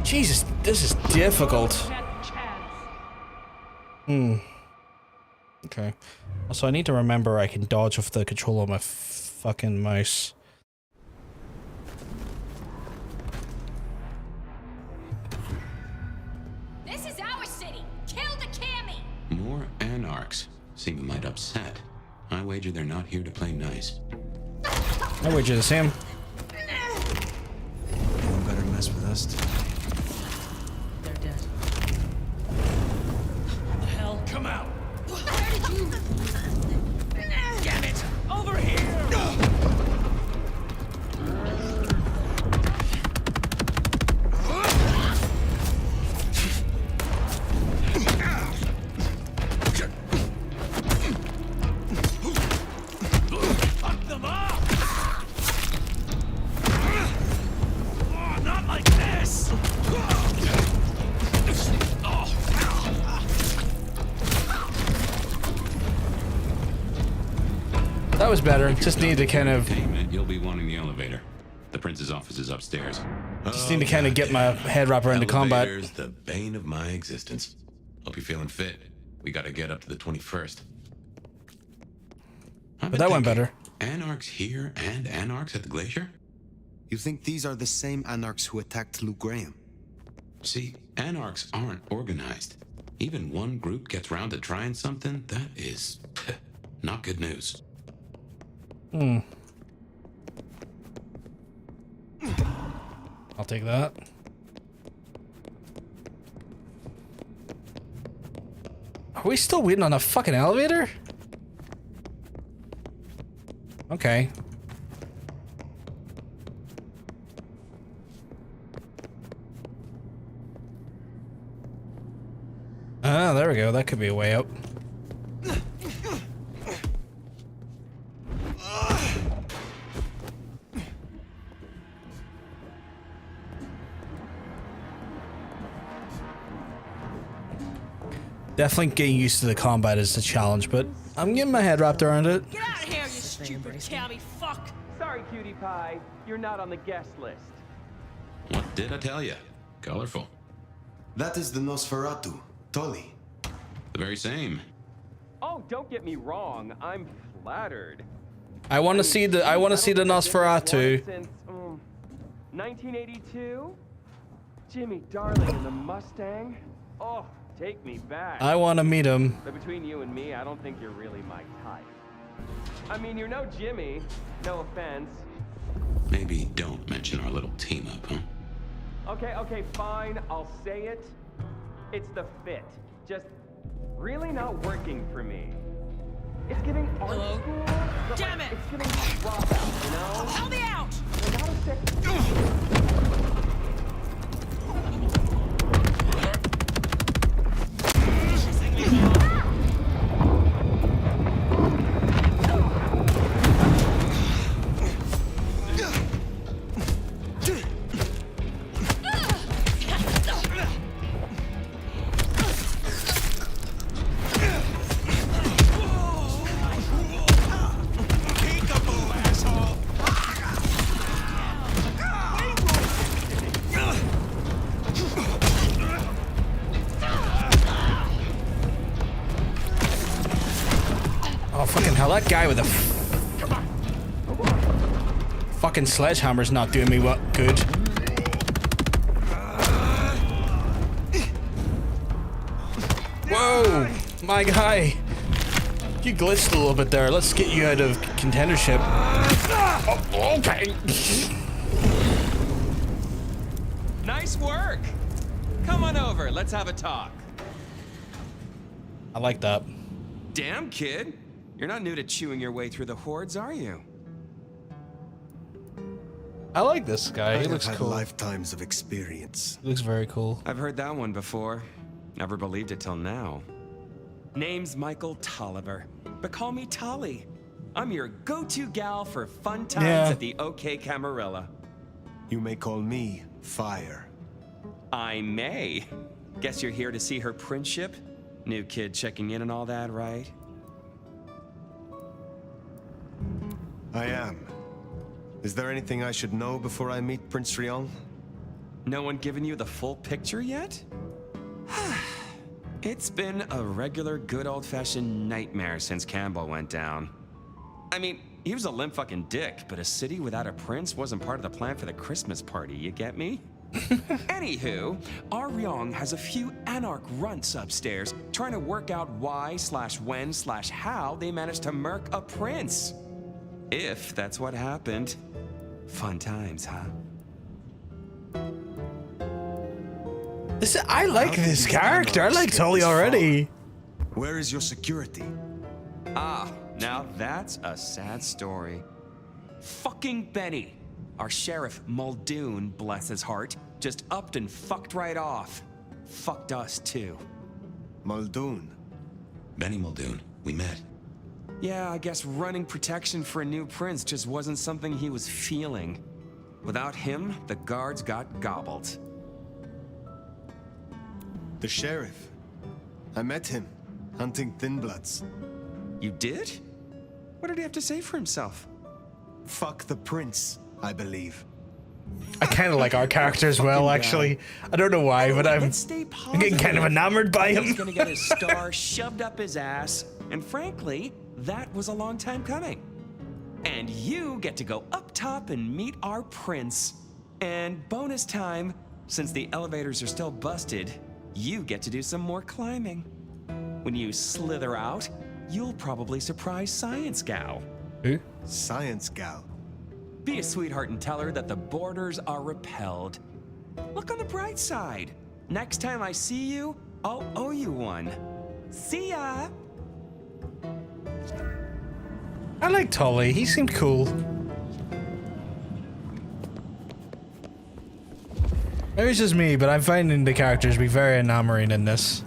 Jesus, this is difficult. Okay. Also, I need to remember I can dodge with the controller on my fucking mouse. This is our city. Kill the Cammy. More anarchs seem a mite upset. I wager they're not here to play nice. I wager the same. You better mess with us too. They're dead. The hell? Come out! Where did you? Damn it! Over here! Fuck them up! Oh, not like this! That was better. Just need to kind of. Entertainment, you'll be wanting the elevator. The prince's office is upstairs. Just need to kind of get my head wrapped around the combat. Elevator's the bane of my existence. Hope you're feeling fit. We gotta get up to the 21st. But that went better. Anarchs here and anarchs at the glacier? You think these are the same anarchs who attacked Lou Graham? See, anarchs aren't organized. Even one group gets round to trying something, that is not good news. I'll take that. Are we still waiting on a fucking elevator? Okay. Ah, there we go. That could be a way up. Definitely getting used to the combat is the challenge, but I'm getting my head wrapped around it. Get out of here, you stupid cammy fuck! Sorry, cutie pie. You're not on the guest list. What did I tell you? Colorful. That is the Nosferatu, Tully. The very same. Oh, don't get me wrong. I'm flattered. I want to see the Nosferatu. Since 1982. Jimmy Darling and the Mustang. Oh, take me back. I want to meet him. But between you and me, I don't think you're really my type. I mean, you're no Jimmy. No offense. Maybe don't mention our little team up, huh? Okay, fine. I'll say it. It's the fit. Just really not working for me. It's giving art school. But Damn it! It's giving dropout, you know? Help me out! Like, I don't think- Oh, fucking hell, that guy with the fucking sledgehammer's not doing me what good. Whoa, my guy. You glitched a little bit there. Let's get you out of contendership. Oh, okay. Nice work. Come on over. Let's have a talk. I like that. Damn, kid. You're not new to chewing your way through the hordes, are you? I like this guy. He I've looks had cool. lifetimes of experience. He looks very cool. I've heard that one before. Never believed it till now. Name's Michael Tolliver, but call me Tolly. I'm your go-to gal for fun times Yeah. at the OK Camarilla. You may call me Fire. I may. Guess you're here to see her princeship? New kid checking in and all that, right? I am. Is there anything I should know before I meet Prince Rion? No one given you the full picture yet? It's been a regular good old-fashioned nightmare since Campbell went down. I mean, he was a limp fucking dick, but a city without a prince wasn't part of the plan for the Christmas party, you get me? Anywho, our Ryong has a few anarch runts upstairs trying to work out why/when/how they managed to murk a prince. If that's what happened. Fun times, huh? I like this character. I like Tully already. Where is your security? Ah, now that's a sad story. Fucking Benny. Our sheriff, Muldoon, bless his heart, just upped and fucked right off. Fucked us, too. Muldoon? Benny Muldoon, we met. Yeah, I guess running protection for a new prince just wasn't something he was feeling. Without him, the guards got gobbled. The sheriff. I met him, hunting Thin Bloods. You did? What did he have to say for himself? Fuck the prince, I believe. I kind of like our character as well, actually. I don't know why, but I'm getting kind of enamored by him. He's gonna get his star shoved up his ass, and frankly, that was a long time coming. And you get to go up top and meet our prince. And bonus time, since the elevators are still busted, you get to do some more climbing. When you slither out, you'll probably surprise Science Gal. Who? Science Gal. Be a sweetheart and tell her that the borders are repelled. Look on the bright side. Next time I see you, I'll owe you one. See ya! I like Tully. He seemed cool. Maybe it's just me, but I'm finding the characters to be very enamoring in this.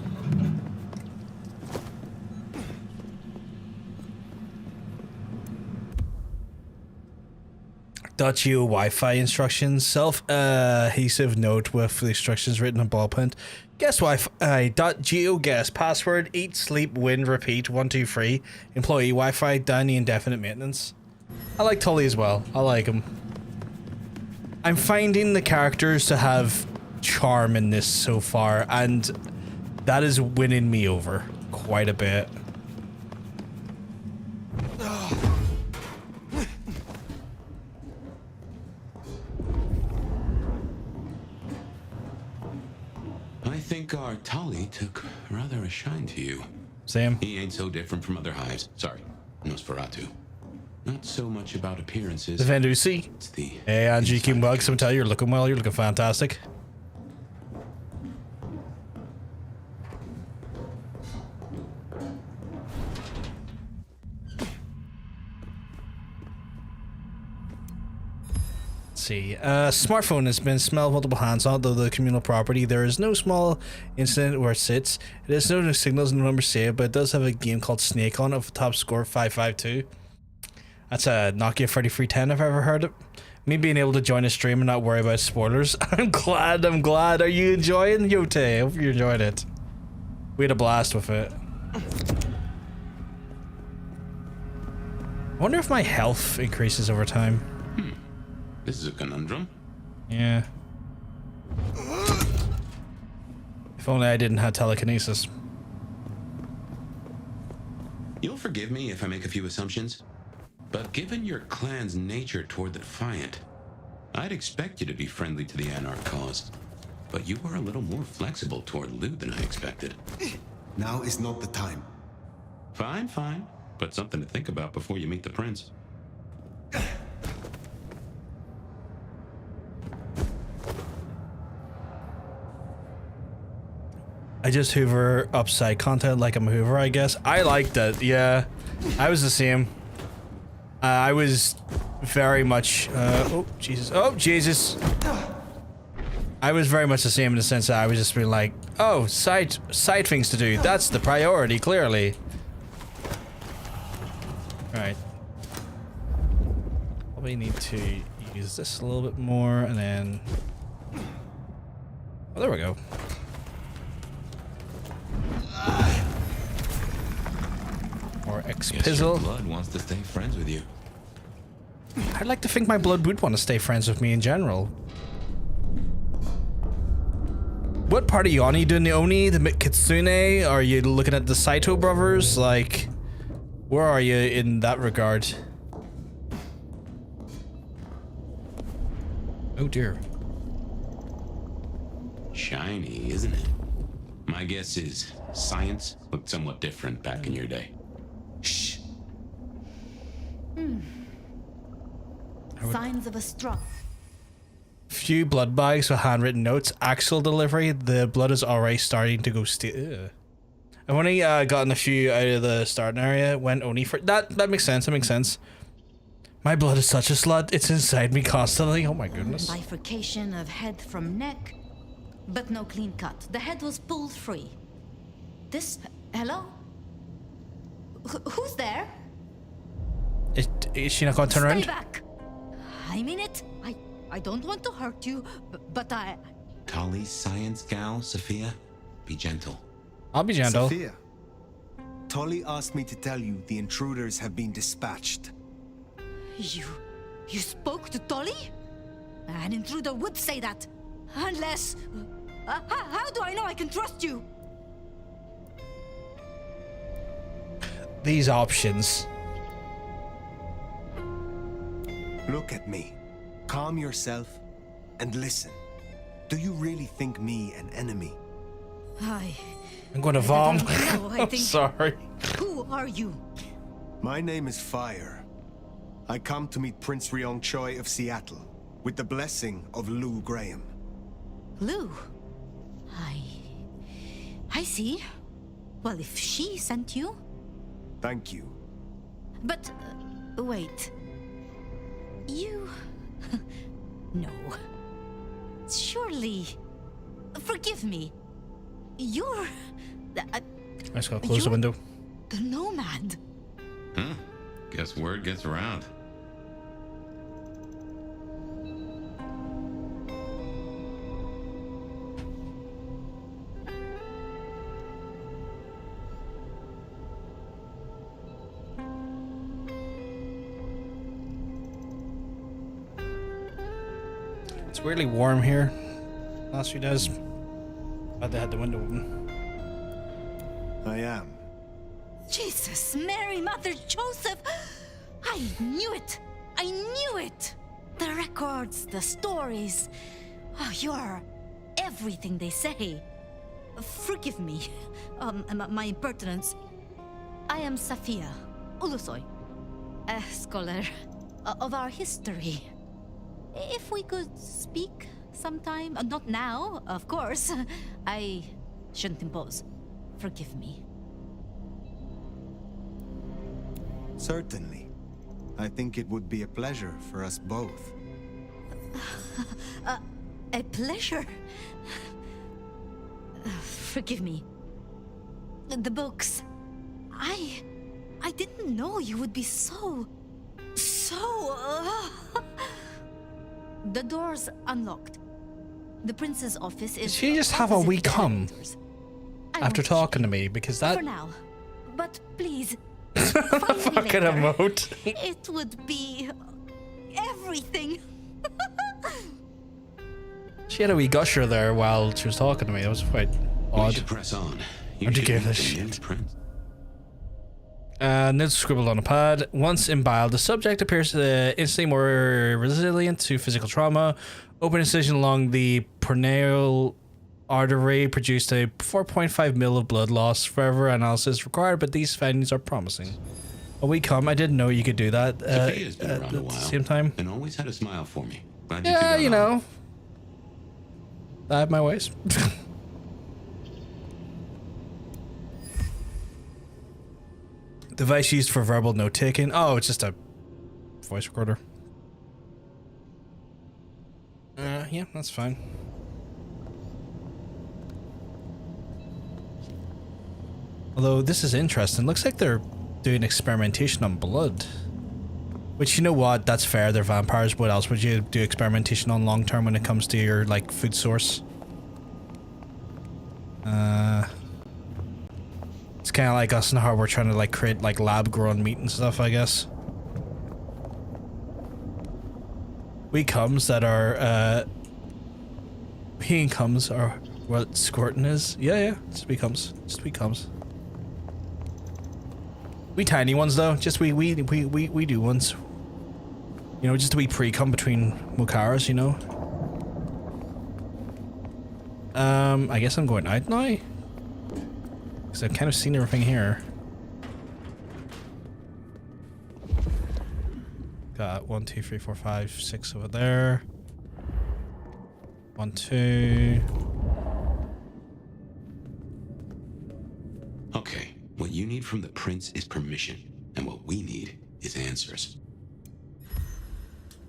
.geo Wi-Fi instructions. Self-adhesive note with the instructions written on ball pen. Guess Wi-Fi. .geo guess. Password. Eat, sleep, win, repeat. 1, 2, 3. Employee Wi-Fi. Danny indefinite maintenance. I like Tully as well. I like him. I'm finding the characters to have charm in this so far, and that is winning me over quite a bit. I think our Tully took rather a shine to you. Same. He ain't so different from other hives. Sorry, Nosferatu. Not so much about appearances. The Vendusi. Hey, Angie Kimbugs, I'm telling you, you're looking well. You're looking fantastic. See, smartphone has been smelled multiple hands. Although the communal property, there is no small incident where it sits. It has no signals, no number saved, but it does have a game called Snake on it with a top score 552. That's a Nokia 3310 if I've ever heard it. Me being able to join a stream and not worry about spoilers. I'm glad. Are you enjoying Yote? I hope you enjoyed it. We had a blast with it. I wonder if my health increases over time. This is a conundrum. Yeah. If only I didn't have telekinesis. You'll forgive me if I make a few assumptions, but given your clan's nature toward the Defiant, I'd expect you to be friendly to the Anarch cause. But you are a little more flexible toward loot than I expected. Now is not the time. Fine, fine. But something to think about before you meet the prince. I just hoover upside content like I'm a hoover, I guess. I like that, yeah. I was the same. I was very much, oh, Jesus. Oh, Jesus. I was very much the same in the sense that I was just being like, oh, side things to do. That's the priority, clearly. Alright. Probably need to Use this a little bit more, and then... Oh, there we go. Or Guess your X-Pizzle. blood wants to stay friends with you. I'd like to think my blood would want to stay friends with me in general. What part are you on? Are you doing the Oni, the Kitsune? Are you looking at the Saito brothers? Like, where are you in that regard? Oh dear. Shiny, isn't it? My guess is science looked somewhat different back in your day. Shh. Signs of a struggle. Few blood bags with handwritten notes. Actual delivery, the blood is already starting to go stale. I've only gotten a few out of the starting area. Went only for that. That makes sense. That makes sense. My blood is such a slut. It's inside me constantly. Oh my goodness. Bifurcation of head from neck, but no clean cut. The head was pulled free. This. Hello? Who's there? Is she not going to turn around? Stay back. I mean it. I don't want to hurt you, but I... Tolly's science gal, Sophia. Be gentle. I'll be gentle. Sophia, Tolly asked me to tell you the intruders have been dispatched. You spoke to Tolly? An intruder would say that. Unless... how do I know I can trust you? These options. Look at me. Calm yourself and listen. Do you really think me an enemy? I'm going to vom. No, I I'm think... sorry. Who are you? My name is Fire. I come to meet Prince Ryong Choi of Seattle with the blessing of Lou Graham. Lou? I see. Well, if she sent you... Thank you. But, wait. You... No. Surely... Forgive me. You're... I just gotta close the window. The nomad. Huh? Guess word gets around. It's weirdly warm here. Last few days. Glad they had the window open. I am. Jesus, Mary, Mother, Joseph! I knew it! I knew it! The records, the stories. Oh, you're everything they say. Forgive me, my impertinence. I am Safia Ulusoy, a scholar of our history. If we could speak sometime, not now, of course. I shouldn't impose. Forgive me. Certainly. I think it would be a pleasure for us both. A pleasure. Forgive me. The books. I didn't know you would be so... The door's unlocked. The prince's office is... Did she just have a wee cum after talking to me? Because that... For now. But please... Fucking emote. It would be... everything. She had a wee gusher there while she was talking to me. That was quite odd. We should press on. Where'd you give this shit? Notes scribbled on a pad. Once imbibed, the subject appears instantly more resilient to physical trauma. Open incision along the peroneal artery produced a 4.5 mil of blood loss. Further analysis required, but these findings are promising. A week come, I didn't know you could do that Sophia's been around a at while, the same time. and always had a smile for me. Glad you Yeah, two got you on. know. I have my ways. Device used for verbal note taking. Oh, it's just a voice recorder. Yeah, that's fine. Although this is interesting. Looks like they're doing experimentation on blood. Which, you know what? That's fair. They're vampires. What else would you do experimentation on long term when it comes to your, like, food source? It's kind of like us and how we're trying to, like, create, like, lab-grown meat and stuff, I guess. We comes that are, being comes are what squirting is. Yeah, just we comes. Just we comes. We tiny ones though, just we do ones. You know, just a wee pre-cum between Mukaras, you know. I guess I'm going out now. Because I've kind of seen everything here. Got 1, 2, 3, 4, 5, 6 over there. 1, 2. Okay, what you need from the prince is permission, and what we need is answers.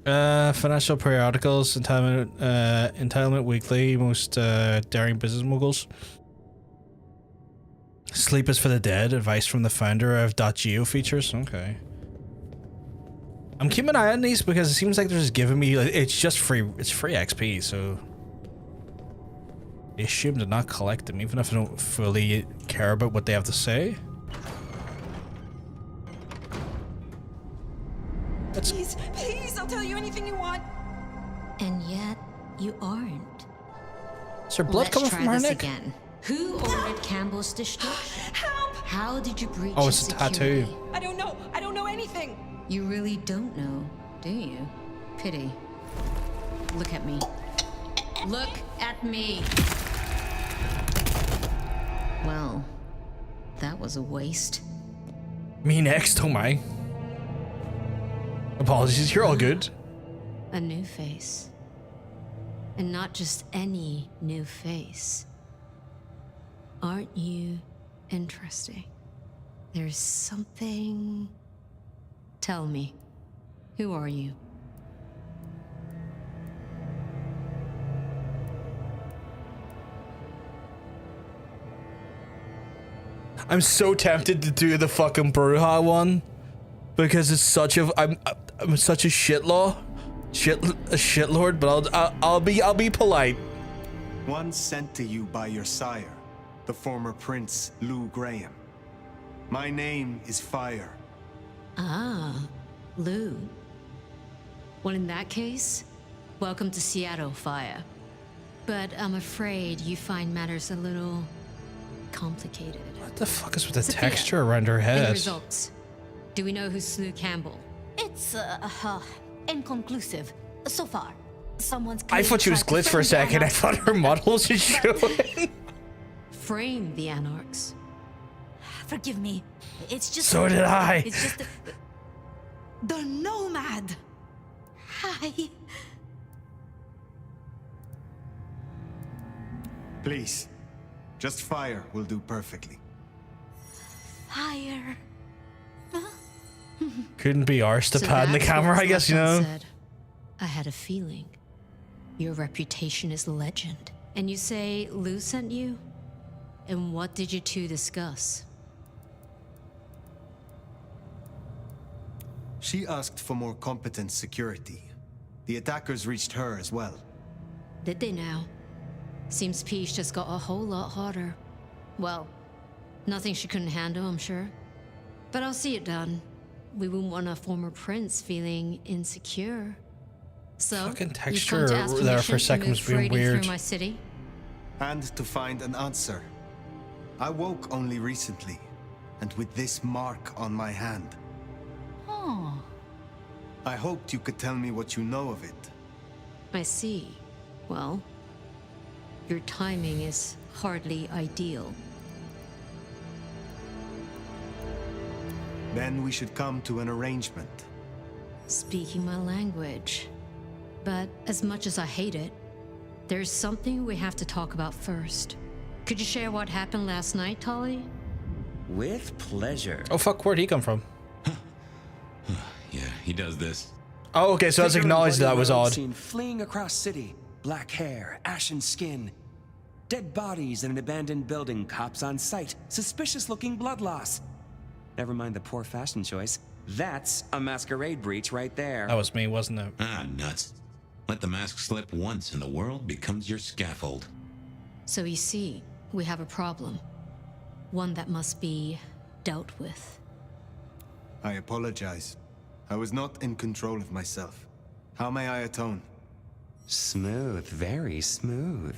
Financial periodicals, entitlement weekly, most daring business moguls. Sleep is for the dead, advice from the founder of .geo features. Okay. I'm keeping an eye on these because it seems like they're just giving me, it's just free, it's free XP, so I assume to not collect them, even if I don't fully care about what they have to say. Please, please, I'll tell you anything you want. And yet, you aren't. Is there blood coming from her neck? Again. Who ordered Campbell's destruction? Help! How did you breach Oh, it's a security? tattoo. I don't know anything. You really don't know, do you? Pity. Look at me. Look at me. Well, that was a waste. Me next, oh my. Apologies, you're all good. A new face. And not just any new face. Aren't you interesting? There's something... Tell me, who are you? I'm so tempted to do the fucking Bruja one because it's such a I'm such a shitlord, but I'll be polite. One sent to you by your sire, the former Prince Lou Graham. My name is Fire. Ah, Lou. Well, in that case, welcome to Seattle, Fire. But I'm afraid you find matters a little complicated. What the fuck is with the Sophia, texture around her any head? results? Do we know who slew Campbell? It's inconclusive so far. Someone's. I thought she was glitched for a second. I thought her model was showing. Frame the Anarchs. Forgive me. It's just. So did I. It's just the nomad. Hi. Please, just Fire will do perfectly. Fire. Couldn't be arsed to So pan the that's camera, what I guess, you Bloodlines know. said. I had a feeling. Your reputation is legend. And you say Lou sent you? And what did you two discuss? She asked for more competent security. The attackers reached her as well. Did they now? Seems Peach just got a whole lot harder. Well, nothing she couldn't handle, I'm sure. But I'll see it done. We wouldn't want a former prince feeling insecure. So, Fucking you've texture come to ask there for permission a second to move was being freely weird. through my city? And to find an answer. I woke only recently, and with this mark on my hand. Oh, I hoped you could tell me what you know of it. I see. Well, your timing is hardly ideal. Then we should come to an arrangement. Speaking my language. But as much as I hate it, there's something we have to talk about first. Could you share what happened last night, Tolly? With pleasure. Oh fuck, where'd he come from? Yeah, he does this. Oh, okay, so that's Figure acknowledged bloody that was road odd. Seen fleeing across city, black hair, ashen skin, dead bodies in an abandoned building, cops on site, suspicious-looking blood loss. Never mind the poor fashion choice. That's a masquerade breach right there. That was me, wasn't it? Ah, nuts. Let the mask slip once and the world becomes your scaffold. So you see, we have a problem. One that must be dealt with. I apologize. I was not in control of myself. How may I atone? Smooth, very smooth.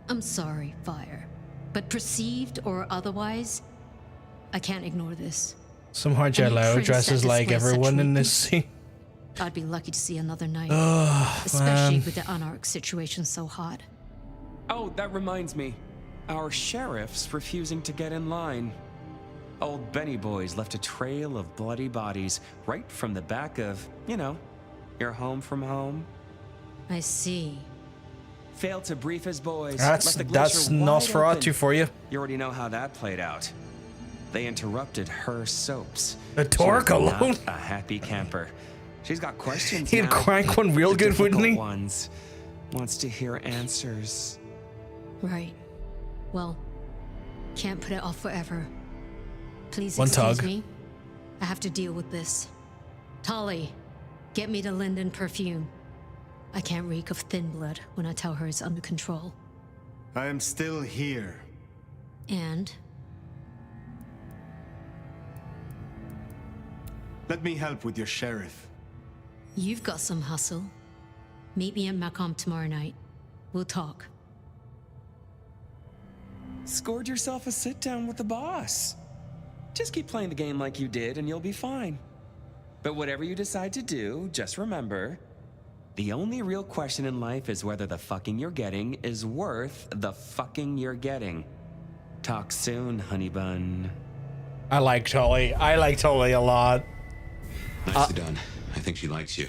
I'm sorry, Fire. But perceived or otherwise, I can't ignore this. Somehow Any Jello prince dresses that like displays such everyone in this weakness, scene. I'd be lucky to see another night. Oh, especially man. with the Anarch situation so hot. Oh, that reminds me. Our sheriff's refusing to get in line. Old Benny Boys left a trail of bloody bodies right from the back of, you know, your home from home. I see. Failed to brief his boys. That's left the glacier wide Nosferatu open. for you. You already know how that played out. They interrupted her soaps. The torque She was alone. not a happy camper. She's got questions He'd now. crank one real The good, wouldn't he? difficult ones. Wants to hear answers. Right. Well, can't put it off forever. Please One excuse tug. me. I have to deal with this. Tolly, get me the Linden perfume. I can't reek of thin blood when I tell her it's under control. I am still here. And Let me help with your sheriff. you've got some hustle. Meet me at Macomb tomorrow night. We'll talk. Scored yourself a sit down with the boss. Just keep playing the game like you did and you'll be fine. But whatever you decide to do, just remember, the only real question in life is whether the fucking you're getting is worth the fucking you're getting. Talk soon, honey bun. I like Tully. I like Tully a lot. Nicely done. I think she likes you.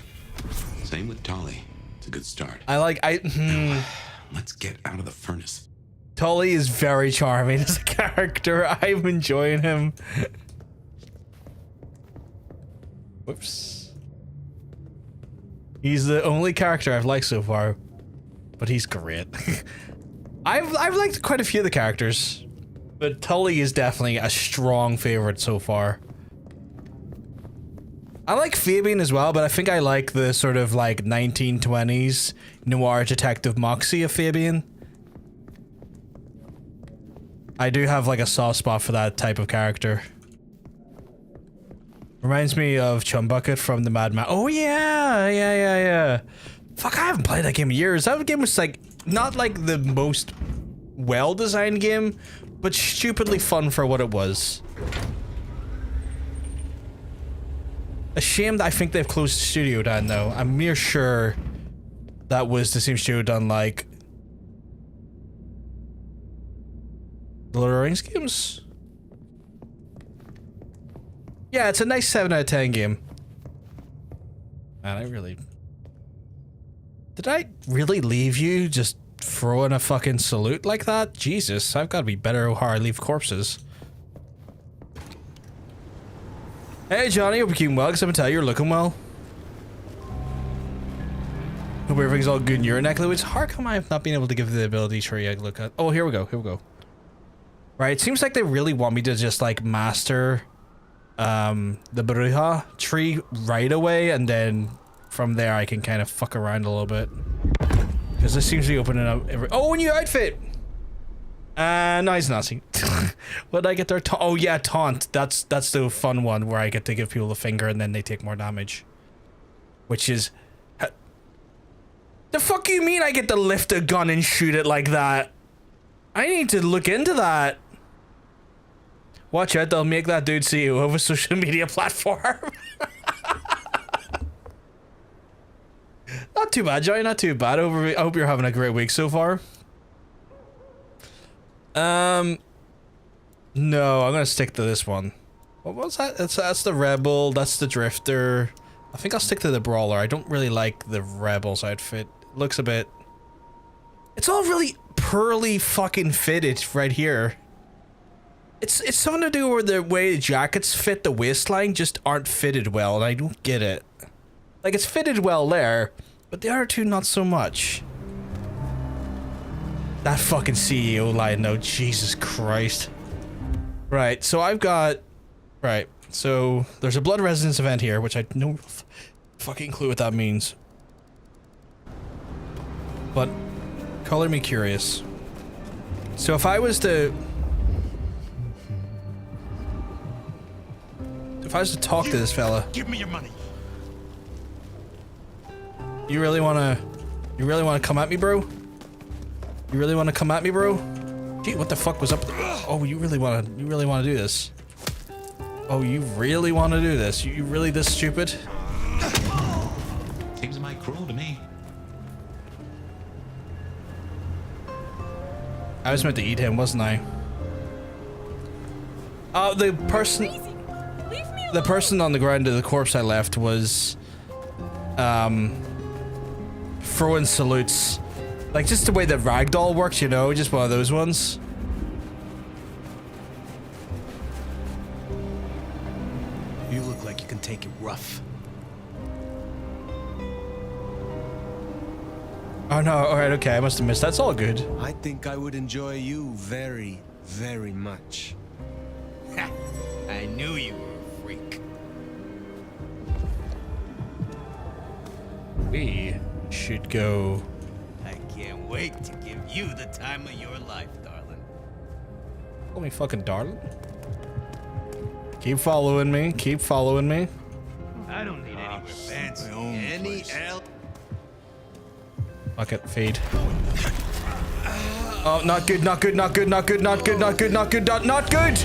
Same with Tolly. It's a good start. Let's get out of the furnace. Tully is very charming as a character. I'm enjoying him. Whoops. He's the only character I've liked so far, but he's great. I've liked quite a few of the characters, but Tully is definitely a strong favorite so far. I like Fabian as well, but I think I like the sort of like 1920s noir detective moxie of Fabian. I do have like a soft spot for that type of character. Reminds me of Chumbucket from the Mad Max. Oh yeah. Fuck, I haven't played that game in years. That game was like, not like the most well-designed game, but stupidly fun for what it was. A shame that I think they've closed the studio down though. I'm near sure that was the same studio done like the Lord of the Rings games. Yeah, it's a nice 7 out of 10 game. Man, did I really leave you just throwing a fucking salute like that? Jesus, I've got to be better how I leave corpses. Hey Johnny, hope you're keeping well, because I'm gonna tell you you're looking well. Hope everything's all good in your neck of the woods. How come I have not been able to give the ability tree a look at? Oh, here we go. Right, it seems like they really want me to just like master the Bruja tree right away, and then from there I can kind of fuck around a little bit. Because it seems to be opening up every— oh, a new outfit! No, he's nothing. What did I get there? Oh yeah, taunt. That's the fun one where I get to give people the finger and then they take more damage. Which is— the fuck you mean I get to lift a gun and shoot it like that? I need to look into that. Watch out, they'll make that dude CEO of a social media platform. Not too bad, Johnny, not too bad. I hope you're having a great week so far. No, I'm gonna stick to this one. What was that? That's the Rebel, that's the Drifter. I think I'll stick to the Brawler. I don't really like the Rebel's outfit. It looks a bit— it's all really poorly fucking fitted right here. It's something to do with the way the jackets fit the waistline just aren't fitted well, and I don't get it. Like, it's fitted well there, but the other two not so much. That fucking CEO line though, Jesus Christ. Right, so I've got— right, So there's a blood resonance event here, which I no fucking clue what that means. But color me curious. So if I was to talk to this fella, Give me your money. you really wanna come at me, bro? You really wanna come at me, bro? Gee, what the fuck was up there? Oh, you really wanna do this? Oh, you really wanna do this? You really this stupid? Seems mighty cruel to me. I was meant to eat him, wasn't I? The person on the ground of the corpse I left was throwing salutes. Like just the way that ragdoll works, you know, just one of those ones. You look like you can take it rough. Oh no, alright, okay, I must have missed. That's all good. I think I would enjoy you very, very much. I knew you were a freak. We should go. I can't wait to give you the time of your life, darling. Call me fucking darling. Keep following me, keep following me. I don't need anywhere fancy. Any L. Fuck it, feed. Oh, not good, not good, not good, not good, not good, not good, not good, not good!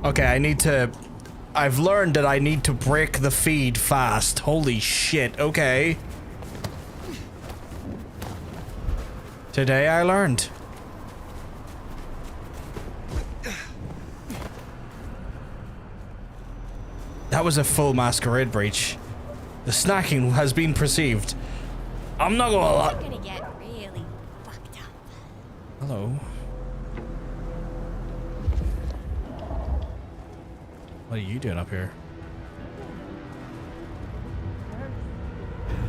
Okay, I've learned that I need to break the feed fast. Holy shit, okay. Today I learned. That was a full Masquerade breach. The snacking has been perceived. I'm not gonna lie. You're gonna get really fucked up. Hello. What are you doing up here?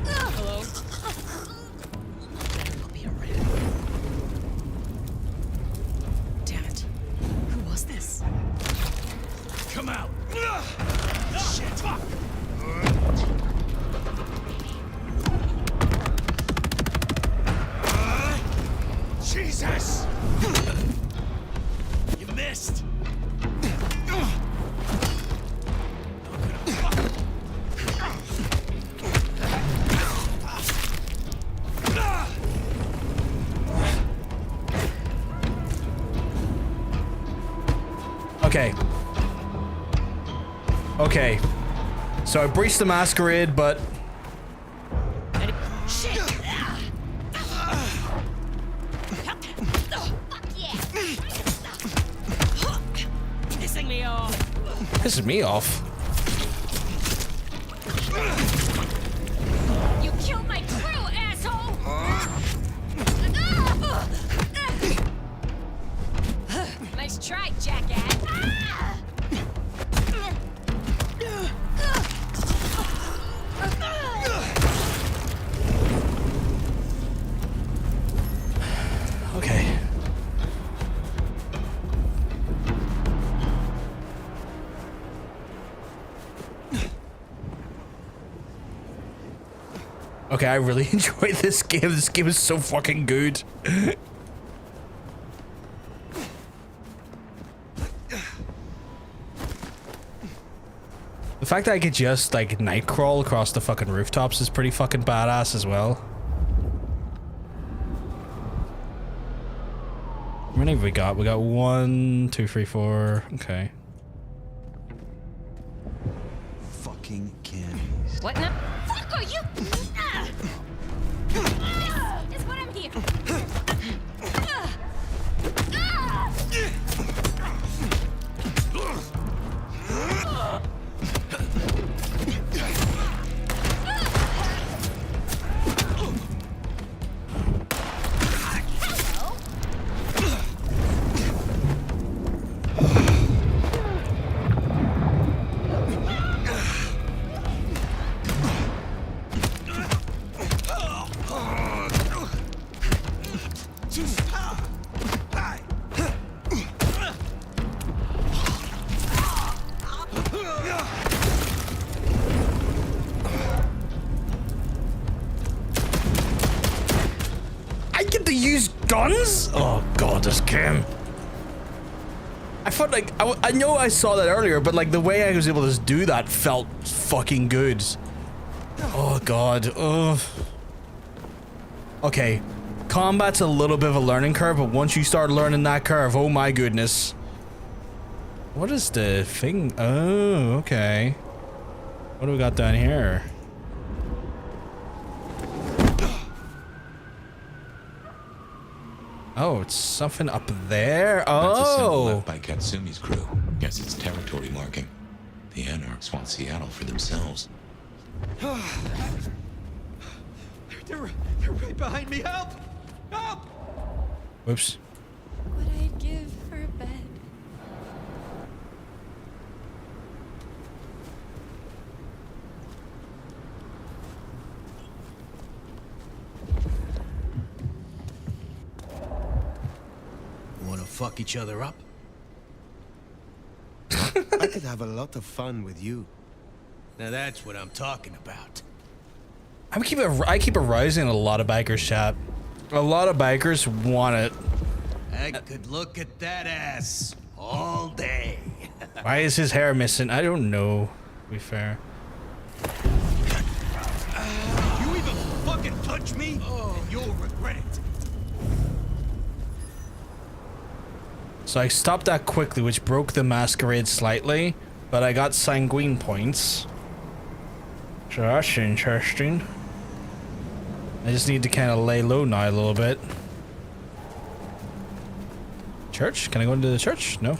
Hello? Better not be a rat. Damn it. Who was this? Come out. Shit. Fuck. Jesus. You missed. Okay. Okay. So I breached the Masquerade, but... Shit! Pissing me off. Pisses me off. You killed my crew, asshole! Nice try, jackass. Okay. Okay, I really enjoyed this game. This game is so fucking good. The fact that I could just, like, night crawl across the fucking rooftops is pretty fucking badass as well. How many have we got? We got 1, 2, 3, 4. Okay. Fucking candies. What now? Fuck are you? This is what I'm here. I get to use guns? Oh god, this game. I felt like, I know I saw that earlier, but like the way I was able to do that felt fucking good. Oh god, ugh. Okay, combat's a little bit of a learning curve, but once you start learning that curve, oh my goodness. What is the thing? Oh, okay. What do we got down here? Oh, it's something up there. That's a symbol Oh. left by Katsumi's crew. Guess it's territory marking. The Anarchs want Seattle for themselves. They're right behind me. Help! Help! Whoops. What I'd give for a bed. Want to fuck each other up? I could have a lot of fun with you. Now that's what I'm talking about. I keep arousing a lot of bikers, chat. A lot of bikers want it. I could look at that ass all day. Why is his hair missing? I don't know, to be fair. You even fucking touch me, and you'll regret it. So I stopped that quickly, which broke the Masquerade slightly, but I got sanguine points. So that's interesting. I just need to kind of lay low now a little bit. Church? Can I go into the church? No.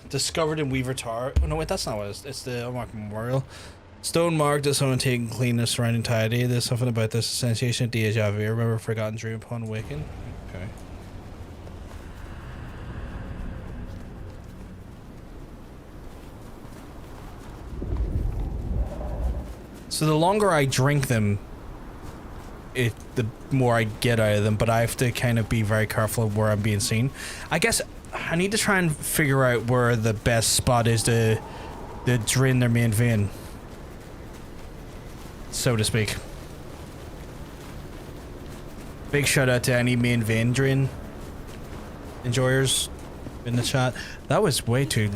Discovered in Weaver Tower. Oh no, wait, that's not what it is. It's the unmarked memorial. Stone marked that someone taken clean the surrounding tidy. There's something about this sensation of deja vu. Remember a forgotten dream upon awakening? Okay. So the longer I drink them, the more I get out of them, but I have to kind of be very careful of where I'm being seen. I guess I need to try and figure out where the best spot is to drain their main vein, so to speak. Big shout out to any main vein drain enjoyers in the chat. That was way too...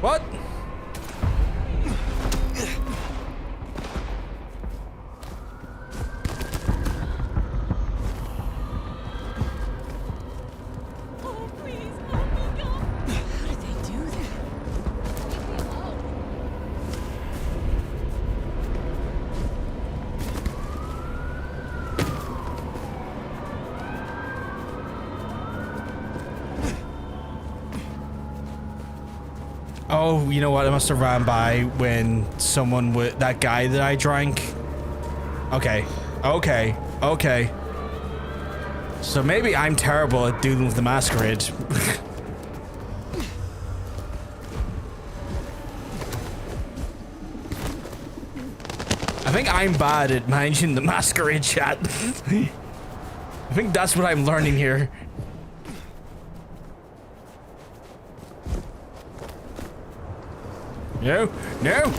What? Oh, you know what? I must have ran by when someone with that guy that I drank. Okay. Okay. Okay. So maybe I'm terrible at dealing with the Masquerade. I think I'm bad at managing the Masquerade chat. I think that's what I'm learning here. No, no.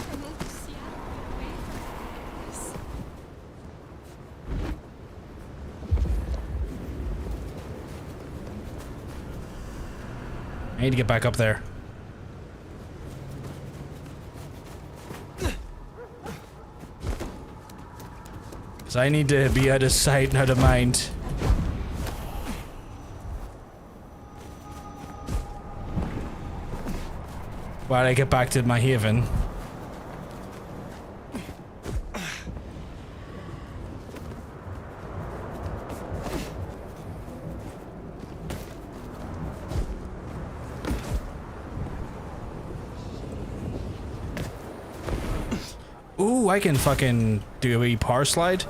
I need to get back up there. Because I need to be out of sight and out of mind. While I get back to my haven. Ooh, I can fucking do a wee power slide.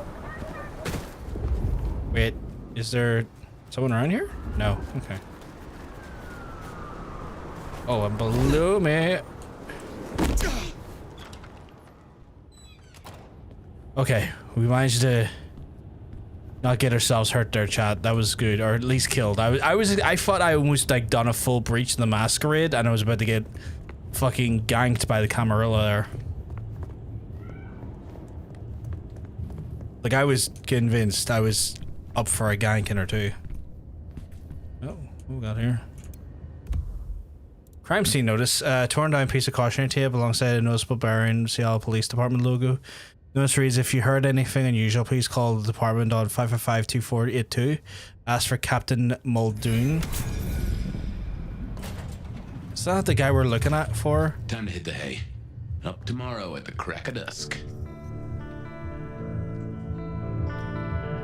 Wait, is there someone around here? No, okay. Oh, I'm below me. Okay, we managed to not get ourselves hurt there, chat. That was good, or at least killed. I thought I almost like done a full breach in the Masquerade, and I was about to get fucking ganked by the Camarilla there. Like I was convinced I was up for a ganking or two. Oh, what we got here? Crime scene notice. Torn down piece of cautionary tape alongside a noticeable Barron Seattle Police Department logo. Notice reads, if you heard anything unusual, please call the department on 555-2482. Ask for Captain Muldoon. Is that the guy we're looking at for? Time to hit the hay. Up tomorrow at the crack of dusk.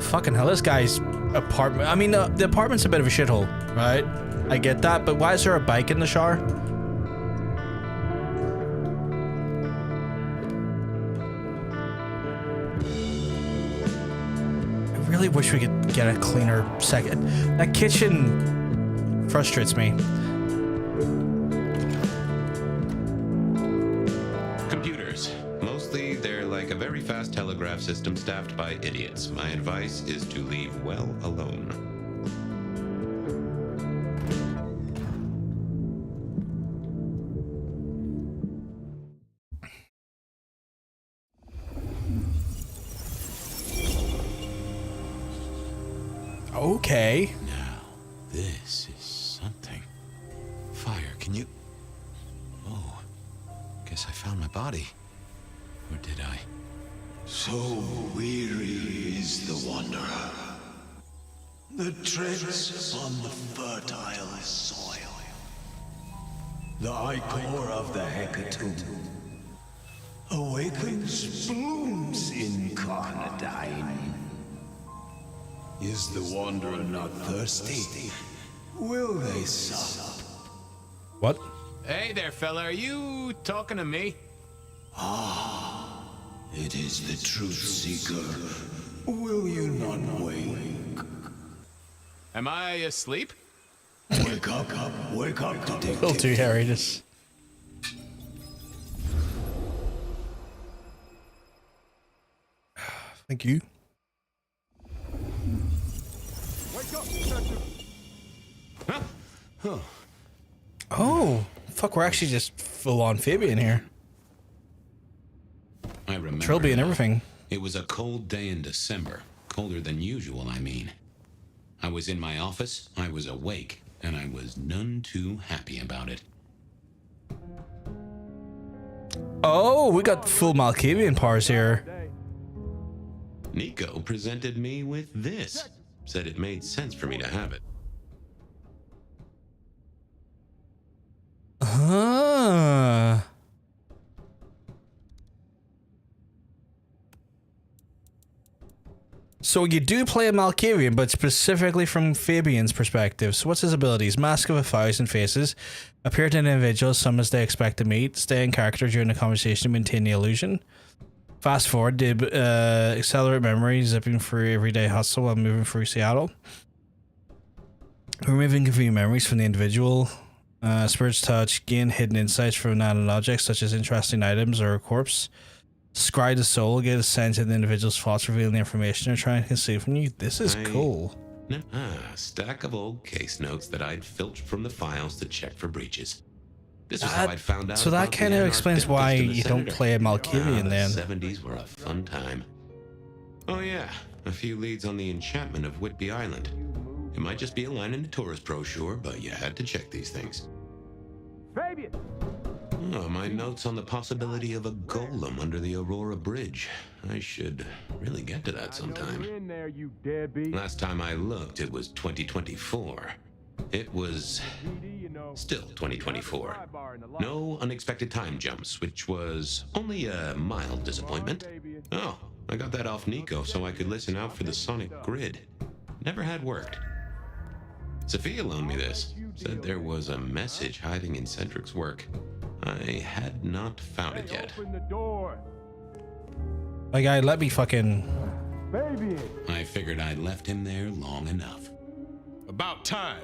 Fucking hell, this guy's apartment. I mean, the apartment's a bit of a shithole, right? I get that, but why is there a bike in the shower? I really wish we could get a cleaner second. That kitchen frustrates me. Computers. Mostly, they're like a very fast telegraph system staffed by idiots. My advice is to leave well alone. Okay. Now, this is something. Fire, can you... Oh, guess I found my body. Or did I? So weary is the wanderer. The treads on the fertile soil. The ichor of the hecatomb awakens blooms incarnadine. Is the wanderer not thirsty? Will they sup? What? Hey there, fella. Are you talking to me? Ah, it is the truth seeker. Will you not wake? Am I asleep? Wake up, detective. Little too hairy, just. Thank you. Wake up, detective. Huh? Huh. Oh, fuck, we're actually just full on Fabian here. I remember. Trilby and everything. It was a cold day in December. Colder than usual, I mean. I was in my office, I was awake, and I was none too happy about it. Oh, we got full Malkavian powers here. Nico presented me with this. Said it made sense for me to have it. Ah. So you do play a Malkavian, but specifically from Fabian's perspective. So what's his abilities? Mask of 1,000 faces. Appear to an individual some as they expect to meet. Stay in character during the conversation to maintain the illusion. Fast forward to accelerate memory, zipping through everyday hustle while moving through Seattle. Removing confusing memories from the individual. Spirit's touch. Gain hidden insights from inanimate objects such as interesting items or a corpse. Scry the soul, get a sense of the individual's thoughts, revealing the information they're trying to conceal from you. This is cool. Stack of old case notes that I'd filched from the files to check for breaches. This was how I'd found out. So that kind of explains why you don't play a Malkavian then. The 70s were a fun time. Oh yeah, a few leads on the enchantment of Whitby Island. It might just be a line in the tourist brochure, but you had to check these things. Fabian! Oh, my notes on the possibility of a golem under the Aurora Bridge. I should really get to that sometime. In there, you deadbeat. Last time I looked, it was 2024. It was still 2024. No unexpected time jumps, which was only a mild disappointment. Oh, I got that off Nico so I could listen out for the sonic grid. Never had worked. Sophia loaned me this. Said there was a message hiding in Cedric's work. I had not found it yet. My guy, let me fucking... Fabian! I figured I'd left him there long enough. About time.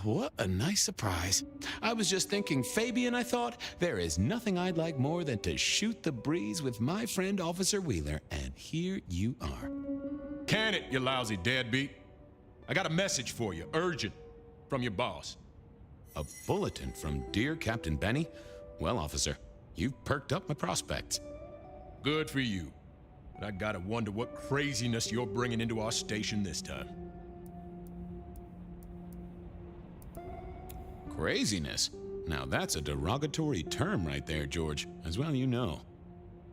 What a nice surprise. I was just thinking, Fabian, I thought, there is nothing I'd like more than to shoot the breeze with my friend Officer Wheeler, and here you are. Can it, you lousy deadbeat? I got a message for you, urgent, from your boss. A bulletin from dear Captain Benny? Well, officer, you've perked up my prospects. Good for you. But I gotta wonder what craziness you're bringing into our station this time. Craziness? Now that's a derogatory term right there, George, as well you know.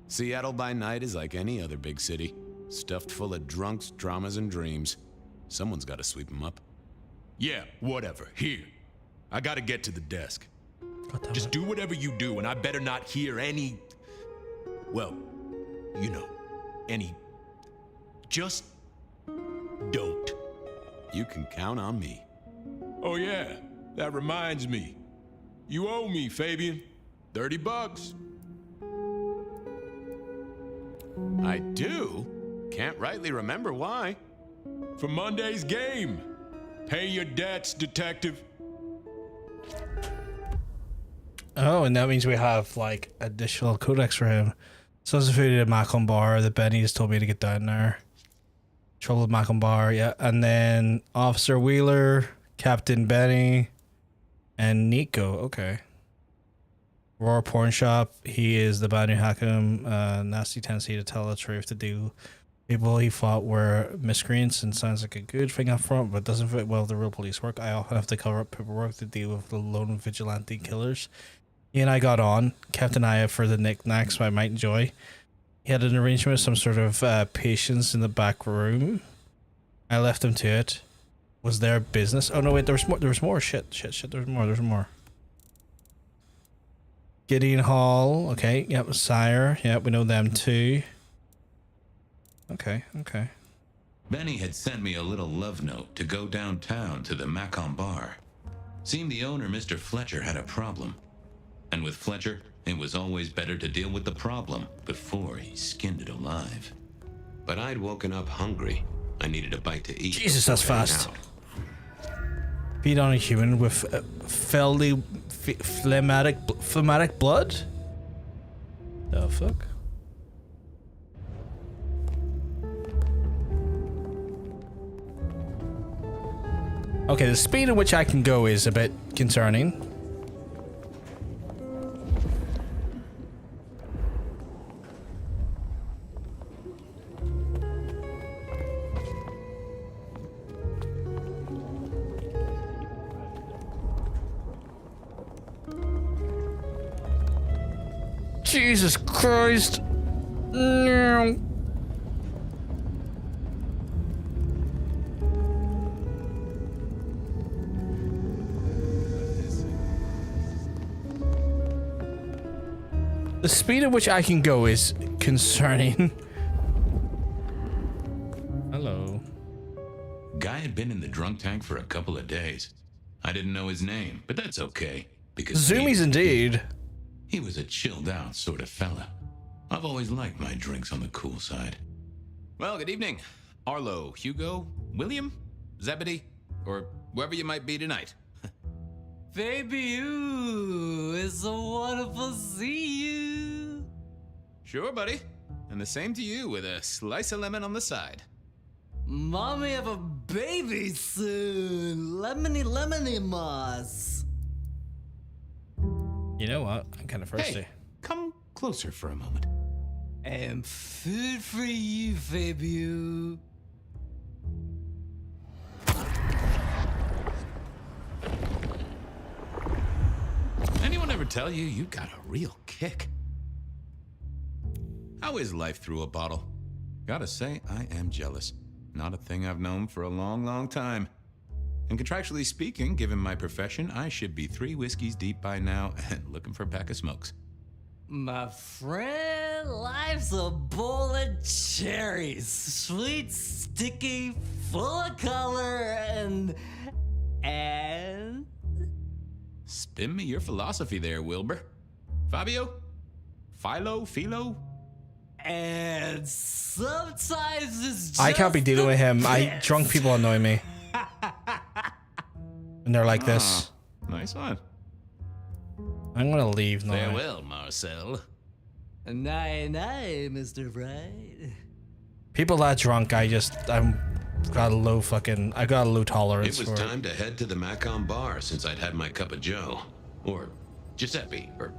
Seattle by night is like any other big city, stuffed full of drunks, dramas, and dreams. Someone's gotta sweep them up. Yeah, whatever. Here. I gotta get to the desk. Just do whatever you do, and I better not hear any... Well, you know, any... Just... don't. You can count on me. Oh yeah, that reminds me. You owe me, Fabian. $30. I do? Can't rightly remember why. For Monday's game. Pay your debts, detective. Oh, and that means we have like additional codex for him. Sons of Food at Macon Bar that Benny has told me to get down there. Trouble with Macon Bar, yeah. And then Officer Wheeler, Captain Benny, and Nico. Okay. Roar Porn Shop. He is the Banu Hakim. Nasty tendency to tell the truth to do. People he fought were miscreants and sounds like a good thing up front, but doesn't fit well with the real police work. I often have to cover up paperwork to deal with the lone vigilante killers. He and I got on, kept an eye out for the knickknacks I might enjoy. He had an arrangement with some sort of patients in the back room. I left him to it. Was their business? Oh no, wait, there was more. There was more. Shit. There's more. There's more. Gideon Hall. Okay. Yep. Sire. Yep. We know them too. Okay. Benny had sent me a little love note to go downtown to the Macon Bar. Seemed the owner, Mr. Fletcher, had a problem. And with Fletcher, it was always better to deal with the problem before he skinned it alive. But I'd woken up hungry. I neneeded a bite to eat. Jesus, that's fast. Feed on a human with phlegmatic blood? The fuck? Okay, the speed at which I can go is a bit concerning. Jesus Christ. No. The speed at which I can go is concerning. Hello. Guy had been in the drunk tank for a couple of days. I didn't know his name, but that's okay. Because Zoomies indeed. He was a chilled out sort of fella. I've always liked my drinks on the cool side. Well, good evening. Arlo, Hugo, William, Zebedee, or whoever you might be tonight. Baby, you, it's so wonderful to see you. Sure, buddy. And the same to you with a slice of lemon on the side. Mommy have a baby soon. Lemony moss. You know what? I'm kind of thirsty. Hey, come closer for a moment. And food for you, Fabian. Anyone ever tell you you got a real kick? How is life through a bottle? Gotta say, I am jealous. Not a thing I've known for a long, long time. And contractually speaking, given my profession, I should be 3 whiskeys deep by now and looking for a pack of smokes. My friend, life's a bowl of cherries. Sweet, sticky, full of color, and... Spin me your philosophy there, Wilbur. Fabio? Philo? And sometimes it's just I can't be dealing with him. Drunk people annoy me. And they're like this. Nice one. I'm gonna leave now. Farewell, Marcel. Nay, Mr. Bright. People that drunk, I got a low tolerance It for was time to head to the Macon bar since I'd had my cup of joe. Or Giuseppe, or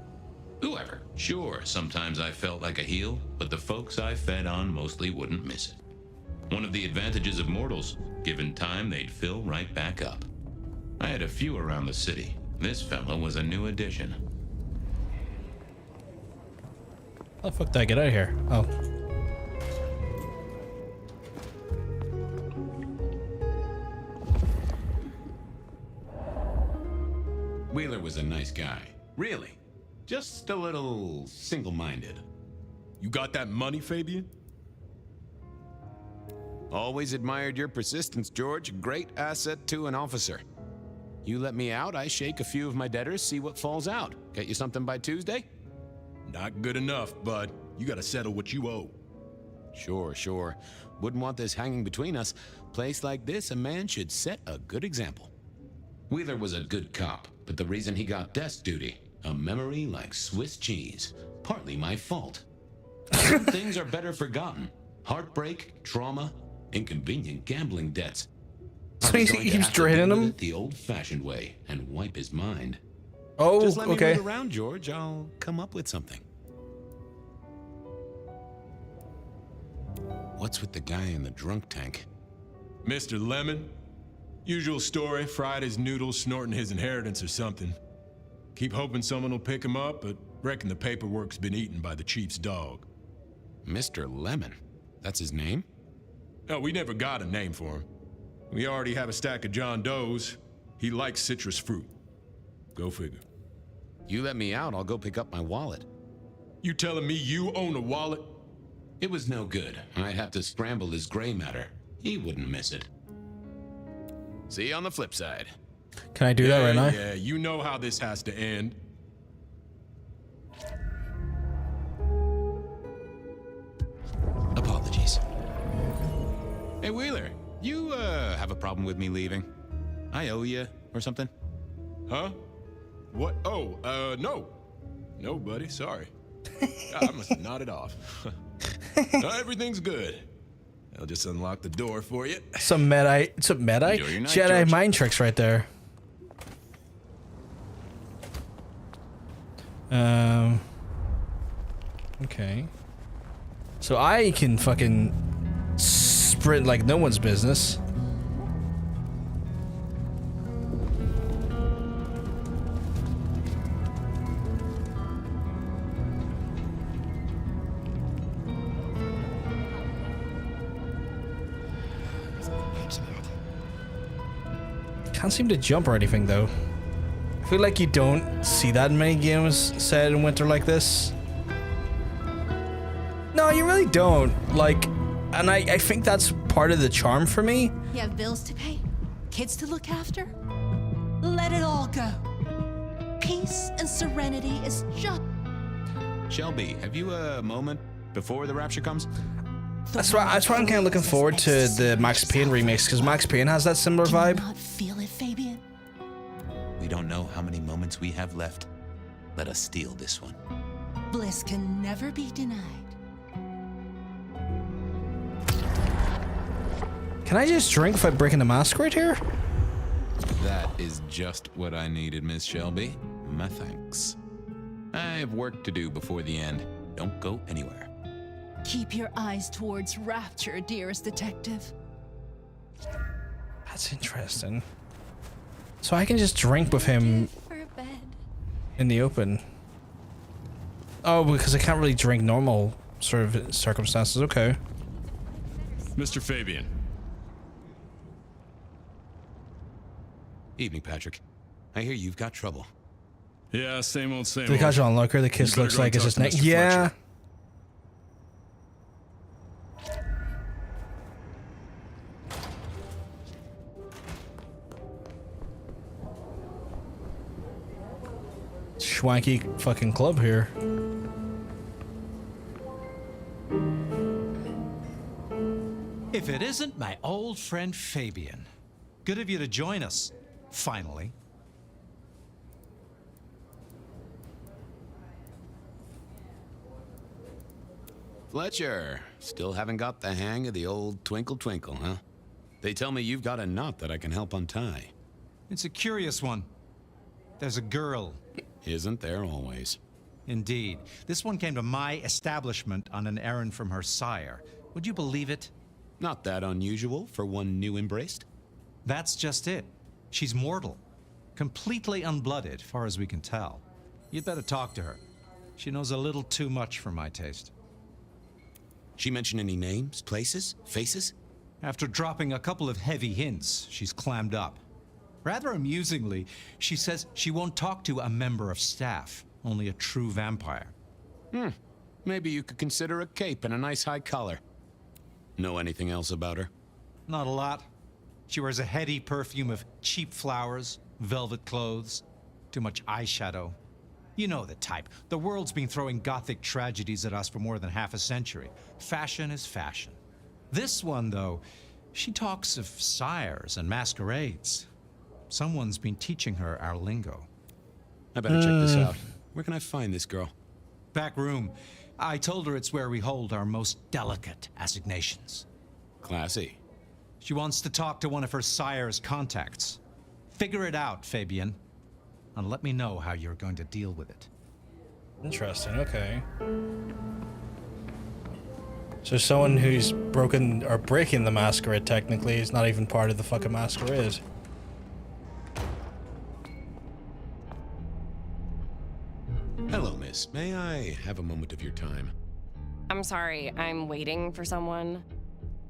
whoever. Sure, sometimes I felt like a heel, but the folks I fed on mostly wouldn't miss it. One of the advantages of mortals, given time, they'd fill right back up. I had a few around the city. This fella was a new addition. How the fuck did I get out of here? Oh. Wheeler was a nice guy. Really. Just a little single-minded. You got that money, Fabian? Always admired your persistence, George. A great asset to an officer. You let me out, I shake a few of my debtors, see what falls out. Get you something by Tuesday? Not good enough, bud. You gotta settle what you owe. Sure. Wouldn't want this hanging between us. Place like this, a man should set a good example. Wheeler was a good cop, but the reason he got desk duty, a memory like Swiss cheese. Partly my fault. Some things are better forgotten. Heartbreak, trauma, inconvenient gambling debts. So he keeps draining him the old-fashioned way and wipe his mind. Oh, just let okay. me root around, George. I'll come up with something. What's with the guy in the drunk tank? Mr. Lemon? Usual story, fried his noodles, snorting his inheritance or something. Keep hoping someone will pick him up, but reckon the paperwork's been eaten by the chief's dog. Mr. Lemon? That's his name? No, we never got a name for him. We already have a stack of John Doe's. He likes citrus fruit. Go figure. You let me out, I'll go pick up my wallet. You telling me you own a wallet? It was no good. I'd have to scramble his gray matter. He wouldn't miss it. See you on the flip side. Can I do that right now? Yeah, you know how this has to end. Apologies. Hey, Wheeler, you, have a problem with me leaving? I owe you or something? Huh? What? Oh, no. No, buddy, sorry. I must have nodded off. No, everything's good. I'll just unlock the door for you. Some Jedi mind tricks right there. Okay. So I can fucking sprint like no one's business. Can't seem to jump or anything though. I feel like you don't see that many games set in winter like this. No, you really don't. Like, and I think that's part of the charm for me. You have bills to pay, kids to look after. Let it all go. Peace and serenity is just... Shelby, have you a moment before the rapture comes? That's why I'm kind of looking forward to the Max Payne remix, because Max Payne has that similar vibe. Not feel it, Fabian. We don't know how many moments we have left. Let us steal this one. Bliss can never be denied. Can I just drink if I break into Masquerade here? That is just what I needed, Miss Shelby. My thanks. I have work to do before the end. Don't go anywhere. Keep your eyes towards rapture, dearest detective. That's interesting. So I can just drink with him in the open. Oh, because I can't really drink normal sort of circumstances. Okay. Mr. Fabian. Evening, Patrick. I hear you've got trouble. Yeah, same old, same The casual unlocker, the kiss looks like it's his neck. Yeah. Schwanky fucking club here. If it isn't my old friend Fabian. Good of you to join us. Finally. Fletcher, still haven't got the hang of the old twinkle twinkle, huh? They tell me you've got a knot that I can help untie. It's a curious one. There's a girl. Isn't there always? Indeed. This one came to my establishment on an errand from her sire. Would you believe it? Not that unusual for one new embraced. That's just it. She's mortal. Completely unblooded, far as we can tell. You'd better talk to her. She knows a little too much for my taste. She mention any names, places, faces? After dropping a couple of heavy hints, she's clammed up. Rather amusingly, she says she won't talk to a member of staff, only a true vampire. Maybe you could consider a cape and a nice high collar. Know anything else about her? Not a lot. She wears a heady perfume of cheap flowers, velvet clothes, too much eyeshadow. You know the type. The world's been throwing gothic tragedies at us for more than half a century. Fashion is fashion. This one, though, she talks of sires and masquerades. Someone's been teaching her our lingo. I better check this out. Where can I find this girl? Back room. I told her it's where we hold our most delicate assignations. Classy. She wants to talk to one of her sire's contacts. Figure it out, Fabian. And let me know how you're going to deal with it. Interesting, okay. So someone who's broken or breaking the masquerade technically is not even part of the fucking masquerade. Hello, miss. May I have a moment of your time? I'm sorry, I'm waiting for someone.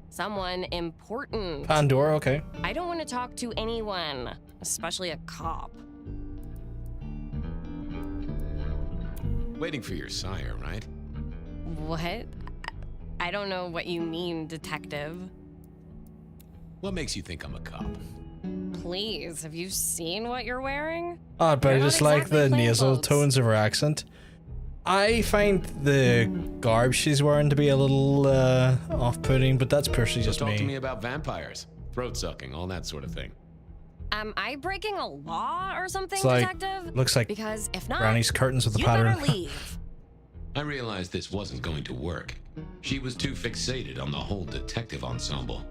Someone important. Pandora, okay. I don't want to talk to anyone, especially a cop. Waiting for your sire, right? What? I don't know what you mean, detective. What makes you think I'm a cop? Please, have you seen what you're wearing? Odd, but I You're just not like exactly the plain nasal clothes. tones of her accent. I find the garb she's wearing to be a little off-putting, but that's purely So just talk me. to me about vampires, throat sucking, all that sort of thing. Am I breaking a law or something, It's like, detective? looks like because if not, Granny's curtains with the you pattern. better leave. I realized this wasn't going to work. She was too fixated on the whole detective ensemble.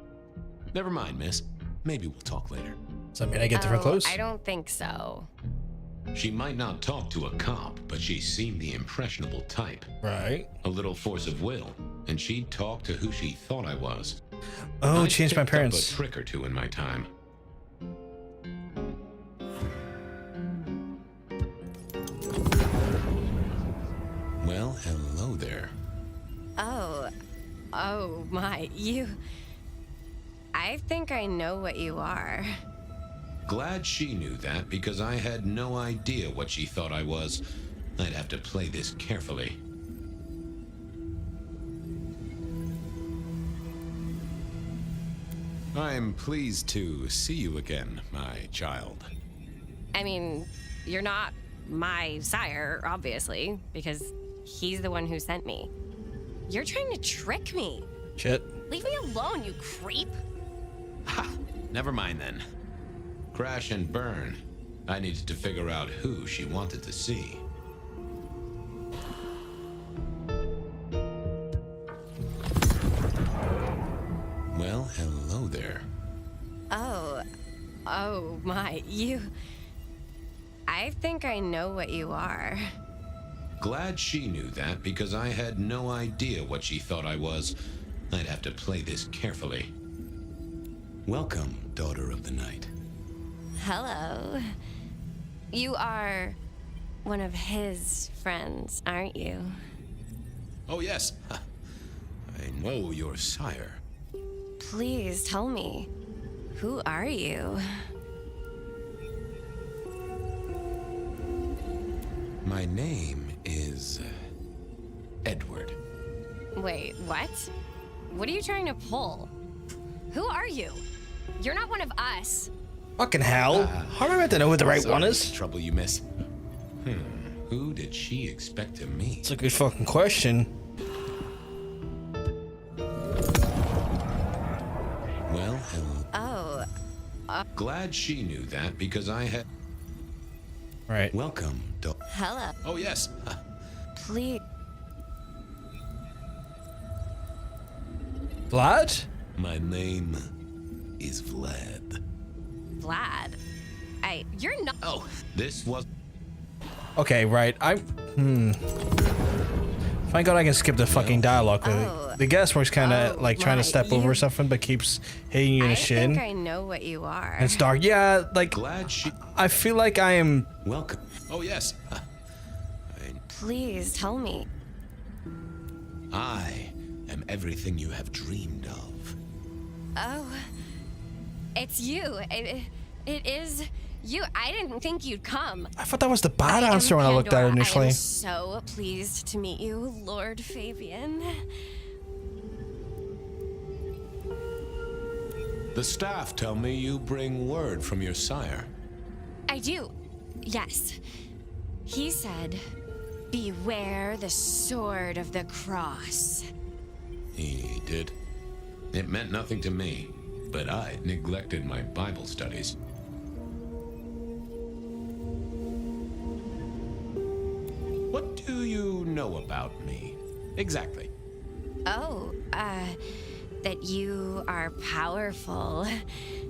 Never mind, miss. Maybe we'll talk later. Does that mean I get different clothes? I don't think so. She might not talk to a cop, but she seemed the impressionable type. Right. A little force of will, and she'd talk to who she thought I was. Oh, I've changed my picked up parents. a trick or two in my time. Well, hello there. Oh my, you... I think I know what you are. Glad she knew that, because I had no idea what she thought I was. I'd have to play this carefully. I'm pleased to see you again, my child. I mean, you're not my sire, obviously, because he's the one who sent me. You're trying to trick me. Shit. Leave me alone, you creep. Never mind then. Crash and burn. I needed to figure out who she wanted to see. Well, hello there. Oh my, you... I think I know what you are. Glad she knew that, because I had no idea what she thought I was. I'd have to play this carefully. Welcome, daughter of the night. Hello. You are one of his friends, aren't you? Oh, yes. I know your sire. Please tell me, who are you? My name is Edward. Wait, what? What are you trying to pull? Who are you? You're not one of us. Fucking hell. How am I meant to know who the right one is? Trouble you miss. Who did she expect to meet? It's a good fucking question. Well, hello. Glad she knew that because I had. Right. Welcome, Hello. Oh, yes. Please. Vlad? My name is Vlad. Vlad. You're not. Oh, this was. Okay, right. Thank God I can skip the fucking dialogue. The guest works kind of like trying to step over something, but keeps hitting you in the shin. I think I know what you are. And it's dark. Yeah, like. Glad she. I feel like I am. Welcome. Oh, yes. Please tell me. I am everything you have dreamed of. Oh, it's you. It is you. I didn't think you'd come. I thought that was the bad answer when I looked at it initially. I am so pleased to meet you, Lord Fabian. The staff tell me you bring word from your sire. I do. Yes. He said, beware the sword of the cross. He did. It meant nothing to me, but I neglected my Bible studies. What do you know about me? Exactly. Oh, that you are powerful,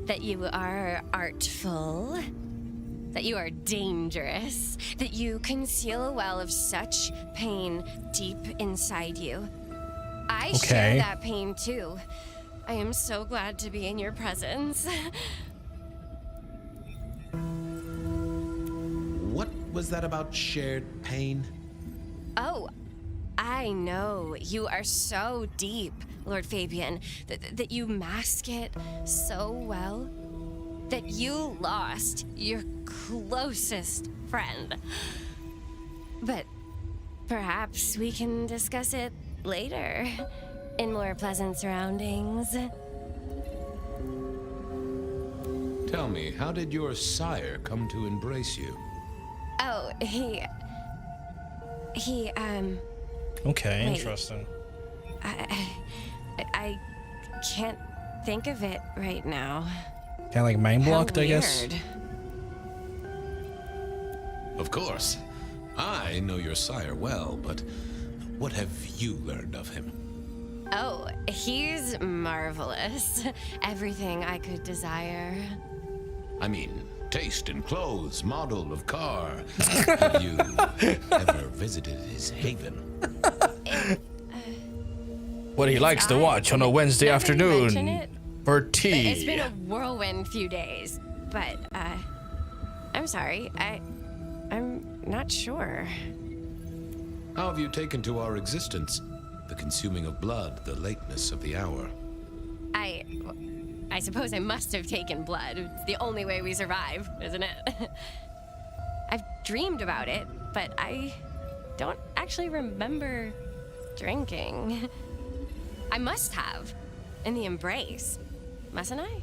that you are artful, that you are dangerous, that you conceal a well of such pain deep inside you. I share that pain too. I am so glad to be in your presence. What was that about shared pain? Oh, I know. You are so deep, Lord Fabian, that you mask it so well. That you lost your closest friend. But perhaps we can discuss it later, in more pleasant surroundings. Tell me, how did your sire come to embrace you? Oh, he, Okay, wait. interesting. I can't think of it right now. Kind of like mind blocked, I guess. Weird. Of course. I know your sire well, but what have you learned of him? Oh, he's marvelous. Everything I could desire. I mean, taste in clothes, model of car. Have you ever visited his haven? What he likes to watch on a Wednesday afternoon for tea. It's been a whirlwind few days, but I'm sorry. I'm not sure. How have you taken to our existence? The consuming of blood, the lateness of the hour. I suppose I must have taken blood. It's the only way we survive, isn't it? I've dreamed about it, but I don't actually remember drinking. I must have. In the embrace. Mustn't I?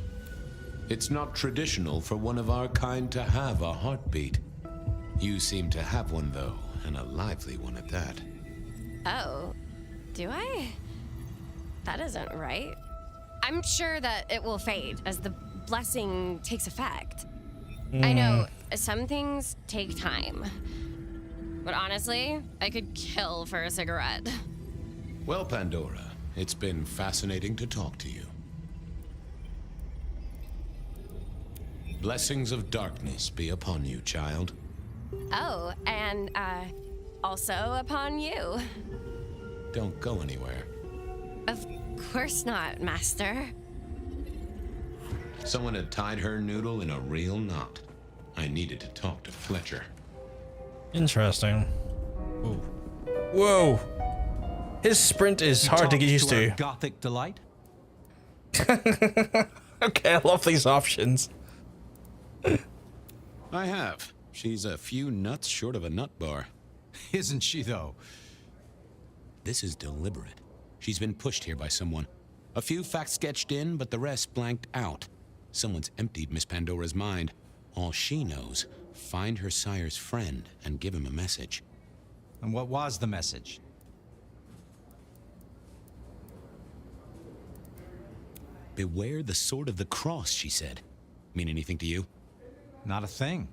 It's not traditional for one of our kind to have a heartbeat. You seem to have one, though, and a lively one at that. Oh, do I? That isn't right. I'm sure that it will fade as the blessing takes effect. I know some things take time. But honestly, I could kill for a cigarette. Well, Pandora, it's been fascinating to talk to you. Blessings of darkness be upon you, child. Oh, and also upon you. Don't go anywhere. Of course not, Master. Someone had tied her noodle in a real knot. I needed to talk to Fletcher. Interesting. Ooh. Whoa. His sprint is hard to get used to. Gothic delight. Okay, I love these options. I have. She's a few nuts short of a nut bar. Isn't she, though? This is deliberate. She's been pushed here by someone. A few facts sketched in, but the rest blanked out. Someone's emptied Miss Pandora's mind. All she knows, find her sire's friend and give him a message. And what was the message? Beware the sword of the cross, she said. Mean anything to you? Not a thing.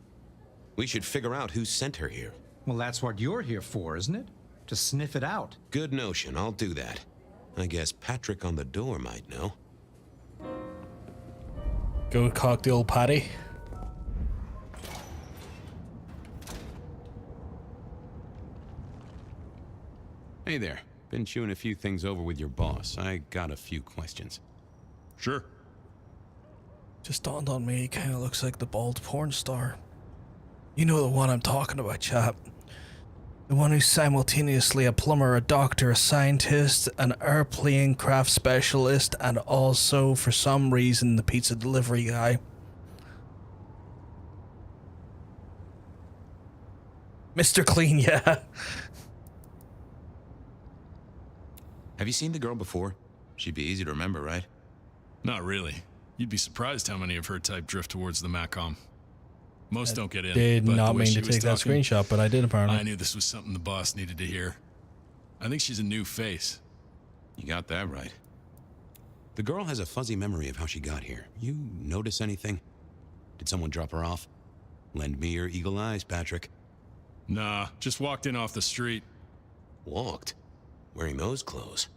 We should figure out who sent her here. Well, that's what you're here for, isn't it? To sniff it out. Good notion, I'll do that. I guess Patrick on the door might know. Go cock the old Patty. Hey there. Been chewing a few things over with your boss. I got a few questions. Sure. Just dawned on me, he kind of looks like the bald porn star. You know the one I'm talking about, chap. The one who's simultaneously a plumber, a doctor, a scientist, an airplane craft specialist, and also, for some reason, the pizza delivery guy. Mr. Clean, yeah. Have you seen the girl before? She'd be easy to remember, right? Not really. You'd be surprised how many of her type drift towards the Macom. Most don't get in. Did but not the way mean she to was take that talking, screenshot, but I did apparently. I knew this was something the boss needed to hear. I think she's a new face. You got that right. The girl has a fuzzy memory of how she got here. You notice anything? Did someone drop her off? Lend me your eagle eyes, Patrick. Nah, just walked in off the street. Walked? Wearing those clothes?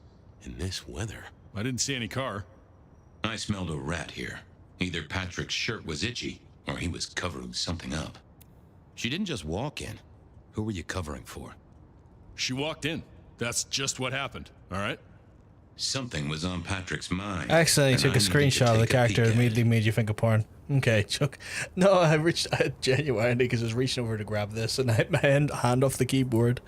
In this weather? I didn't see any car. I smelled a rat here. Either Patrick's shirt was itchy, or he was covering something up. She didn't just walk in. Who were you covering for? She walked in. That's just what happened, all right? Something was on Patrick's mind. I accidentally and took I a needed to screenshot of the take a character, peek at immediately it. made you think of porn. Okay, Chuck. No, I genuinely, because I was reaching over to grab this and I hit my hand off the keyboard.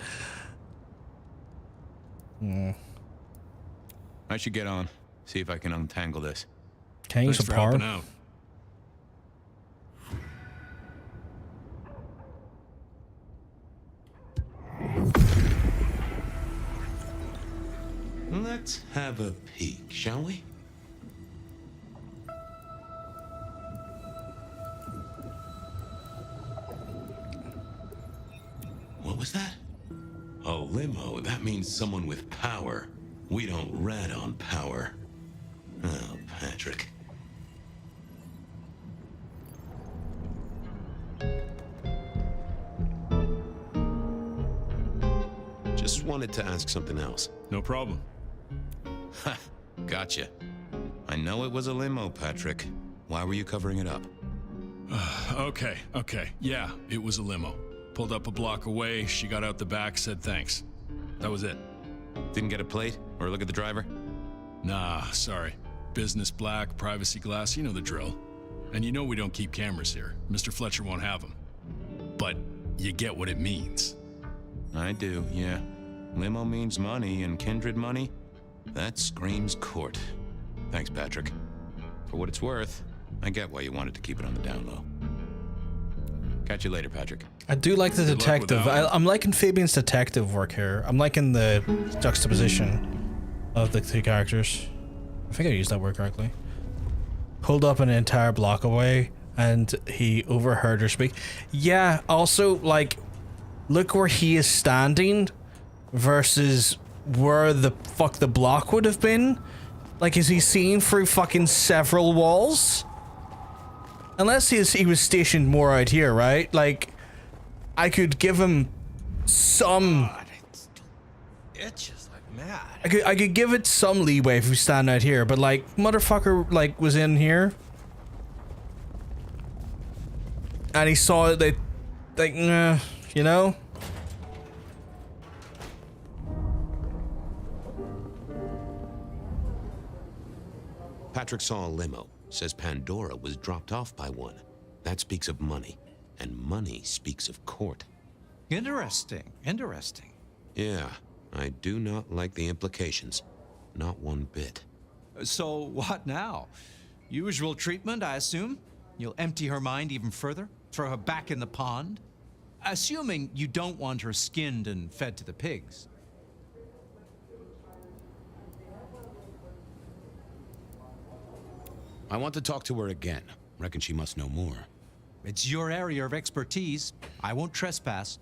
I should get on. See if I can untangle this. Can you use Thanks a for helping porn? out. Let's have a peek, shall we? What was that? A limo. That means someone with power. We don't rat on power. Oh, Patrick. Just wanted to ask something else. No problem. Ha! Gotcha. I know it was a limo, Patrick. Why were you covering it up? Okay. Yeah, it was a limo. Pulled up a block away, she got out the back, said thanks. That was it. Didn't get a plate or look at the driver? Nah, sorry. Business black, privacy glass, you know the drill. And you know we don't keep cameras here. Mr. Fletcher won't have them. But you get what it means. I do, yeah. Limo means money, and kindred money? That screams court. Thanks, Patrick. For what it's worth, I get why you wanted to keep it on the down low. Catch you later, Patrick. I do like the Good luck with detective. that one. I'm liking Fabian's detective work here. I'm liking the juxtaposition of the two characters. I think I used that word correctly. Pulled up an entire block away and he overheard her speak. Yeah, also, like, look where he is standing versus where the fuck the block would have been. Like, is he seeing through fucking several walls? Unless he was stationed more out here, right? Like, I could give him some... Itches like mad. I could give it some leeway if we stand out here, but like, motherfucker, like, was in here. And he saw it, like, nah, you know? Patrick saw a limo. Says Pandora was dropped off by one. That speaks of money. And money speaks of court. Interesting. Yeah, I do not like the implications. Not one bit. So what now? Usual treatment, I assume? You'll empty her mind even further? Throw her back in the pond? Assuming you don't want her skinned and fed to the pigs. I want to talk to her again. Reckon she must know more. It's your area of expertise. I won't trespass.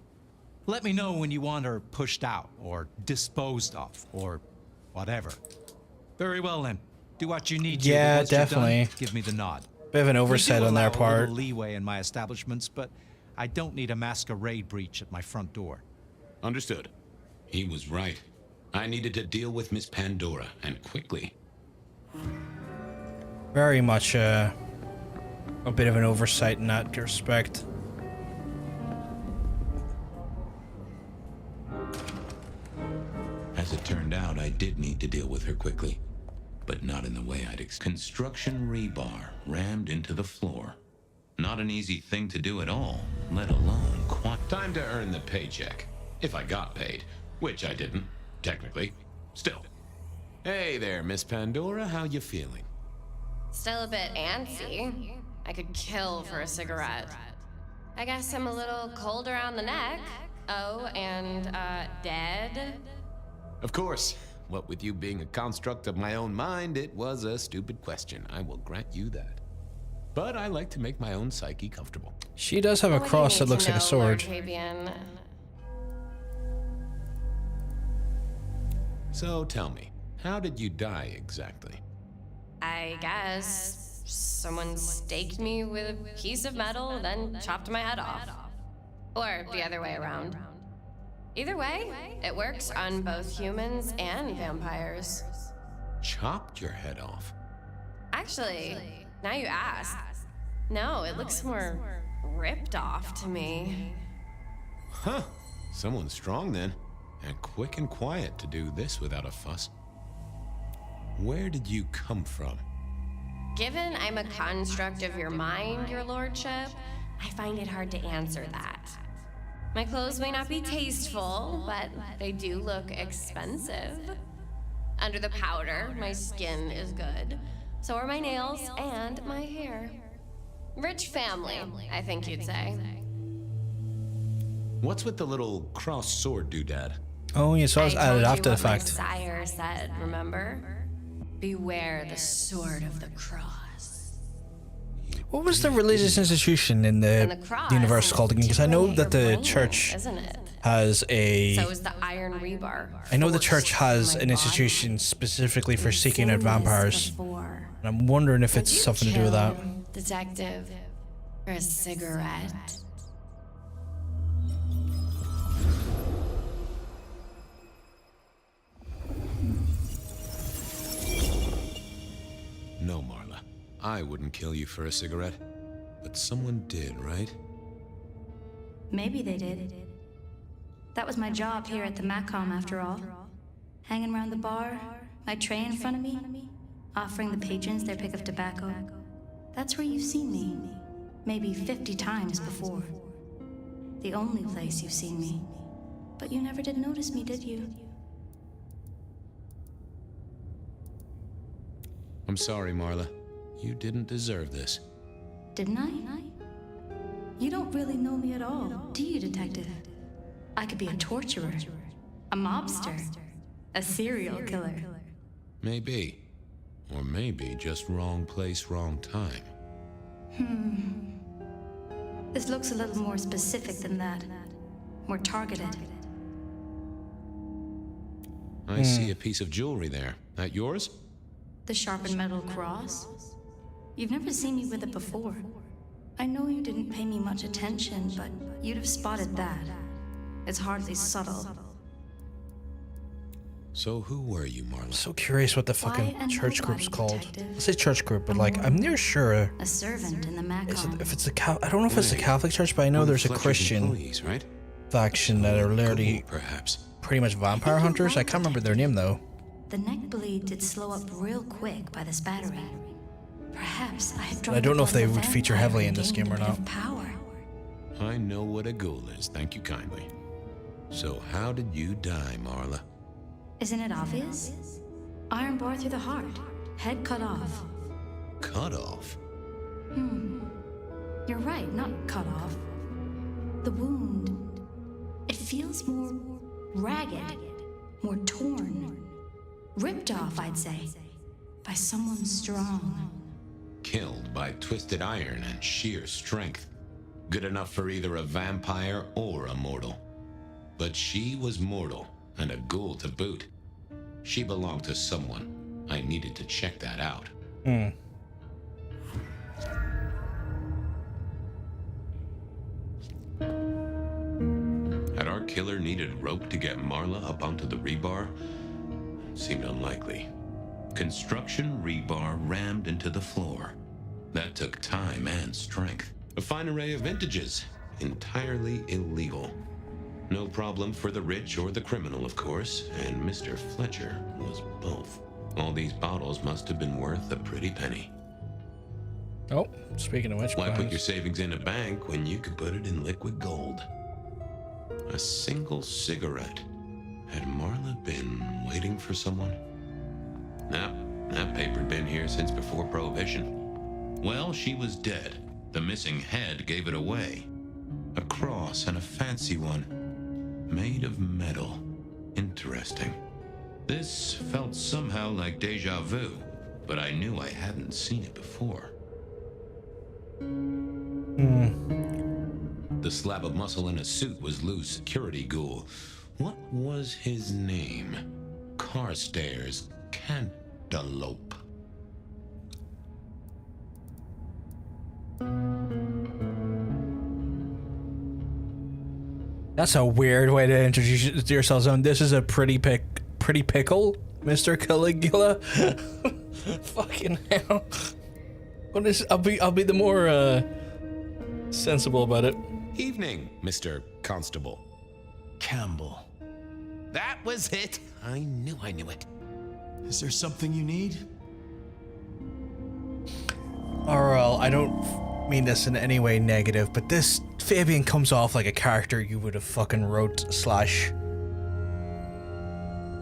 Let me know when you want her pushed out, or disposed of, or whatever. Very well then. Do what you need to. Yeah, but once you're done, definitely. give me the nod. Bit of an oversight on their A part. little leeway in my establishments, but I don't need a masquerade breach at my front door. Understood. He was right. I needed to deal with Miss Pandora, and quickly. Very much a bit of an oversight in that respect. As it turned out, I did need to deal with her quickly, but not in the way I'd expected. Construction rebar rammed into the floor. Not an easy thing to do at all, let alone time to earn the paycheck. If I got paid, which I didn't, technically. Still. Hey there, Miss Pandora, how you feeling? Still a bit antsy. I could kill for a cigarette. I guess I'm a little cold around the neck. Oh, and, dead? Of course. What with you being a construct of my own mind, it was a stupid question. I will grant you that. But I like to make my own psyche comfortable. She does have a cross that looks like a sword. So tell me, how did you die exactly? I guess someone staked me with a piece of metal, then chopped my head off. Or the other way around. Either way, it works on both humans and vampires. Chopped your head off? Actually, now you ask. No, it looks more ripped off to me. Huh. Someone's strong then. And quick and quiet to do this without a fuss. Where did you come from? Given I'm a construct of your mind, your lordship, I find it hard to answer that. My clothes may not be tasteful, but they do look expensive. Under the powder, my skin is good. So are my nails and my hair. Rich family, I think you'd say. What's with the little cross sword doodad? Oh, yeah, so I was added after the fact. My sire said, remember? Beware the sword of the cross. What was the religious institution in the universe called again? Because I know that the church has a... So is the iron rebar. I know the church has an institution specifically for seeking out vampires. And I'm wondering if it's something to do with that. Detective, for a cigarette. No, Marla. I wouldn't kill you for a cigarette. But someone did, right? Maybe they did. That was my job here at the Macom, after all. Hanging around the bar, my tray in front of me, offering the patrons their pick of tobacco. That's where you've seen me. Maybe 50 times before. The only place you've seen me. But you never did notice me, did you? I'm sorry, Marla. You didn't deserve this. Didn't I? You don't really know me at all, do you, Detective? I could be a torturer, a mobster, a serial killer. Maybe. Or maybe just wrong place, wrong time. This looks a little more specific than that. More targeted. I see a piece of jewelry there. That yours? The sharpened metal cross? You've never seen me with it before. I know you didn't pay me much attention, but you'd have spotted that. It's hardly subtle. So who were you, Marla? So curious what the fucking church group's called. I say church group, but like I'm near sure. A servant in the Macom. If it's a I don't know if it's a Catholic church, but I know there's a Christian right? faction that are literally perhaps pretty much vampire hunters. I can't remember their name though. The neck bleed did slow up real quick by the spattering. Perhaps I had drawn. I don't know if they would feature heavily in this game or not. Power. I know what a ghoul is, thank you kindly. So how did you die, Marla? Isn't it obvious? Iron bar through the heart. Head cut off. Cut off? You're right, not cut off. The wound. It feels more ragged, more torn. Ripped off, I'd say. By someone strong. Killed by twisted iron and sheer strength. Good enough for either a vampire or a mortal. But she was mortal, and a ghoul to boot. She belonged to someone. I needed to check that out. killer needed rope to get Marla up onto the rebar seemed unlikely. Construction rebar rammed into the floor. That took time and strength. A fine array of vintages, entirely illegal. No problem for the rich or the criminal, of course, and Mr. Fletcher was both. All these bottles must have been worth a pretty penny. Oh, speaking of which, why put your savings in a bank when you could put it in liquid gold? A single cigarette. Had Marla been waiting for someone? No, that paper'd been here since before Prohibition. Well, she was dead. The missing head gave it away. A cross, and a fancy one. Made of metal. Interesting. This felt somehow like deja vu, but I knew I hadn't seen it before. The slab of muscle in a suit was Lou's security ghoul. What was his name? Carstairs Cantaloupe. That's a weird way to introduce yourselves on. This is a pretty pickle, Mr. Caligula. Fucking hell. What is? I'll be the more sensible about it. Evening, Mr. Constable. Campbell. That was it. I knew it. Is there something you need? RL, I don't mean this in any way negative, but this Fabian comes off like a character you would have fucking wrote /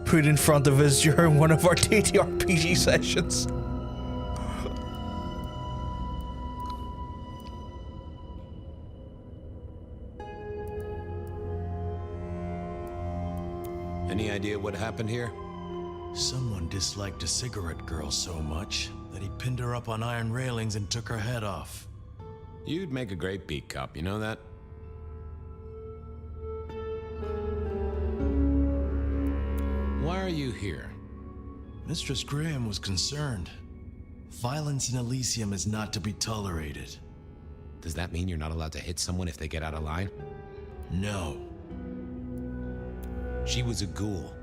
put in front of us during one of our TTRPG sessions. Any idea what happened here? Someone disliked a cigarette girl so much that he pinned her up on iron railings and took her head off. You'd make a great beat cop, you know that? Why are you here? Mistress Graham was concerned. Violence in Elysium is not to be tolerated. Does that mean you're not allowed to hit someone if they get out of line? No. She was a ghoul.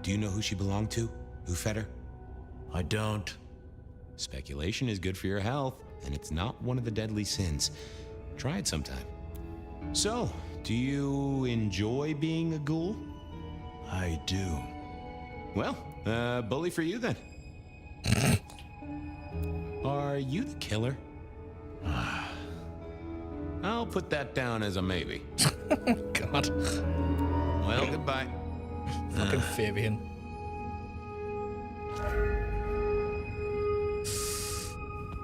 Do you know who she belonged to? Who fed her? I don't. Speculation is good for your health, and it's not one of the deadly sins. Try it sometime. So, do you enjoy being a ghoul? I do. Well, bully for you then. Are you the killer? I'll put that down as a maybe. God. Well, goodbye. Fucking Fabian.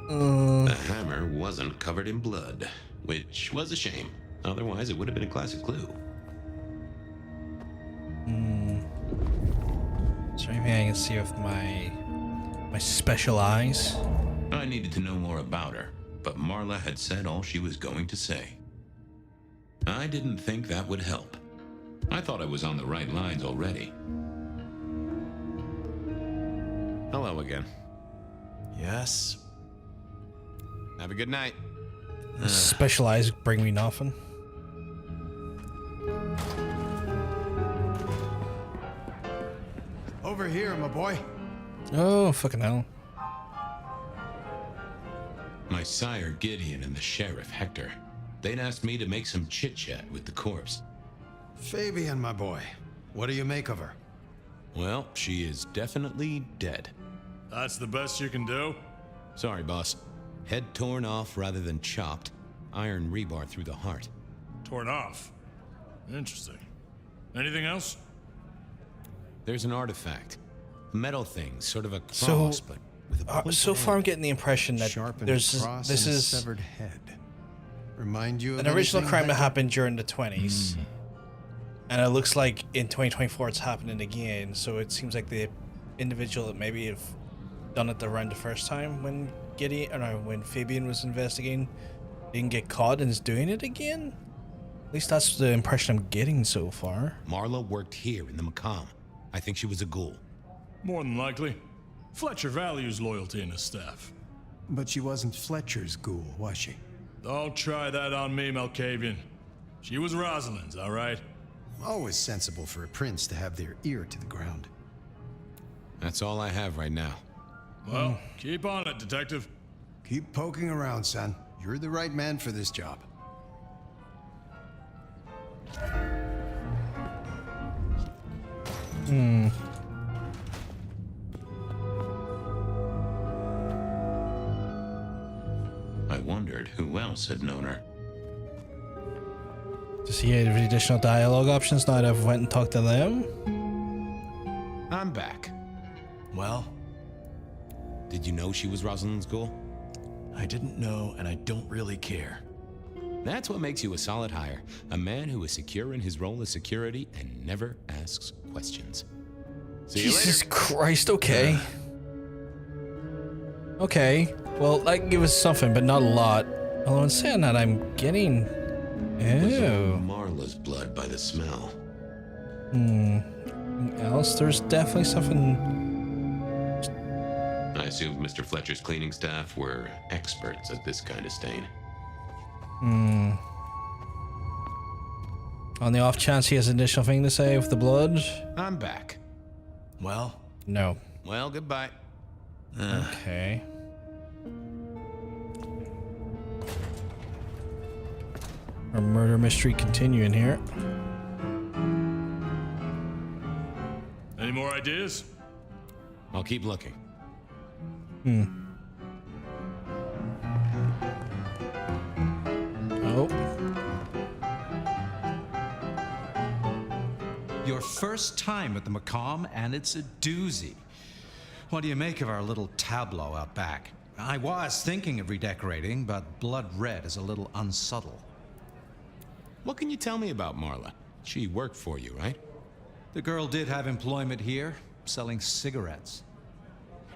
The hammer wasn't covered in blood, which was a shame. Otherwise, it would have been a classic clue. Is there anything I can see with my special eyes? I needed to know more about her, but Marla had said all she was going to say. I didn't think that would help. I thought I was on the right lines already. Hello again. Yes? Have a good night. Special eyes bring me nothing. Over here, my boy. Oh, fucking hell. My sire Gideon and the sheriff Hector. They'd asked me to make some chit-chat with the corpse. Fabian, my boy. What do you make of her? Well, she is definitely dead. That's the best you can do? Sorry, boss. Head torn off rather than chopped. Iron rebar through the heart. Torn off? Interesting. Anything else? There's an artifact. Metal thing, sort of a cross, but with a pointed so far I'm end. getting the impression that Sharpened this cross is and a severed head. Remind you of an original anything, crime that Hector? happened during the 20s. And it looks like in 2024 it's happening again, so it seems like the individual that maybe have done it around the first time when when Fabian was investigating didn't get caught and is doing it again? At least that's the impression I'm getting so far. Marla worked here in the Macomb. I think she was a ghoul. More than likely. Fletcher values loyalty in his staff. But she wasn't Fletcher's ghoul, was she? Don't try that on me, Malkavian. She was Rosalind's, all right? Always sensible for a prince to have their ear to the ground. That's all I have right now. Well, keep on it, detective. Keep poking around, son. You're the right man for this job. I wondered who else had known her. Does he have additional dialogue options now that I've went and talked to them? I'm back. Well, Did you know she was Rosalind's ghoul? I didn't know, and I don't really care. That's what makes you a solid hire. A man who is secure in his role as security and never asks questions. See you Jesus later. Christ, okay. Okay, well, that gives us something, but not a lot. Although in saying that, I'm getting... Ew. Marla's blood by the smell. Else, there's definitely something... I assumed Mr. Fletcher's cleaning staff were experts at this kind of stain. On the off chance he has an additional thing to say with the blood? I'm back. Well? No. Well, goodbye. Okay. Our murder mystery continuing here. Any more ideas? I'll keep looking. Oh. Your first time at the Macomb, and it's a doozy. What do you make of our little tableau out back? I was thinking of redecorating, but blood red is a little unsubtle. What can you tell me about Marla? She worked for you, right? The girl did have employment here, selling cigarettes.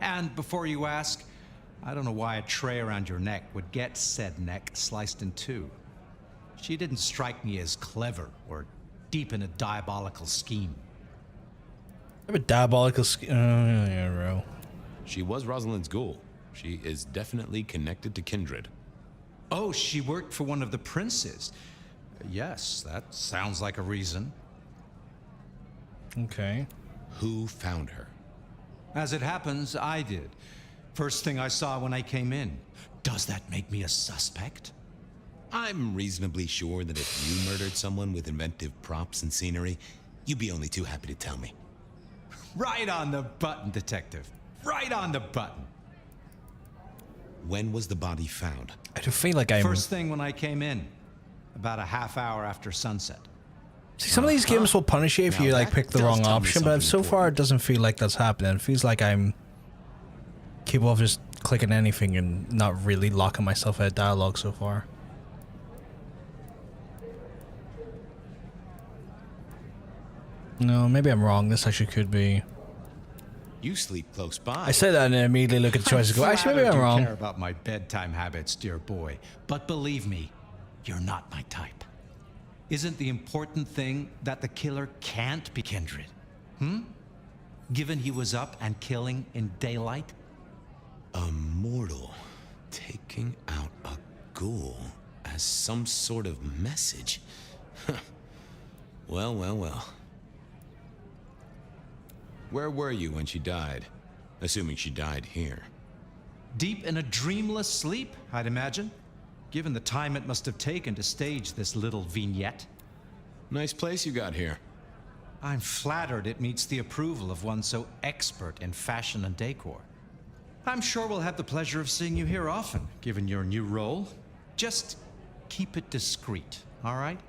And before you ask, I don't know why a tray around your neck would get said neck sliced in two. She didn't strike me as clever or deep in a diabolical scheme. I have a diabolical scheme. Oh, yeah, bro. She was Rosalind's ghoul. She is definitely connected to kindred. Oh, she worked for one of the princes. Yes, that sounds like a reason. Okay. Who found her? As it happens, I did. First thing I saw when I came in. Does that make me a suspect? I'm reasonably sure that if you murdered someone with inventive props and scenery, you'd be only too happy to tell me. Right on the button, detective. Right on the button. When was the body found? I do feel like I'm... First thing when I came in. About a half hour after sunset. See, some of these games will punish you if you like pick the wrong option, but so far it doesn't feel like that's happening. It feels like I'm capable of just clicking anything and not really locking myself out of dialogue so far. No, maybe I'm wrong. This actually could be. You sleep close by. I say that and then immediately look at the choices and go, actually, maybe I'm wrong. I don't care about my bedtime habits, dear boy. But believe me, you're not my type. Isn't the important thing that the killer can't be kindred? Given he was up and killing in daylight? A mortal taking out a ghoul as some sort of message. Well, well, well. Where were you when she died? Assuming she died here. Deep in a dreamless sleep, I'd imagine. Given the time it must have taken to stage this little vignette. Nice place you got here. I'm flattered it meets the approval of one so expert in fashion and decor. I'm sure we'll have the pleasure of seeing you here often, given your new role. Just keep it discreet, all right?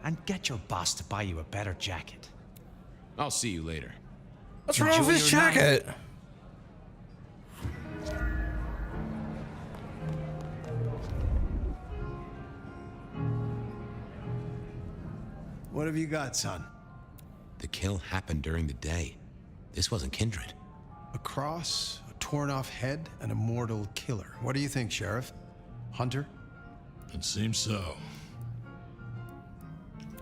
And get your boss to buy you a better jacket. I'll see you later. What's wrong with his jacket? What have you got, son? The kill happened during the day. This wasn't kindred. A cross, a torn-off head, and a mortal killer. What do you think, Sheriff? Hunter? It seems so.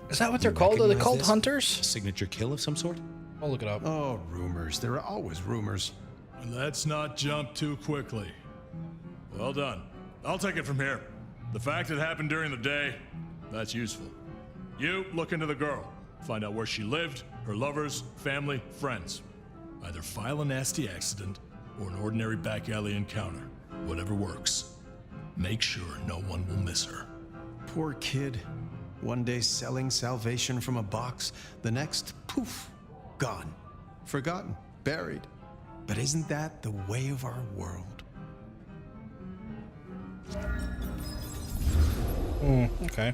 Is that what they're called? Are they called hunters? Signature kill of some sort? I'll look it up. Oh, rumors. There are always rumors. Let's not jump too quickly. Well done. I'll take it from here. The fact it happened during the day, that's useful. You, look into the girl. Find out where she lived, her lovers, family, friends. Either file a nasty accident or an ordinary back alley encounter. Whatever works. Make sure no one will miss her. Poor kid. One day selling salvation from a box, the next, poof, gone. Forgotten, buried. But isn't that the way of our world? Okay.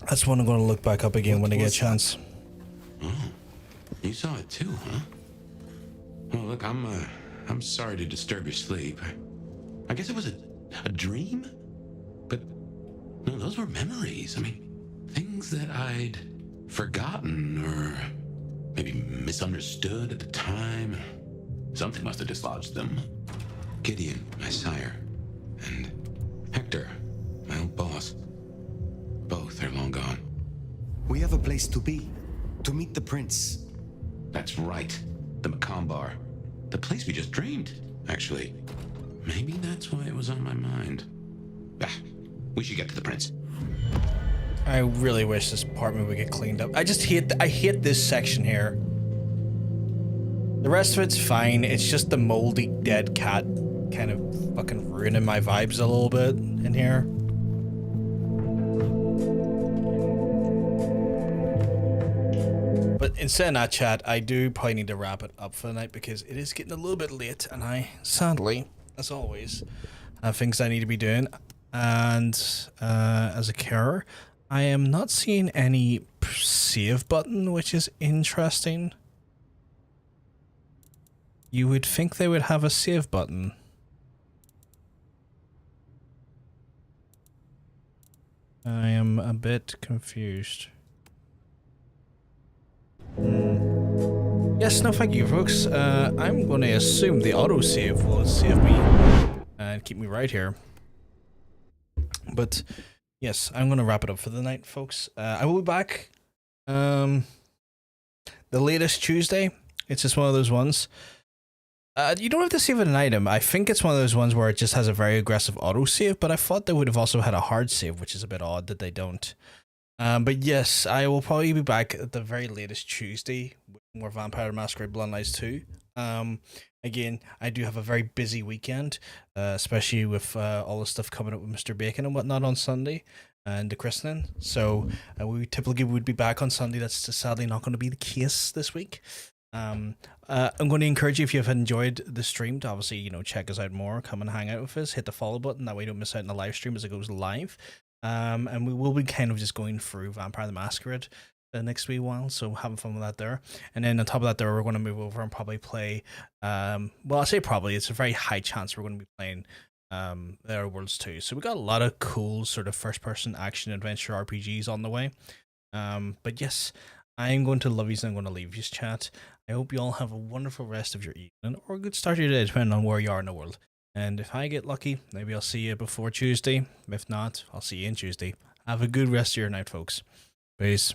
That's one I'm going to look back up again when I get a chance. Oh, you saw it too, huh? Well, look, I'm sorry to disturb your sleep. I guess it was a dream? But, no, those were memories. I mean, things that I'd forgotten or maybe misunderstood at the time. Something must have dislodged them. Gideon, my sire, and Hector, my old boss. Both are long gone. We have a place to be. To meet the prince. That's right. The Macombar. The place we just dreamed, actually. Maybe that's why it was on my mind. Ah, we should get to the prince. I really wish this apartment would get cleaned up. I hate this section here. The rest of it's fine. It's just the moldy dead cat kind of fucking ruining my vibes a little bit in here. But instead of that, chat, I do probably need to wrap it up for the night because it is getting a little bit late and I, sadly, as always, have things I need to be doing. And as a carer, I am not seeing any save button, which is interesting. You would think they would have a save button. I am a bit confused. Yes, no thank you folks. I'm going to assume the autosave will save me and keep me right here. But yes, I'm going to wrap it up for the night, folks. I will be back the latest Tuesday. It's just one of those ones. You don't have to save it an item. I think it's one of those ones where it just has a very aggressive autosave, but I thought they would have also had a hard save, which is a bit odd that they don't. But yes, I will probably be back at the very latest Tuesday with more Vampire Masquerade Bloodlines 2. Again, I do have a very busy weekend, especially with all the stuff coming up with Mr. Bacon and whatnot on Sunday and the christening. So we typically would be back on Sunday. That's just sadly not going to be the case this week. I'm going to encourage you, if you've enjoyed the stream, to obviously, you know, check us out more, come and hang out with us, hit the follow button, that way you don't miss out on the live stream as it goes live. And we will be kind of just going through Vampire the Masquerade the next wee while, so having fun with that there. And then on top of that there, we're going to move over and probably play, well, I say probably, it's a very high chance we're going to be playing Outer Worlds 2. So we got a lot of cool sort of first-person action adventure RPGs on the way. But yes, I'm going to love you and I'm going to leave you, chat. I hope you all have a wonderful rest of your evening or a good start of your day, depending on where you are in the world. And if I get lucky, maybe I'll see you before Tuesday. If not, I'll see you on Tuesday. Have a good rest of your night, folks. Peace.